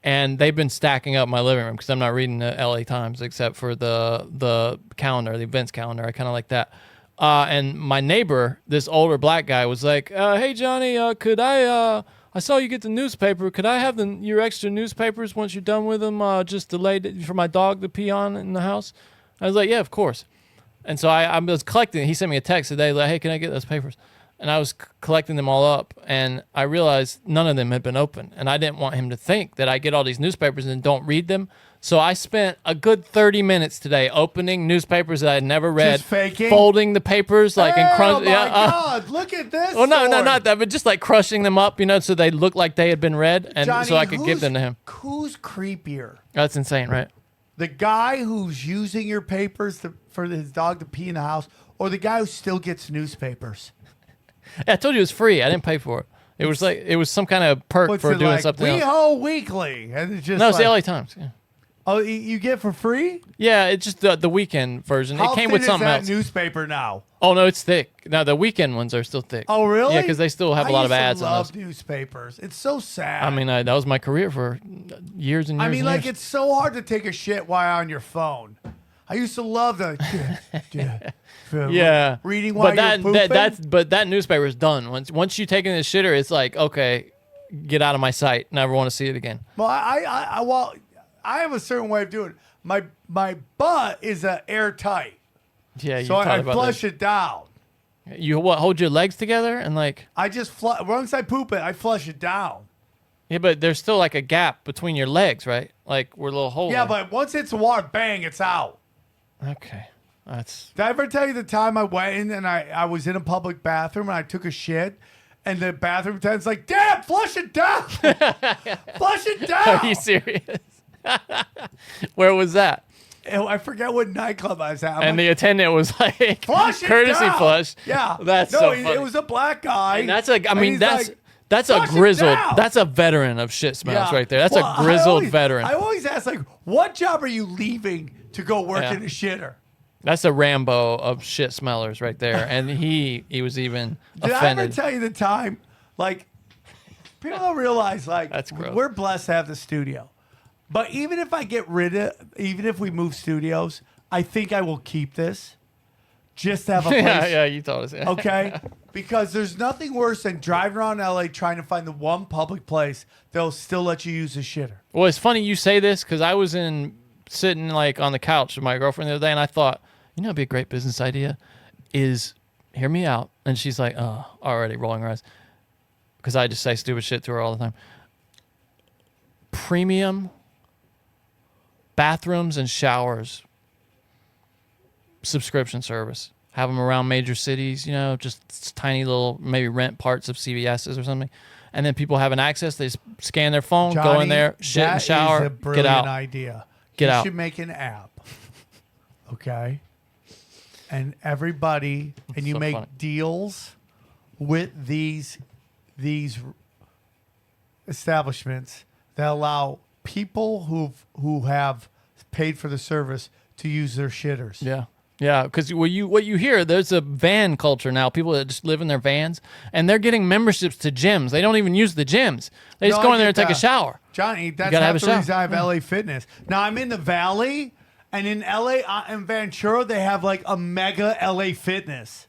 And they've been stacking up my living room because I'm not reading the LA Times except for the calendar, the events calendar. I kind of like that. And my neighbor, this older black guy, was like, "Hey Johnny, could I saw you get the newspaper. Could I have your extra newspapers once you're done with them, just to lay for my dog to pee on in the house?" I was like, "Yeah, of course." And so I was collecting. He sent me a text today like, "Hey, can I get those papers?" and I was collecting them all up, and I realized none of them had been opened, and I didn't want him to think that I get all these newspapers and don't read them. So I spent a good 30 minutes today opening newspapers that I had never read, Just faking? folding the papers like and Oh crunch. my God! Look at this. Well, no, story. not that, but just like crushing them up, so they look like they had been read, and Johnny, so I could give them to him. Who's creepier? That's insane, right? The guy who's using your papers for his dog to pee in the house, or the guy who still gets newspapers? I told you it was free. I didn't pay for it. It was some kind of perk What's for it doing like? something else. WeHo Weekly, and it's just No, it's like, the LA Times. Yeah. Oh, you get for free? Yeah, it's just the weekend version. How it came thin with is something that else. newspaper now? Oh no, it's thick. Now the weekend ones are still thick. Oh really? Yeah, because they still have a lot of ads I on used to those. love newspapers. It's so sad. I mean, that was my career for years and years. I mean, and like years. it's so hard to take a shit while you're on your phone. I used to love the yeah, reading while but you're pooping. but that newspaper is done. Once you take in the shitter, it's like, okay, get out of my sight. Never want to see it again. Well, I have a certain way of doing it. My butt is airtight. Yeah, you so talked I about flush this. it down. You what? Hold your legs together and like. I just once I poop it, I flush it down. Yeah, but there's still like a gap between your legs, right? Like we're a little hole. Yeah, there. but once it's water, bang, it's out. Okay, that's. Did I ever tell you the time I went in and I was in a public bathroom and I took a shit, and the bathroom attendant's like, "Damn, flush it down, flush it down." Are you serious? Where was that? I forget what nightclub I was at. And the attendant was like, "Flush it courtey down." flush. Yeah, That's no, so it funny. was a black guy. And that's like, I and mean, he's that's like, that's a "Flush it grizzled, down." that's a veteran of shit smells Yeah. right there. That's Well, a I grizzled always- veteran. I always ask, like, what job are you leaving to go work Yeah. in a shitter? That's a Rambo of shit smellers right there. And he was even Did I offended. ever tell you the time? Like, people don't realize, like, That's gross. we're blessed to have the studio. But even if even if we move studios, I think I will keep this just to have a place. yeah, you told us. Yeah. Okay? Because there's nothing worse than driving around LA trying to find the one public place that'll still let you use the shitter. Well, it's funny you say this because I was sitting like on the couch with my girlfriend the other day, and I thought, it'd be a great business idea is, hear me out. And she's like, oh, already rolling her eyes. Because I just say stupid shit to her all the time. Premium bathrooms and showers subscription service. Have them around major cities, just tiny little, maybe rent parts of CVS's or something. And then people having access. They just scan their phone, go in there, shit and shower, That is a get brilliant out. idea. Get you out. should make an app. Okay? And everybody, and you so make funny. deals with these establishments that allow people who have paid for the service to use their shitters. Yeah. Yeah, because what you hear, there's a van culture now. People that just live in their vans, and they're getting memberships to gyms. They don't even use the gyms. They just No, go I in there get and take a that. shower. Johnny, that's gotta half have a the shower. reason I have Yeah. LA Fitness. Now, I'm in the Valley, and in LA, in Ventura, they have like a mega LA Fitness.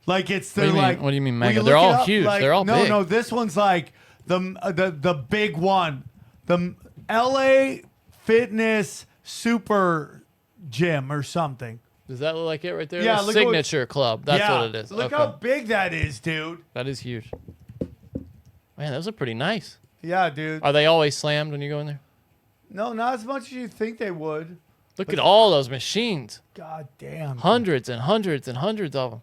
Like it's What do they're you mean- like. what do you mean when mega? look They're it all up, huge. like- They're all big. No, this one's like the big one, the LA Fitness Super Gym or something. Does that look like it right there? Yeah, The look at what- Signature Club. That's Yeah, what it is. Look Okay. how big that is, dude. That is huge. Man, those are pretty nice. Yeah, dude. Are they always slammed when you go in there? No, not as much as you think they would. Look at all those machines. God damn. Hundreds and hundreds and hundreds of them.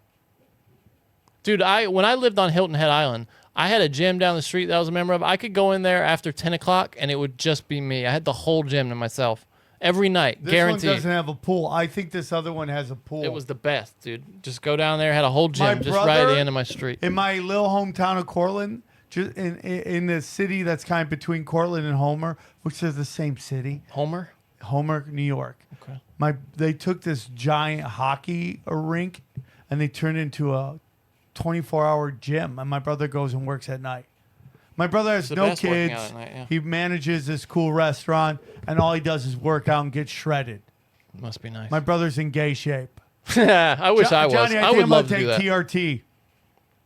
Dude, when I lived on Hilton Head Island, I had a gym down the street that I was a member of. I could go in there after 10 o'clock, and it would just be me. I had the whole gym to myself. Every night, This guaranteed. one doesn't have a pool. I think this other one has a pool. It was the best, dude. Just go down there, had a whole My gym just right at brother- the end of my street. In my little hometown of Cortland, just in the city that's kind of between Cortland and Homer, which is the same city. Homer, New York. Okay. They took this giant hockey rink and they turned it into a 24-hour gym. And my brother goes and works at night. My brother has It's the no best working kids. out at night, yeah. He manages this cool restaurant, and all he does is work out and get shredded. Must be nice. My brother's in gay shape. I wish I was. Johnny, I think would I'm love to gonna do that. take TRT.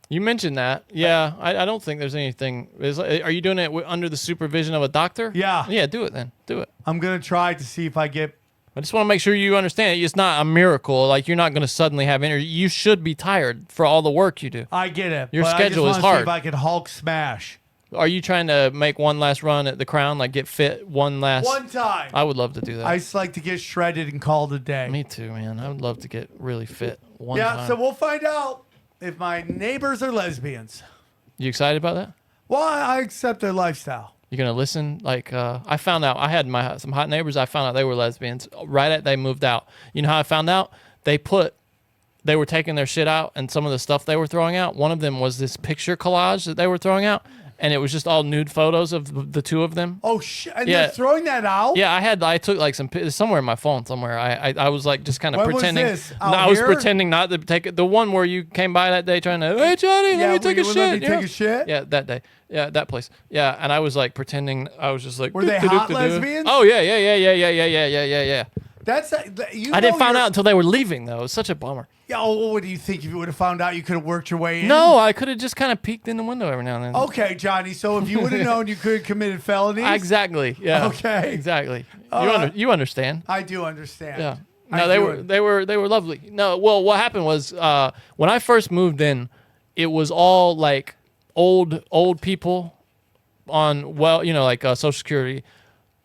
You mentioned that. Yeah, I don't think there's anything. Are you doing it under the supervision of a doctor? Yeah. Yeah, do it then. Do it. I'm gonna try to see if I get I just want to make sure you understand it's not a miracle. Like, you're not going to suddenly have energy. You should be tired for all the work you do. I get it. Your but schedule I is just wanna hard. See if I could Hulk smash. Are you trying to make one last run at the Crown? Like, get fit one time. I would love to do that. I just like to get shredded and call it a day. Me too, man. I would love to get really fit one yeah, time. so we'll find out if my neighbors are lesbians. You excited about that? Well, I accept their lifestyle. You're gonna listen? Like, I found out. I had some hot neighbors. I found out they were lesbians right at they moved out. You know how I found out? They were taking their shit out, and some of the stuff they were throwing out. One of them was this picture collage that they were throwing out, and it was just all nude photos of the two of them. Oh shit! And Yeah. they're throwing that out. Yeah, I took like some somewhere in my phone somewhere. I was like just kind of When was pretending. this? No, Out I was here? pretending not to take it. The one where you came by that day trying to, hey Johnny, let me take a will you shit. let me you know? take a shit? Yeah, that day. Yeah, that place. Yeah, and I was like pretending. I was just like. Were they hot "Do-do-do-do-do." lesbians? Oh yeah. That's you. I didn't know find you're- out until they were leaving though. It was such a bummer. Yeah. Oh, what do you think? If you would have found out, you could have worked your way in. No, I could have just kind of peeked in the window every now and then. Okay, Johnny. So if you would have known, you could have committed felonies. Exactly. Yeah. Okay. Exactly. Uh, You understand? I do understand. Yeah. I No, do. they were lovely. No, well, what happened was when I first moved in, it was all like old people on like Social Security,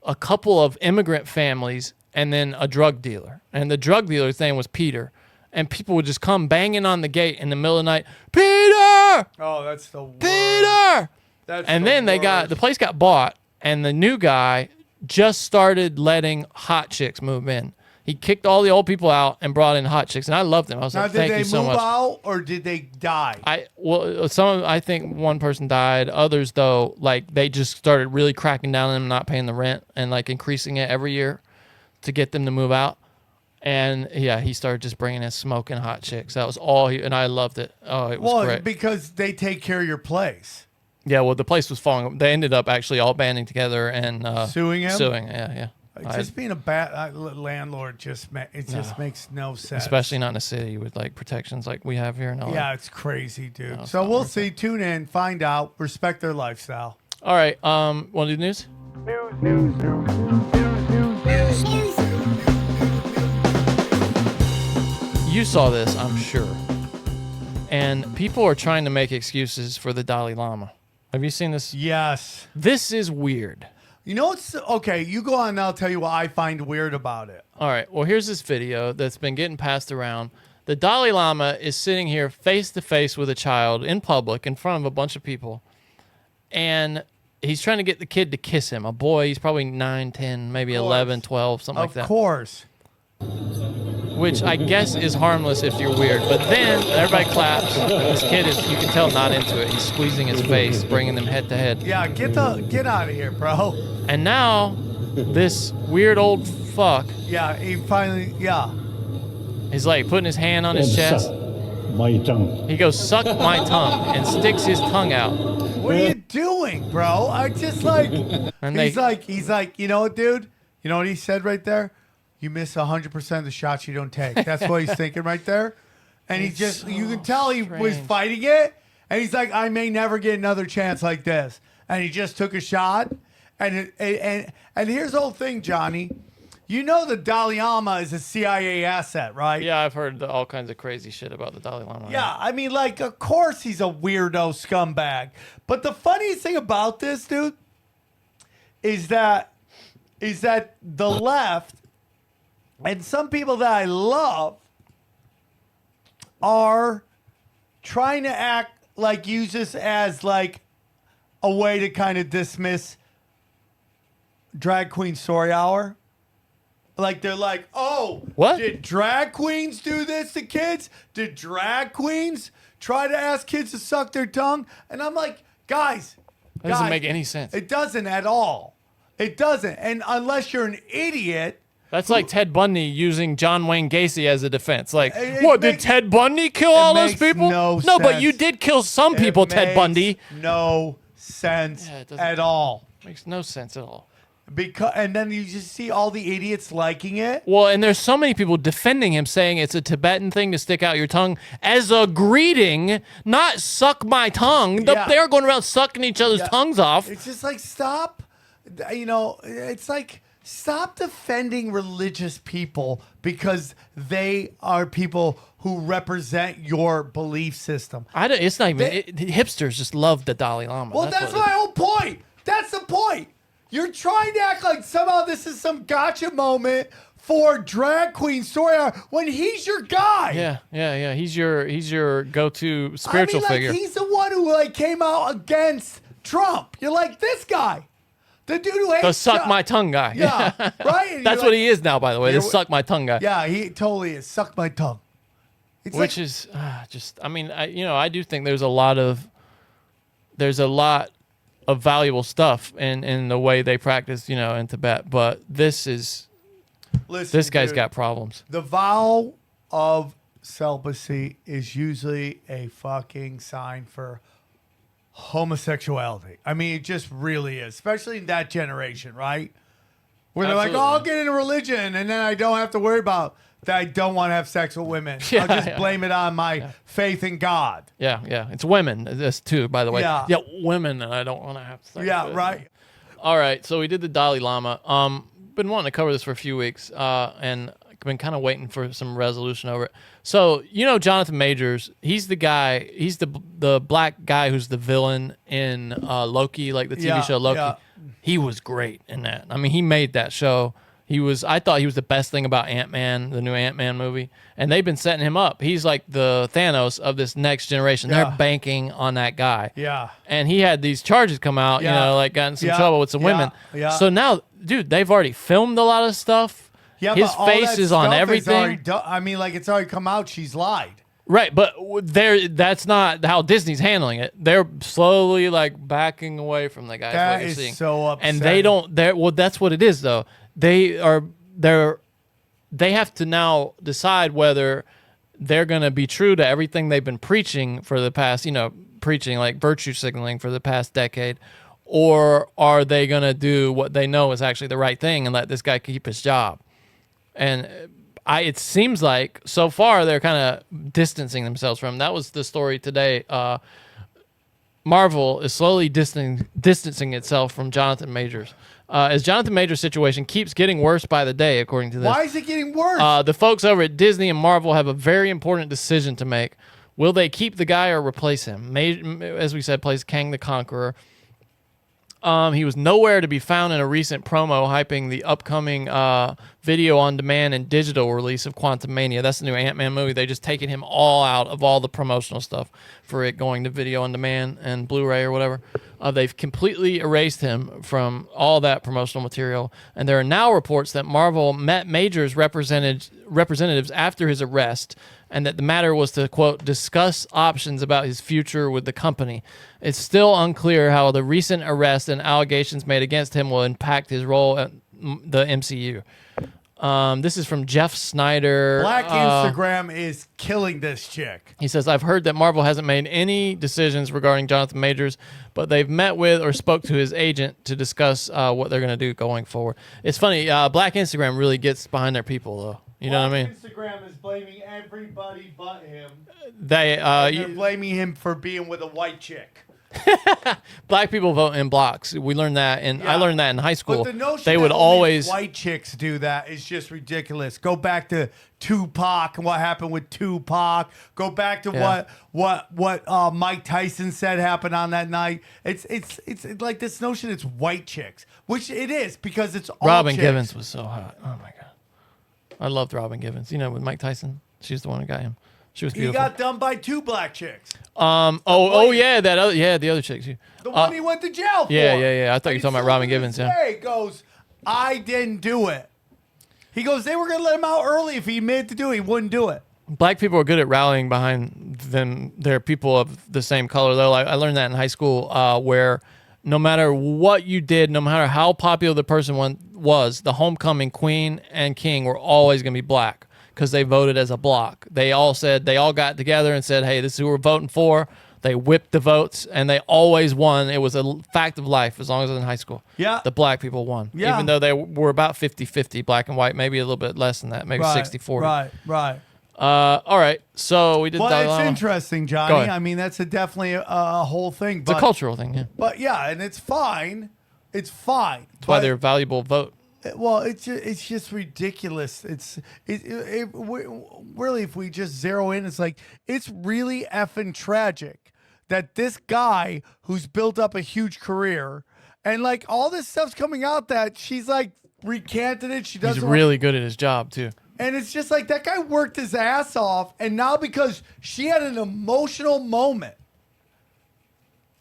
a couple of immigrant families, and then a drug dealer. And the drug dealer's name was Peter. And people would just come banging on the gate in the middle of the night. Peter! Oh, that's the worst. Peter! That's And the then the place got bought, and the new guy just started letting hot chicks move in. He kicked all the old people out and brought in hot chicks, and I loved him. I was Now, like, did thank they you so move much. out or did they die? I think one person died. Others, though, like they just started really cracking down on them, not paying the rent, and like increasing it every year to get them to move out. And yeah, he started just bringing in smoking hot chicks. That was all and I loved it. Oh, it was great. Because they take care of your place. Yeah, well, the place was falling. They ended up actually all banding together and Suing him? Suing, yeah. Just being a bad landlord just makes no sense. Especially not in a city with like protections like we have here in LA. Yeah, it's crazy, dude. No, it's so not we'll worth see. Tune in, find out, respect their lifestyle. All right. Want to do the news? You saw this, I'm sure. And people are trying to make excuses for the Dalai Lama. Have you seen this? Yes. This is weird. You know what's okay? You go on and I'll tell you what I find weird about it. All right. Well, here's this video that's been getting passed around. The Dalai Lama is sitting here face to face with a child in public in front of a bunch of people. And he's trying to get the kid to kiss him. A boy, he's probably 9, 10, maybe 11, 12, something like that. Of course. Which I guess is harmless if you're weird. But then everybody claps. This kid is, you can tell, not into it. He's squeezing his face, bringing them head to head. Yeah, get out of here, bro. And now, this weird old fuck. Yeah, he finally, He's like putting his hand on his chest. My tongue. He goes, suck my tongue, and sticks his tongue out. What are you doing, bro? I just like, And he's like, you know what, dude? You know what he said right there? You miss 100% of the shots you don't take. That's what he's thinking right there. And he just, so you can tell he was strange. fighting it. And he's like, I may never get another chance like this. And he just took a shot. And here's the whole thing, Johnny. You know the Dalai Lama is a CIA asset, right? Yeah, I've heard all kinds of crazy shit about the Dalai Lama. Yeah, I mean, like, of course he's a weirdo scumbag. But the funniest thing about this, dude, is that the left and some people that I love are trying to act like, use this as like a way to kind of dismiss Drag Queen Story Hour. Like, they're like, oh, what? Did drag queens do this to kids? Did drag queens try to ask kids to suck their tongue? And I'm like, guys. That doesn't make any sense. It doesn't at all. It doesn't. And unless you're an idiot. That's like Ted Bundy using John Wayne Gacy as a defense. Like, It what, makes- did Ted Bundy kill all those makes people? no but sense. you did kill some people, It Ted makes Bundy. No sense Yeah, it doesn't- at all. Makes no sense at all. And then you just see all the idiots liking it. Well, and there's so many people defending him, saying it's a Tibetan thing to stick out your tongue as a greeting, not suck my tongue. Yeah. They're going around sucking each other's tongues off. It's just like, stop. You know, it's like, stop defending religious people because they are people who represent your belief system. It's not even hipsters just love the Dalai Lama. Well, that's my whole point. That's the point. You're trying to act like somehow this is some gotcha moment for drag queen story when he's your guy. Yeah. He's your go-to spiritual figure. He's the one who came out against Trump. You're like, this guy. The dude who hates the suck my tongue guy. Yeah, right? That's what he is now, by the way. The suck my tongue guy. Yeah, he totally is. Suck my tongue. Which is just, I mean, I do think there's a lot of valuable stuff in the way they practice, in Tibet. But this guy's got problems. The vow of celibacy is usually a fucking sign for homosexuality. I mean, it just really is, especially in that generation, right? Where they're like, I'll get into religion and then I don't have to worry about that I don't want to have sex with women. I'll just blame it on my faith in God. Yeah. It's women, this too, by the way. Yeah, women that I don't want to have sex with. Yeah, right. All right, so we did the Dalai Lama. Been wanting to cover this for a few weeks, and been kind of waiting for some resolution over it. So, Jonathan Majors, he's the guy, he's the black guy who's the villain in Loki, like the TV show Loki. Yeah. He was great in that. I mean, he made that show. I thought he was the best thing about Ant-Man, the new Ant-Man movie. And they've been setting him up. He's like the Thanos of this next generation. They're banking on that guy. Yeah. And he had these charges come out, got in some trouble with some women. Yeah. So now, dude, they've already filmed a lot of stuff. Yeah, his face is on everything. It's already come out. She's lied. Right, but that's not how Disney's handling it. They're slowly backing away from the guy. That is so upsetting. And they don't. That's what it is, though. They have to now decide whether they're going to be true to everything they've been preaching for the past, preaching like virtue signaling for the past decade, or are they going to do what they know is actually the right thing and let this guy keep his job? And it seems like so far they're kind of distancing themselves from him. That was the story today. Marvel is slowly distancing itself from Jonathan Majors. As Jonathan Majors' situation keeps getting worse by the day, according to this. Why is it getting worse? The folks over at Disney and Marvel have a very important decision to make. Will they keep the guy or replace him? As we said, plays Kang the Conqueror. He was nowhere to be found in a recent promo hyping the upcoming video on demand and digital release of Quantumania. That's the new Ant-Man movie. They just taken him all out of all the promotional stuff for it going to video on demand and Blu-ray or whatever. They've completely erased him from all that promotional material. And there are now reports that Marvel met Majors' representatives after his arrest, and that the matter was to, quote, discuss options about his future with the company. It's still unclear how the recent arrest and allegations made against him will impact his role at the MCU. This is from Jeff Snyder. Black Instagram is killing this chick. He says, I've heard that Marvel hasn't made any decisions regarding Jonathan Majors, but they've met with or spoke to his agent to discuss what they're going to do going forward. It's funny, Black Instagram really gets behind their people, though. You know what I mean? Instagram is blaming everybody but him. They're blaming him for being with a white chick. Black people vote in blocks. We learned that, and I learned that in high school. But the notion they would that always white chicks do that is just ridiculous. Go back to Tupac and what happened with Tupac. Go back to what Mike Tyson said happened on that night. It's like this notion it's white chicks, which it is because it's all Robin chicks. Givens was so hot. Oh my god, I loved Robin Givens. With Mike Tyson, she's the one who got him. She was beautiful. He got done by 2 black chicks. The other chicks. The one he went to jail for. Yeah. I thought you were talking about Robin Givens. He goes, I didn't do it. He goes, they were going to let him out early if he admitted to do it. He wouldn't do it. Black people are good at rallying behind them. They're people of the same color. Though I learned that in high school, where no matter what you did, no matter how popular the person was, the homecoming queen and king were always going to be black. Because they voted as a block. They all got together and said, hey, this is who we're voting for. They whipped the votes, and they always won. It was a fact of life as long as I was in high school. Yeah. The black people won. Yeah. Even though they were about 50-50, black and white, maybe a little bit less than that, maybe 60-40. Right. All right, so we did Well, Dalai Lama. it's interesting, Johnny. I mean, that's definitely a whole thing. It's a cultural thing, yeah. But, yeah, and it's fine. It's fine. That's why they're a valuable vote. Well, it's just ridiculous. Really, if we just zero in, it's like it's really effing tragic that this guy who's built up a huge career and like all this stuff's coming out that she's like recanted it. She doesn't. He's really good at his job too. And it's just like that guy worked his ass off, and now because she had an emotional moment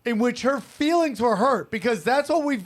in which her feelings were hurt, because that's what we've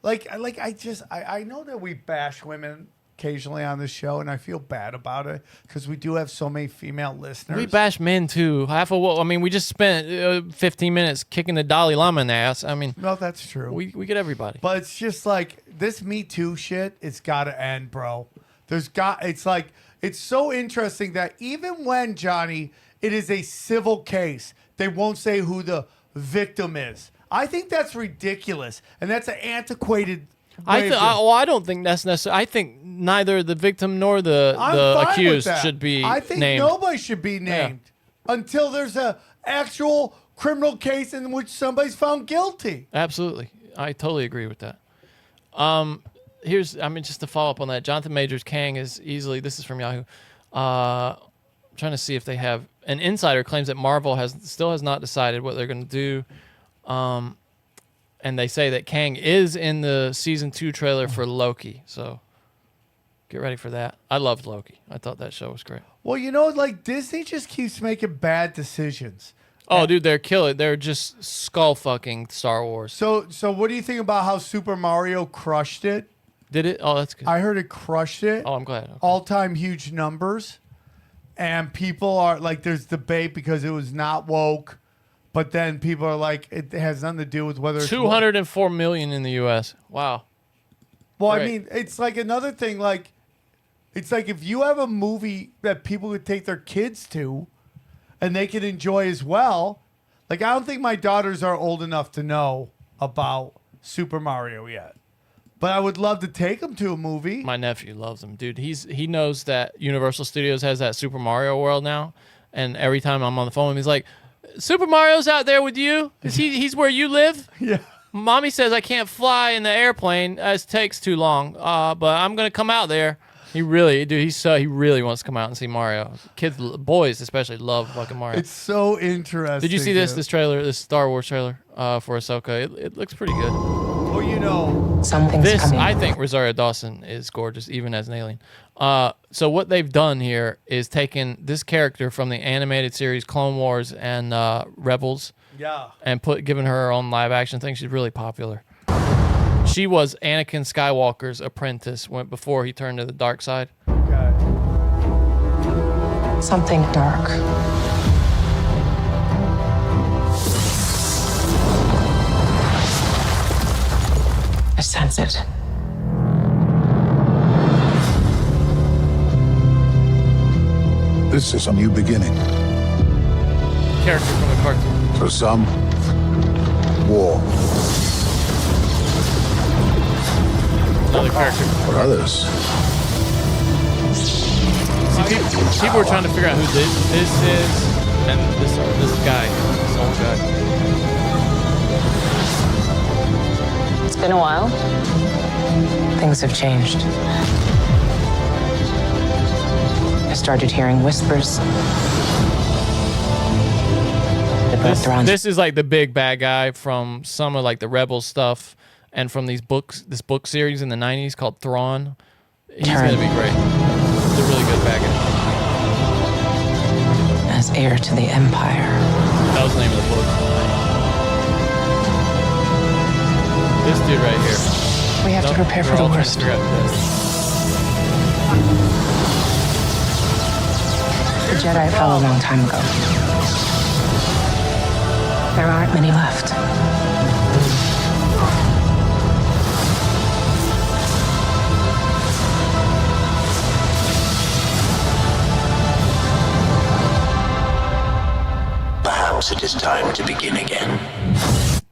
I know that we bash women occasionally on this show, and I feel bad about it because we do have so many female listeners. We bash men too. We just spent 15 minutes kicking the Dalai Lama in the ass. I mean, no, that's true. We get everybody. But it's just like this Me Too shit. It's got to end, bro. It's so interesting that even when, Johnny, it is a civil case, they won't say who the victim is. I think that's ridiculous, and that's an antiquated way I don't think that's necessary. I think neither the victim nor the accused should be named. I think nobody should be named until there's a actual criminal case in which somebody's found guilty. Absolutely. I totally agree with that. Just to follow up on that, Jonathan Majors Kang is easily, this is from Yahoo, I'm trying to see if they have, an insider claims that Marvel still has not decided what they're going to do. And they say that Kang is in the season 2 trailer for Loki. So get ready for that. I loved Loki. I thought that show was great. Well, Disney just keeps making bad decisions. Oh, dude, they're killing. They're just skull fucking Star Wars. So what do you think about how Super Mario crushed it? Did it? Oh, that's good. I heard it crushed it. Oh, I'm glad. Okay. All-time huge numbers. And people are like, there's debate because it was not woke. But then people are like, it has nothing to do with whether it's 204 million in the U.S. Wow. Well, Great. I mean, it's like another thing. Like, it's like if you have a movie that people could take their kids to and they can enjoy as well. Like, I don't think my daughters are old enough to know about Super Mario yet. But I would love to take them to a movie. My nephew loves them, dude. He knows that Universal Studios has that Super Mario World now. And every time I'm on the phone with him, he's like, Super Mario's out there with you? He's where you live? Yeah. Mommy says I can't fly in the airplane. It takes too long. But I'm going to come out there. He really wants to come out and see Mario. Kids, boys especially, love fucking Mario. It's so interesting. Did you see this trailer, this Star Wars trailer for Ahsoka? It looks pretty good. Well, something's coming. I think Rosario Dawson is gorgeous, even as an alien. So what they've done here is taken this character from the animated series Clone Wars and Rebels, and given her own live action thing. She's really popular. She was Anakin Skywalker's apprentice before he turned to the dark side. Okay. Something dark. I sense it. This is a new beginning. Character from the cartoon. For some, war. Another character. For others, See, people were trying to figure out who this is, and this guy, this old guy. It's been a while. Things have changed. I started hearing whispers. This is like the big bad guy from some of like the Rebel stuff and from this book series in the 90s called Thrawn. He's going to be great. He's a really good bad guy. As heir to the Empire. That was the name of the book. This dude right here. We have to prepare for the worst. The Jedi fell a long time ago. There aren't many left. Perhaps it is time to begin again.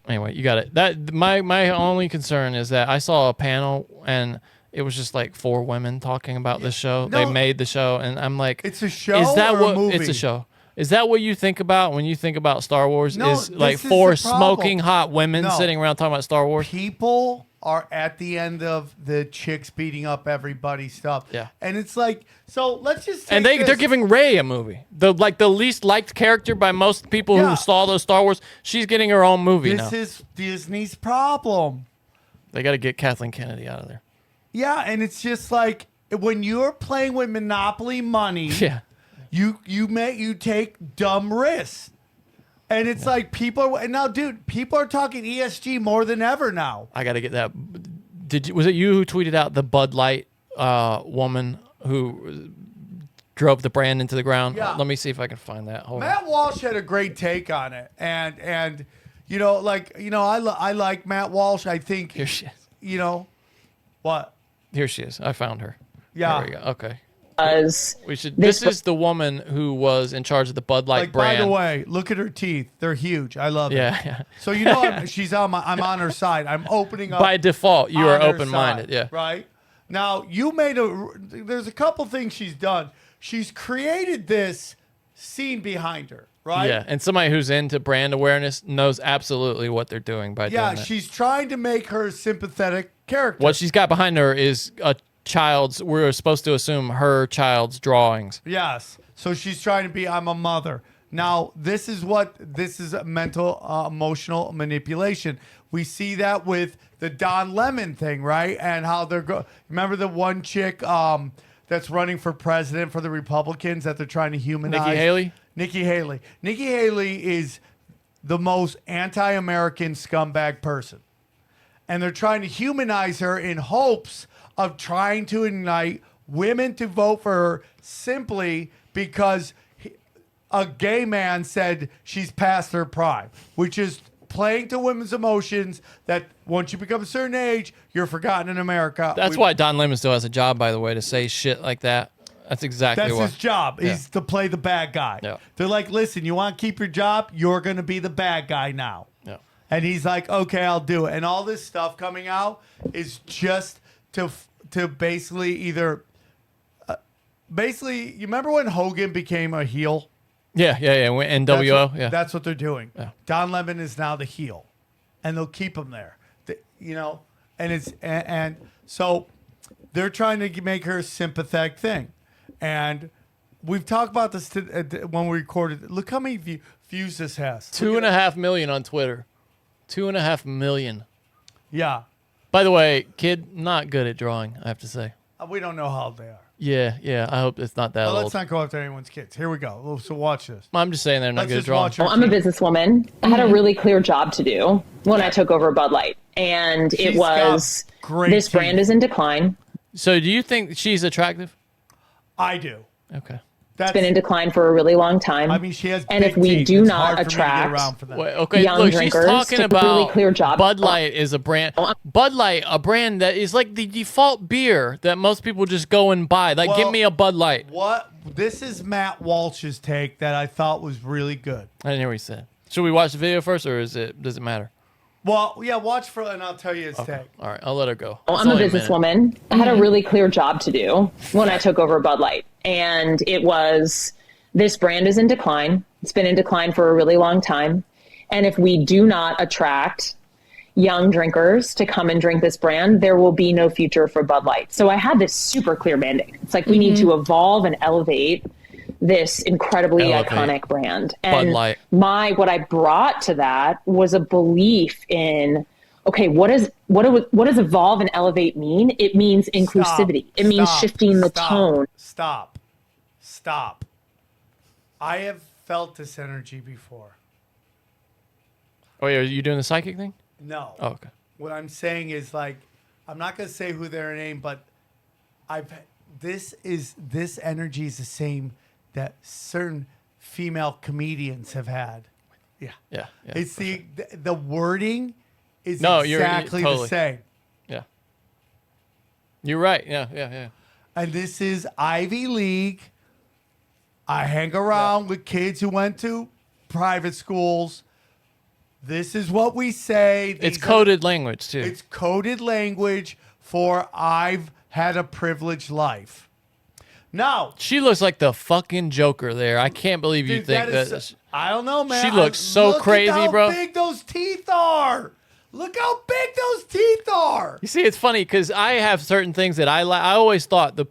Anyway, you got it. That my only concern is that I saw a panel and it was just like 4 women talking about this show. No. They made the show, and I'm like, it's a show. Is that or what? a movie? It's a show. Is that what you think about when you think about Star Wars? No, is like this is 4 the problem. smoking hot women No. sitting around talking about Star Wars? People are at the end of the chicks beating up everybody stuff. Yeah. And it's like, so let's just take And they're this. giving Rey a movie. The least liked character by most people Yeah. who saw those Star Wars. She's getting her own movie now. This is Disney's problem. They got to get Kathleen Kennedy out of there. Yeah, and it's just like when you're playing with Monopoly money, Yeah. you take dumb risks. And it's like people and now, dude, people are talking ESG more than ever now. I got to get that. Was it you who tweeted out the Bud Light woman who drove the brand into the ground? Yeah. Let me see if I can find that. Hold on. Matt Walsh had a great take on it, and I like Matt Walsh. I think Here she is. What? Here she is. I found her. Yeah. There we go. Okay. We should. This is the woman who was in charge of the Bud Light brand. By the way, look at her teeth; they're huge. I love it. Yeah. So she's on I'm on her side. I'm opening up. By default, you are on her open-minded. side, Yeah. Right. Now there's a couple things she's done. She's created this scene behind her. Right. Yeah, and somebody who's into brand awareness knows absolutely what they're doing by doing that. She's trying to make her a sympathetic character. What she's got behind her is a child's. We're supposed to assume her child's drawings. Yes. So she's trying to be, I'm a mother. Now, this is a mental, emotional manipulation. We see that with the Don Lemon thing, right? And how remember the one chick that's running for president for the Republicans that they're trying to humanize? Nikki Haley? Nikki Haley. Nikki Haley is the most anti-American scumbag person. And they're trying to humanize her in hopes of trying to ignite women to vote for her simply because a gay man said she's past her prime, which is playing to women's emotions that once you become a certain age, you're forgotten in America. That's why Don Lemon still has a job, by the way, to say shit like that. That's exactly That's why. his job. Yeah. Is to play the bad guy. Yeah. They're like, listen, you want to keep your job? You're going to be the bad guy now. Yeah. And he's like, okay, I'll do it. And all this stuff coming out is just to basically either you remember when Hogan became a heel? Yeah. NWO. Yeah. That's what they're doing. Yeah. Don Lemon is now the heel, and they'll keep him there. And so they're trying to make her a sympathetic thing, and we've talked about this when we recorded. Look how many views this has. 2.5 million on Twitter. 2.5 million. Yeah. By the way, kid, not good at drawing, I have to say. We don't know how old they are. Yeah. I hope it's not that Well, old. let's not go after anyone's kids. Here we go. So watch this. I'm just saying they're not Let's good at just drawing. watch her I'm a businesswoman. I had a really clear job to do when I took over Bud Light. And She's it was, got great this brand teeth. is in decline. So do you think she's attractive? I do. Okay. It's been in decline for a really long time. I mean, she has and if big we teeth. do It's not hard for me to get attract around for that. Wait, okay, young look, she's drinkers, talking took a about really clear job. Bud Light is a brand. Bud Light, a brand that is like the default beer that most people just go and buy. Like, Well, give me a Bud Light. What? This is Matt Walsh's take that I thought was really good. I didn't hear what he said. Should we watch the video first, or does it matter? Well, yeah, watch and I'll tell you his take. All right, I'll let her go. I'm It's a only minute. businesswoman. I had a really clear job to do when I took over Bud Light. And it was, this brand is in decline. It's been in decline for a really long time. And if we do not attract young drinkers to come and drink this brand, there will be no future for Bud Light. So I had this super clear mandate. It's like we need to evolve and elevate this incredibly iconic brand. And Bud Light. what I brought to that was a belief in, okay, what does evolve and elevate mean? It means inclusivity. It means shifting the tone. Stop. I have felt this energy before. Oh, yeah, are you doing the psychic thing? No. Oh, okay. What I'm saying is, like, I'm not gonna say who their name, but this energy is the same that certain female comedians have had. Yeah. It's the wording is exactly the totally. same. Yeah. You're right. Yeah. And this is Ivy League. I hang around with kids who went to private schools. This is what we say. It's coded language, too. It's coded language for I've had a privileged life. Now, she looks like the fucking Joker there. I can't believe you think that. I don't know, man. She looks so Look crazy, at how bro. big those teeth are. Look how big those teeth are. You see, it's funny because I have certain things that I like. I always thought See,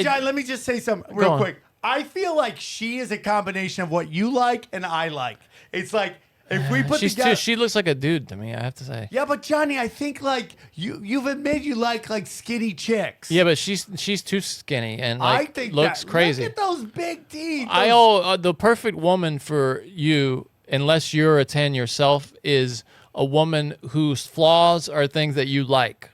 John, let me just say something real quick. I feel like she is a combination of what you like and I like. It's like if we put together. She looks like a dude to me. I have to say. Yeah, but Johnny, I think like you've admitted you like skinny chicks. Yeah, but she's too skinny and like I think looks crazy. Look at those big teeth. The perfect woman for you, unless you're a 10 yourself, is a woman whose flaws are things that you like.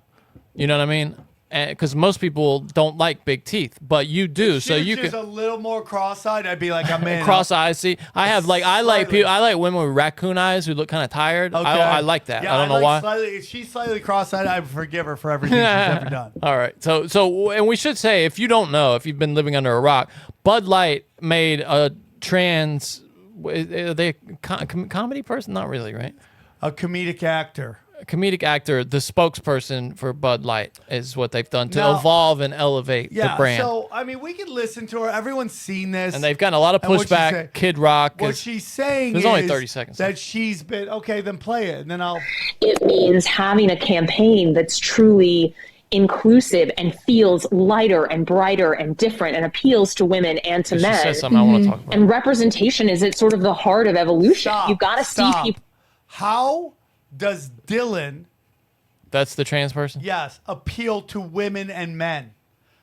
You know what I mean? Because most people don't like big teeth, but you do. If So she was you just can a little more cross-eyed. I'd be like, I'm in. cross eyes. See, I like people. I like women with raccoon eyes who look kind of tired. Okay. I like that. Yeah, I don't know why. If she's slightly cross-eyed, I forgive her for everything she's ever done. All right. So, and we should say, if you don't know, if you've been living under a rock, Bud Light made a trans. Are they a comedy person? Not really, right? A comedic actor. A comedic actor, the spokesperson for Bud Light is what they've done to Now- evolve and elevate the brand. So I mean, we can listen to her. Everyone's seen this, And they've gotten a lot of And what she pushback. said- Kid Rock. What is- she's saying There's is only 30 seconds. that she's been okay. Then play it, and then I'll. It means having a campaign that's truly inclusive and feels lighter and brighter and different and appeals to women and to She men. says something I want to talk about. And representation is at sort of the heart of evolution. Stop, You've got to see stop. people. How does Dylan? That's the trans person? Yes, appeal to women and men.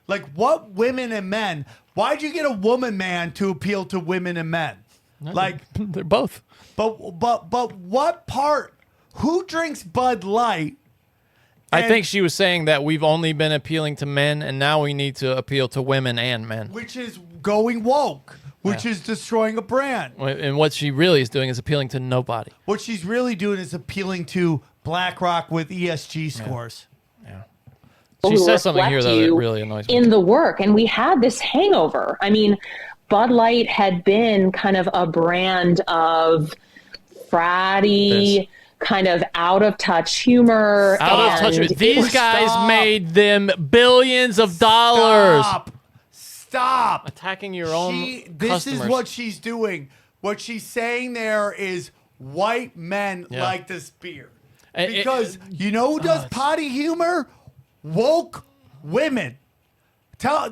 Like what women and men? Why'd you get a woman man to appeal to women and men? Like they're both. But what part? Who drinks Bud Light? I think she was saying that we've only been appealing to men, and now we need to appeal to women and men. Which is going woke, which is destroying a brand. And what she really is doing is appealing to nobody. What she's really doing is appealing to BlackRock with ESG scores. She who says something here, reflect though, that you really annoys me. in the work. And we had this hangover. I mean, Bud Light had been kind of a brand of fratty, kind of out of touch humor. Out of touch. and These guys made them billions of dollars. Stop. Attacking your own This customers. is what she's doing. What she's saying there is white men Yeah. like this beer. And Because you know who does potty humor? Woke women.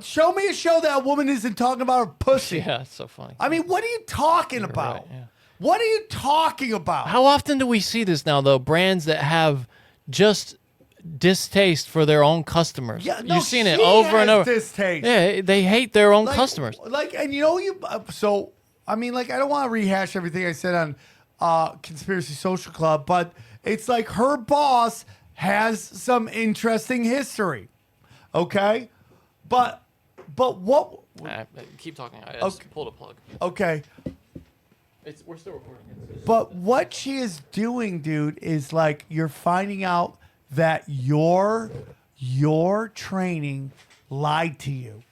Show me a show that a woman isn't talking about her pussy. Yeah, it's so funny. I mean, what are you talking about? right, yeah. What are you talking about? How often do we see this now, though? Brands that have just distaste for their own customers. Yeah, no, You've seen it she over and has over. distaste. Yeah, they hate their own Like- customers. Like, and you know, so, I mean, like, I don't want to rehash everything I said on Conspiracy Social Club, but it's like her boss has some interesting history. Okay? But what? Keep talking. I Okay. just pulled a plug. Okay. We're still recording. But what she is doing, dude, is like you're finding out that your training lied to you.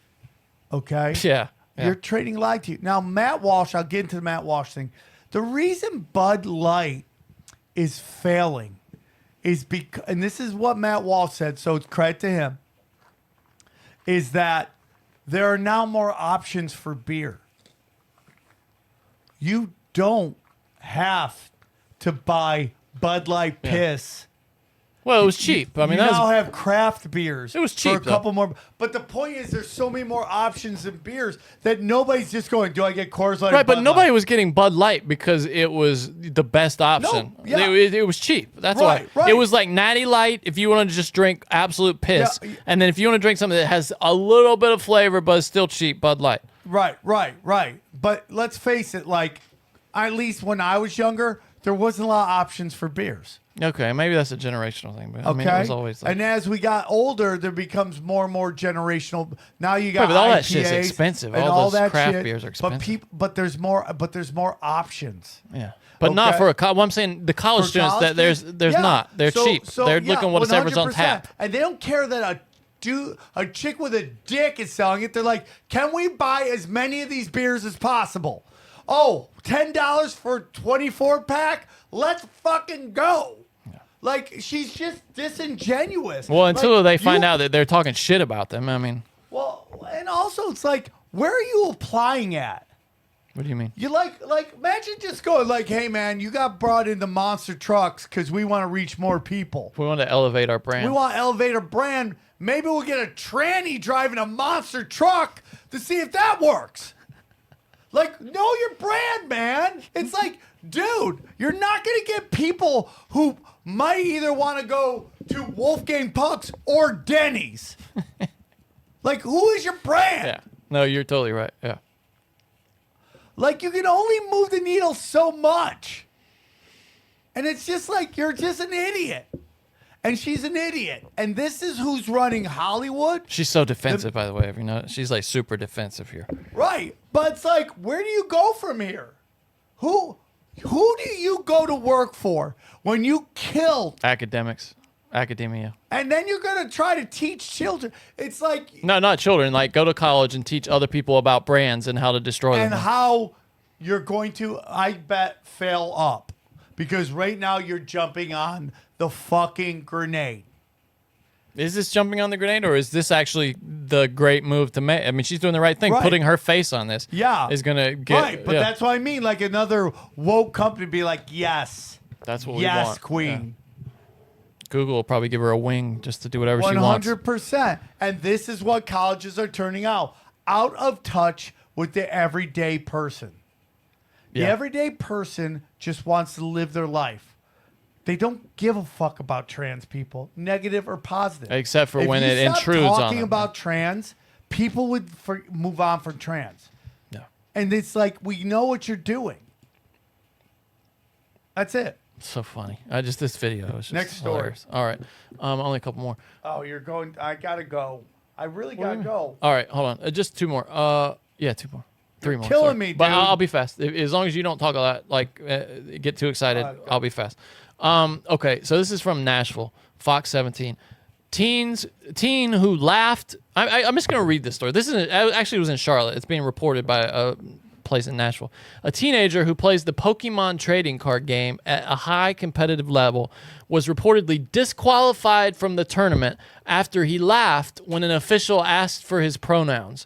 Okay? Yeah. Your training lied to you. Now, Matt Walsh, I'll get into the Matt Walsh thing. The reason Bud Light is failing is because, and this is what Matt Walsh said, so it's credit to him, is that there are now more options for beer. You don't have to buy Bud Light piss. Well, it was cheap. I mean, you that now was, have craft beers. It was for cheap, a couple more. But the point is, there's so many more options in beers that nobody's just going, do I get Coors Light? or right, but Bud nobody Light? was getting Bud Light because it was the best option. No, yeah. It was cheap. That's Right, why. right. It was like Natty Light if you want to just drink absolute piss. Yeah. And then if you want to drink something that has a little bit of flavor but is still cheap, Bud Light. Right. But let's face it, like, at least when I was younger, there wasn't a lot of options for beers. Okay, maybe that's a generational thing, but Okay. I mean, it was always like... And as we got older, there becomes more and more generational. Now you got Right, but all that IPAs shit's expensive. and All those that craft shit, beers are expensive. But there's more options. Yeah. But not Okay. for a college. Well, I'm saying the college For students college that kids? there's Yeah. not. They're cheap. They're looking whatever's on 100%. tap. And they don't care that a chick with a dick is selling it. They're like, can we buy as many of these beers as possible? Oh, $10 for 24 pack? Let's fucking go. Like, she's just disingenuous. Well, until Like, they find you- out that they're talking shit about them. I mean, Well, and also it's like, where are you applying at? What do you mean? You like imagine just going like, hey man, you got brought into monster trucks because we want to reach more people. We want to elevate our brand. We want to elevate our brand. Maybe we'll get a tranny driving a monster truck to see if that works. Like, know your brand, man. It's like, dude, you're not going to get people who might either want to go to Wolfgang Puck's or Denny's. Like, who is your brand? Yeah. No, you're totally right. Yeah. Like, you can only move the needle so much. And it's just like, you're just an idiot. And she's an idiot. And this is who's running Hollywood. She's so defensive, by the way. If you know, she's like super defensive here. Right. But it's like, where do you go from here? Who do you go to work for when you killed? Academia. And then you're going to try to teach children. It's like, No, not children. Like, go to college and teach other people about brands and how to destroy and them. how you're going to, I bet, fail up. Because right now you're jumping on the fucking grenade. Is this jumping on the grenade, or is this actually the great move to make? I mean, she's doing the right thing. Right. Putting her face on this is going to get... Right, but yeah. that's what I mean. Like another woke company be like, yes. That's what we yes, want. queen. Yeah. Google will probably give her a wing just to do whatever she wants. 100%. And this is what colleges are turning out of touch with the everyday person. The everyday person just wants to live their life. They don't give a fuck about trans people, negative or positive. Except for If when you it stop intrudes on talking them. about trans, people would move on from trans. Yeah. And it's like, we know what you're doing. That's it. So funny. This video is just Next story. hilarious. All right. Only a couple more. Oh, you're going. I got to go. I really got to go. All right, hold on. Just two more. Yeah, two more. Three more. killing sorry. me, But dude. I'll be fast. As long as you don't talk a lot, get too excited, I'll be fast. Okay, so this is from Nashville, Fox 17. Teen who laughed. I'm just going to read this story. This is actually it was in Charlotte. It's being reported by a place in Nashville. A teenager who plays the Pokemon trading card game at a high competitive level was reportedly disqualified from the tournament after he laughed when an official asked for his pronouns.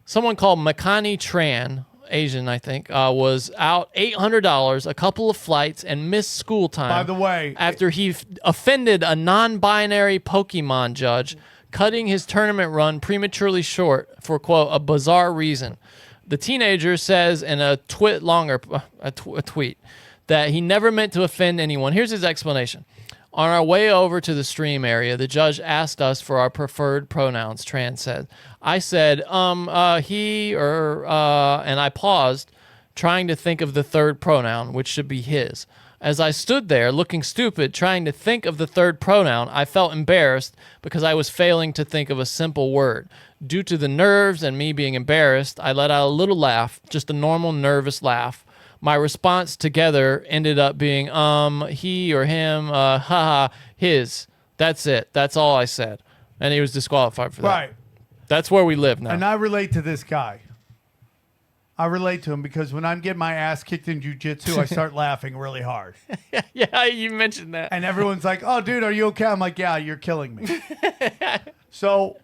Someone called Makani Tran, Asian, I think, was out $800, a couple of flights, and missed school time. By the way, after he offended a non-binary Pokemon judge, cutting his tournament run prematurely short for, quote, a bizarre reason. The teenager says in a tweet that he never meant to offend anyone. Here's his explanation. On our way over to the stream area, the judge asked us for our preferred pronouns, Tran said. I said, he, or, and I paused, trying to think of the third pronoun, which should be his. As I stood there, looking stupid, trying to think of the third pronoun, I felt embarrassed because I was failing to think of a simple word. Due to the nerves and me being embarrassed, I let out a little laugh, just a normal nervous laugh. My response together ended up being, he or him, haha, his. That's it. That's all I said. And he was disqualified for that. Right. That's where we live now. And I relate to this guy. I relate to him because when I'm getting my ass kicked in jiu-jitsu, I start laughing really hard. Yeah, you mentioned that. And everyone's like, oh, dude, are you okay? I'm like, yeah, you're killing me. So,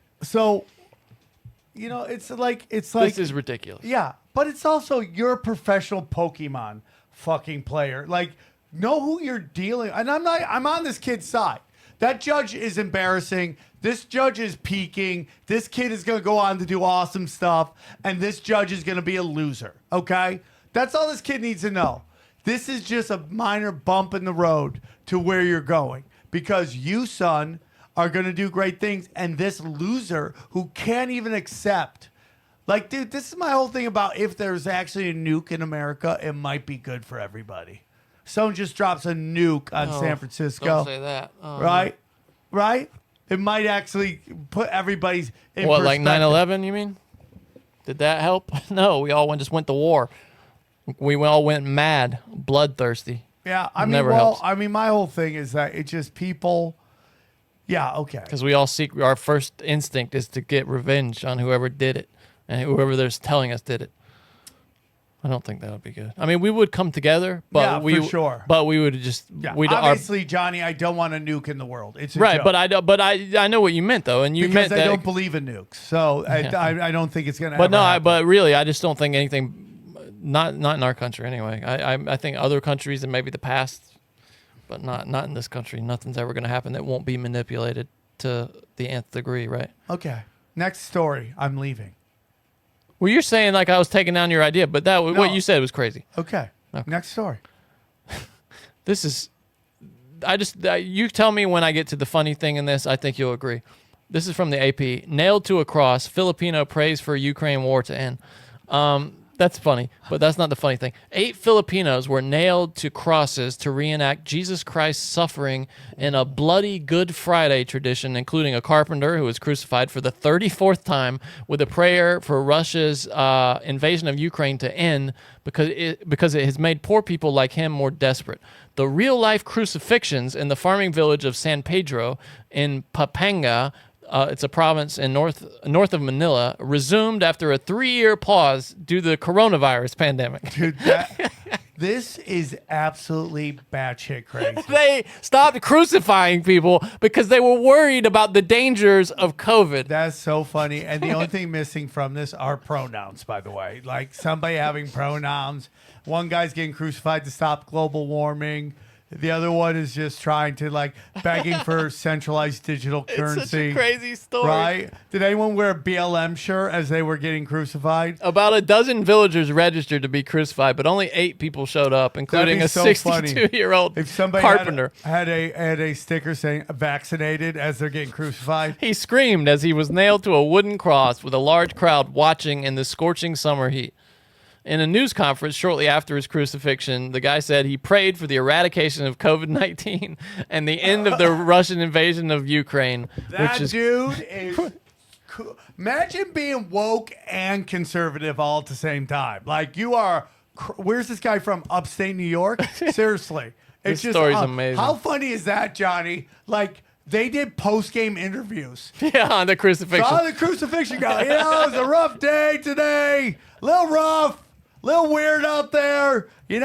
you know, it's like. This is ridiculous. Yeah, but it's also, you're a professional Pokemon fucking player. Like, know who you're dealing. And I'm on this kid's side. That judge is embarrassing. This judge is peaking. This kid is going to go on to do awesome stuff. And this judge is going to be a loser. Okay? That's all this kid needs to know. This is just a minor bump in the road to where you're going. Because you, son, are going to do great things. And this loser who can't even accept. Like, dude, this is my whole thing about if there's actually a nuke in America, it might be good for everybody. Someone just drops a nuke on San Francisco. Don't say that. Oh, right? Right? It might actually put everybody's in what, like perspective. 9/11, you mean? Did that help? No, we all just went to war. We all went mad, bloodthirsty. Yeah, I mean, Never helps. my whole thing is that it's just people. Yeah, okay. Because we all seek, our first instinct is to get revenge on whoever did it, and whoever there's telling us did it. I don't think that would be good. I mean, we would come together, but Yeah, we for sure. But we would just Yeah, we'd obviously, Johnny, I don't want a nuke in the world. It's a right. joke. But I know what you meant though, and you because meant I that. don't believe in nukes, so Yeah. I don't think it's gonna. But ever no, happen. but really, I just don't think anything Not in our country anyway. I think other countries and maybe the past, but not in this country. Nothing's ever going to happen that won't be manipulated to the nth degree, right? Okay. Next story. I'm leaving. Well, you're saying like I was taking down your idea, but what you said was crazy. Okay. Next story. This is, you tell me when I get to the funny thing in this. I think you'll agree. This is from the AP. Nailed to a cross, Filipino prays for Ukraine war to end. That's funny, but that's not the funny thing. 8 Filipinos were nailed to crosses to reenact Jesus Christ's suffering in a bloody Good Friday tradition, including a carpenter who was crucified for the 34th time with a prayer for Russia's invasion of Ukraine to end because it has made poor people like him more desperate. The real-life crucifixions in the farming village of San Pedro in Pampanga, it's a province in north of Manila, resumed after a 3-year pause due to the coronavirus pandemic. Dude, this is absolutely batshit crazy. They stopped crucifying people because they were worried about the dangers of COVID. That's so funny. And the only thing missing from this are pronouns, by the way. Like somebody having pronouns. One guy's getting crucified to stop global warming. The other one is just trying to begging for centralized digital currency. It's such a crazy story. Right? Did anyone wear a BLM shirt as they were getting crucified? About a dozen villagers registered to be crucified, but only 8 people showed up, including a 62-year-old if somebody carpenter. Had a sticker saying vaccinated as they're getting crucified. He screamed as he was nailed to a wooden cross with a large crowd watching in the scorching summer heat. In a news conference shortly after his crucifixion, the guy said he prayed for the eradication of COVID-19 and the end of the Russian invasion of Ukraine. That dude is cool. Imagine being woke and conservative all at the same time. Like you are. Where's this guy from? Upstate New York? Seriously. This story's amazing. How funny is that, Johnny? Like, they did post-game interviews. Yeah, on the crucifixion. So on the crucifixion guy. It was a rough day today. A little rough. Little weird out there. We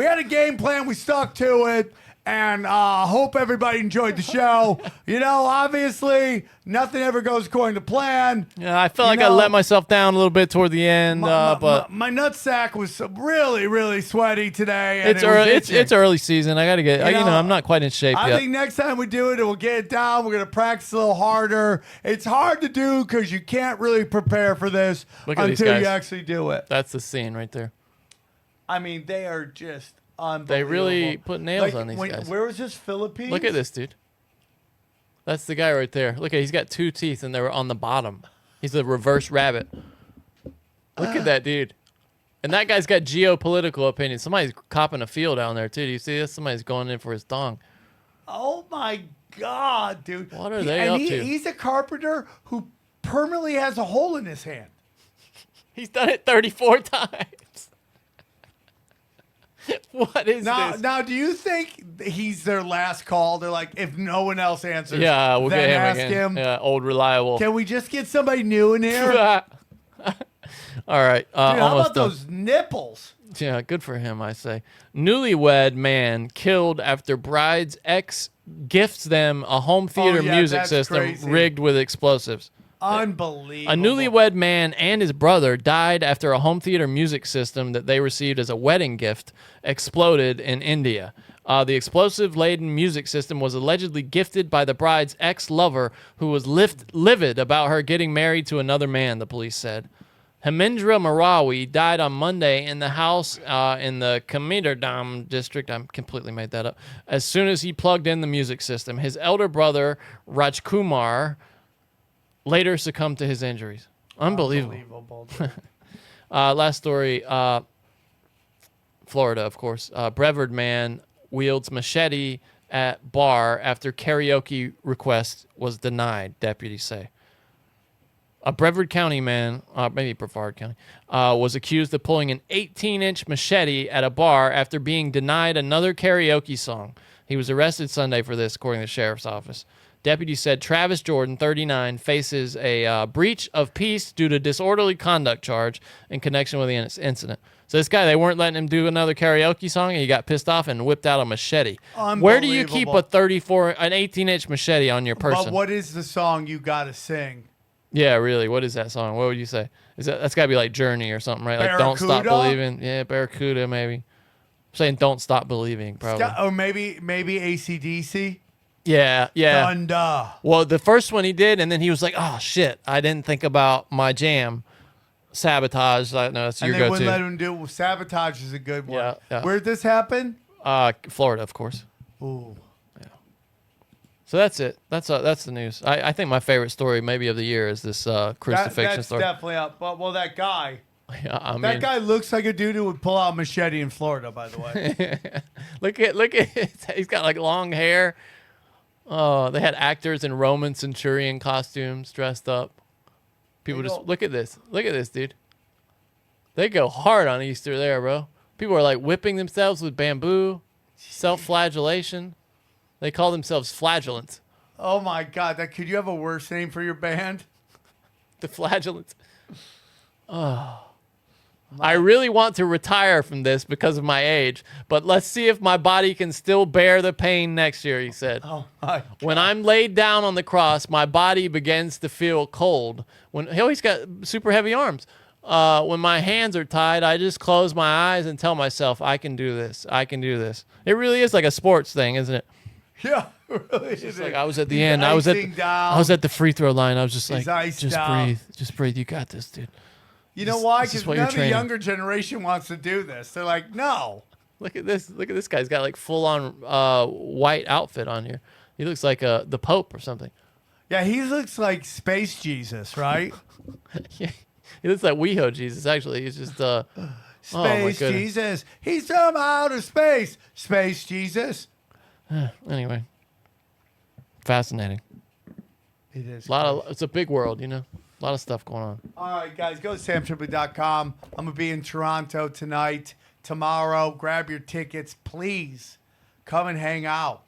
had a game plan. We stuck to it. And hope everybody enjoyed the show. Obviously, nothing ever goes according to plan. Yeah, I felt like I let myself down a little bit toward the end. But my nutsack was really, really sweaty today. It's early. It's early season. I got to get. I'm not quite in shape yet. I think next time we do it, we'll get it down. We're gonna practice a little harder. It's hard to do because you can't really prepare for this until you actually do it. That's the scene right there. I mean, they are just unbelievable. They really put nails on these guys. Where was this, Philippines? Look at this, dude. That's the guy right there. Look at, he's got 2 teeth and they were on the bottom. He's a reverse rabbit. Look at that dude. And that guy's got geopolitical opinions. Somebody's copping a feel down there too. Do you see this? Somebody's going in for his thong. Oh my God, dude. What are they up to? He's a carpenter who permanently has a hole in his hand. He's done it 34 times. What is this? Now, do you think he's their last call? They're like, if no one else answers, yeah, we'll then get him ask again. him. Yeah, old reliable. Can we just get somebody new in here? All right. Dude, how almost about done. those nipples? Yeah, good for him, I say. Newlywed man killed after bride's ex gifts them a home theater music system crazy. rigged with explosives. Unbelievable. A newlywed man and his brother died after a home theater music system that they received as a wedding gift exploded in India. The explosive-laden music system was allegedly gifted by the bride's ex-lover, who was livid about her getting married to another man, the police said. Hemendra Marawi died on Monday in the house in the Kamidardam district. I completely made that up. As soon as he plugged in the music system, his elder brother, Rajkumar, later succumbed to his injuries. Unbelievable. Last story. Florida, of course. Brevard man wields machete at bar after karaoke request was denied, deputies say. A Brevard County man, maybe Brevard County, was accused of pulling an 18-inch machete at a bar after being denied another karaoke song. He was arrested Sunday for this, according to the sheriff's office. Deputies said Travis Jordan, 39, faces a breach of peace due to disorderly conduct charge in connection with the incident. So this guy, they weren't letting him do another karaoke song, and he got pissed off and whipped out a machete. Where do you keep an 18-inch machete on your person? But what is the song you got to sing? Yeah, really. What is that song? What would you say? That's got to be like Journey or something, right? Like Don't Stop Barracuda? Believing. Yeah, Barracuda maybe. I'm saying Don't Stop Believing probably. Or maybe AC/DC. Yeah. Thunder. Well, the first one he did, and then he was like, "Oh shit, I didn't think about my jam." Sabotage. No, that's your And they go-to. wouldn't let him do it. Sabotage is a good one. Yeah. Where'd this happen? Florida, of course. Ooh. So that's it. That's the news. I think my favorite story maybe of the year is this crucifixion That's story. definitely up. But well, that guy. Yeah, I mean, That guy looks like a dude who would pull out a machete in Florida. By the way. look at he's got like long hair. Oh, they had actors in Roman centurion costumes dressed up. People just look at this. Look at this, dude. They go hard on Easter there, bro. People are like whipping themselves with bamboo, self-flagellation. They call themselves flagellants. Oh my God! Could you have a worse name for your band? The Flagellants. Oh. I really want to retire from this because of my age, but let's see if my body can still bear the pain next year, he said. Oh my God. When I'm laid down on the cross, my body begins to feel cold. He's got super heavy arms. When my hands are tied, I just close my eyes and tell myself, I can do this. I can do this. It really is like a sports thing, isn't it? Yeah, really. It's like I was at the end. I was at the free throw line. I was just like, just breathe. Just breathe. You got this, dude. You know why? This is Because what none you're of the training. younger generation wants to do this. They're like, no. Look at this. Look at this guy. He's got like full on white outfit on here. He looks like the Pope or something. Yeah, he looks like Space Jesus, right? Yeah, he looks like WeHo Jesus. Actually, he's just oh my Space goodness. Jesus. He's from outer space. Space Jesus. Anyway, fascinating. It is. It's a big world, you know. A lot of stuff going on. All right, guys, go to samtripoli.com. I'm going to be in Toronto tonight, tomorrow. Grab your tickets, please. Come and hang out.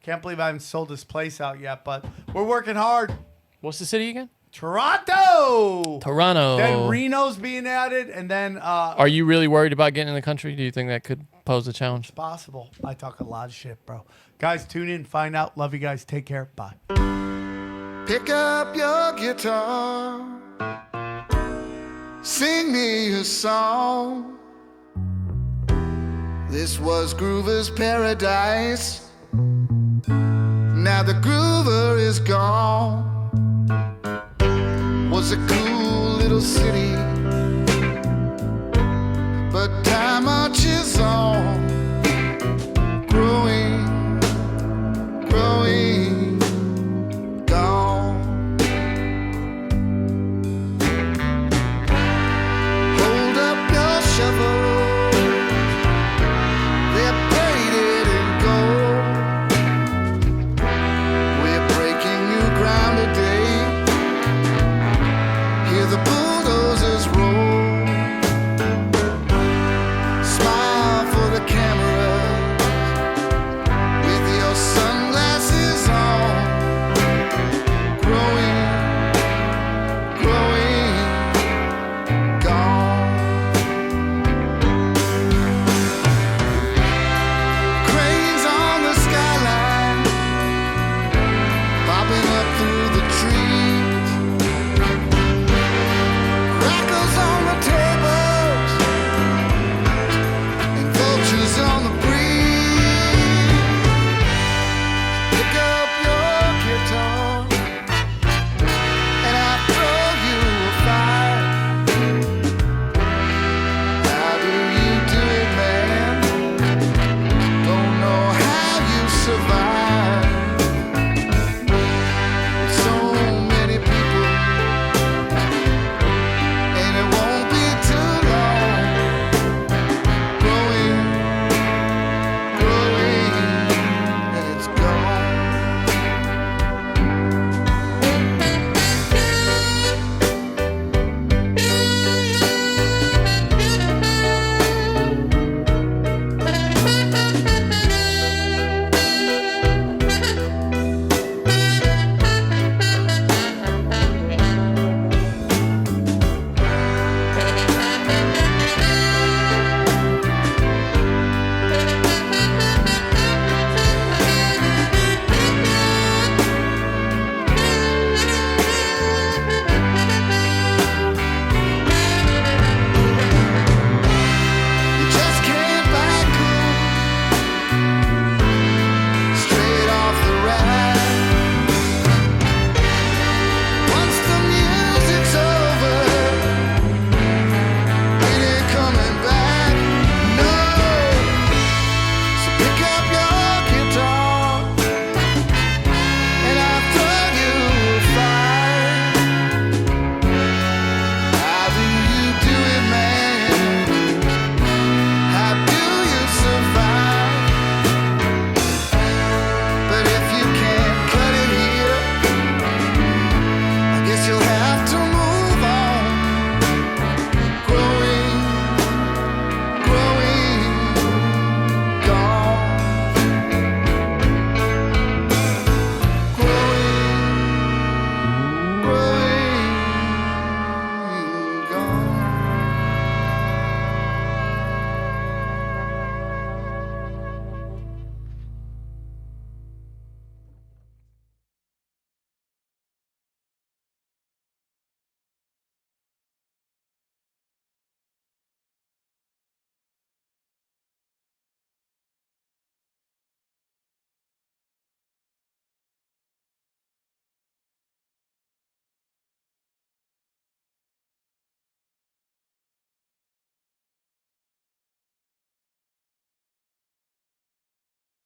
Can't believe I haven't sold this place out yet, but we're working hard. What's the city again? Toronto. Toronto. Then Reno's being added, and then Are you really worried about getting in the country? Do you think that could pose a challenge? it's possible. I talk a lot of shit, bro. Guys, tune in, find out. Love you guys. Take care. Bye. Pick up your guitar, sing me a song. This was Groover's paradise. Now the Groover is gone. Was a cool little city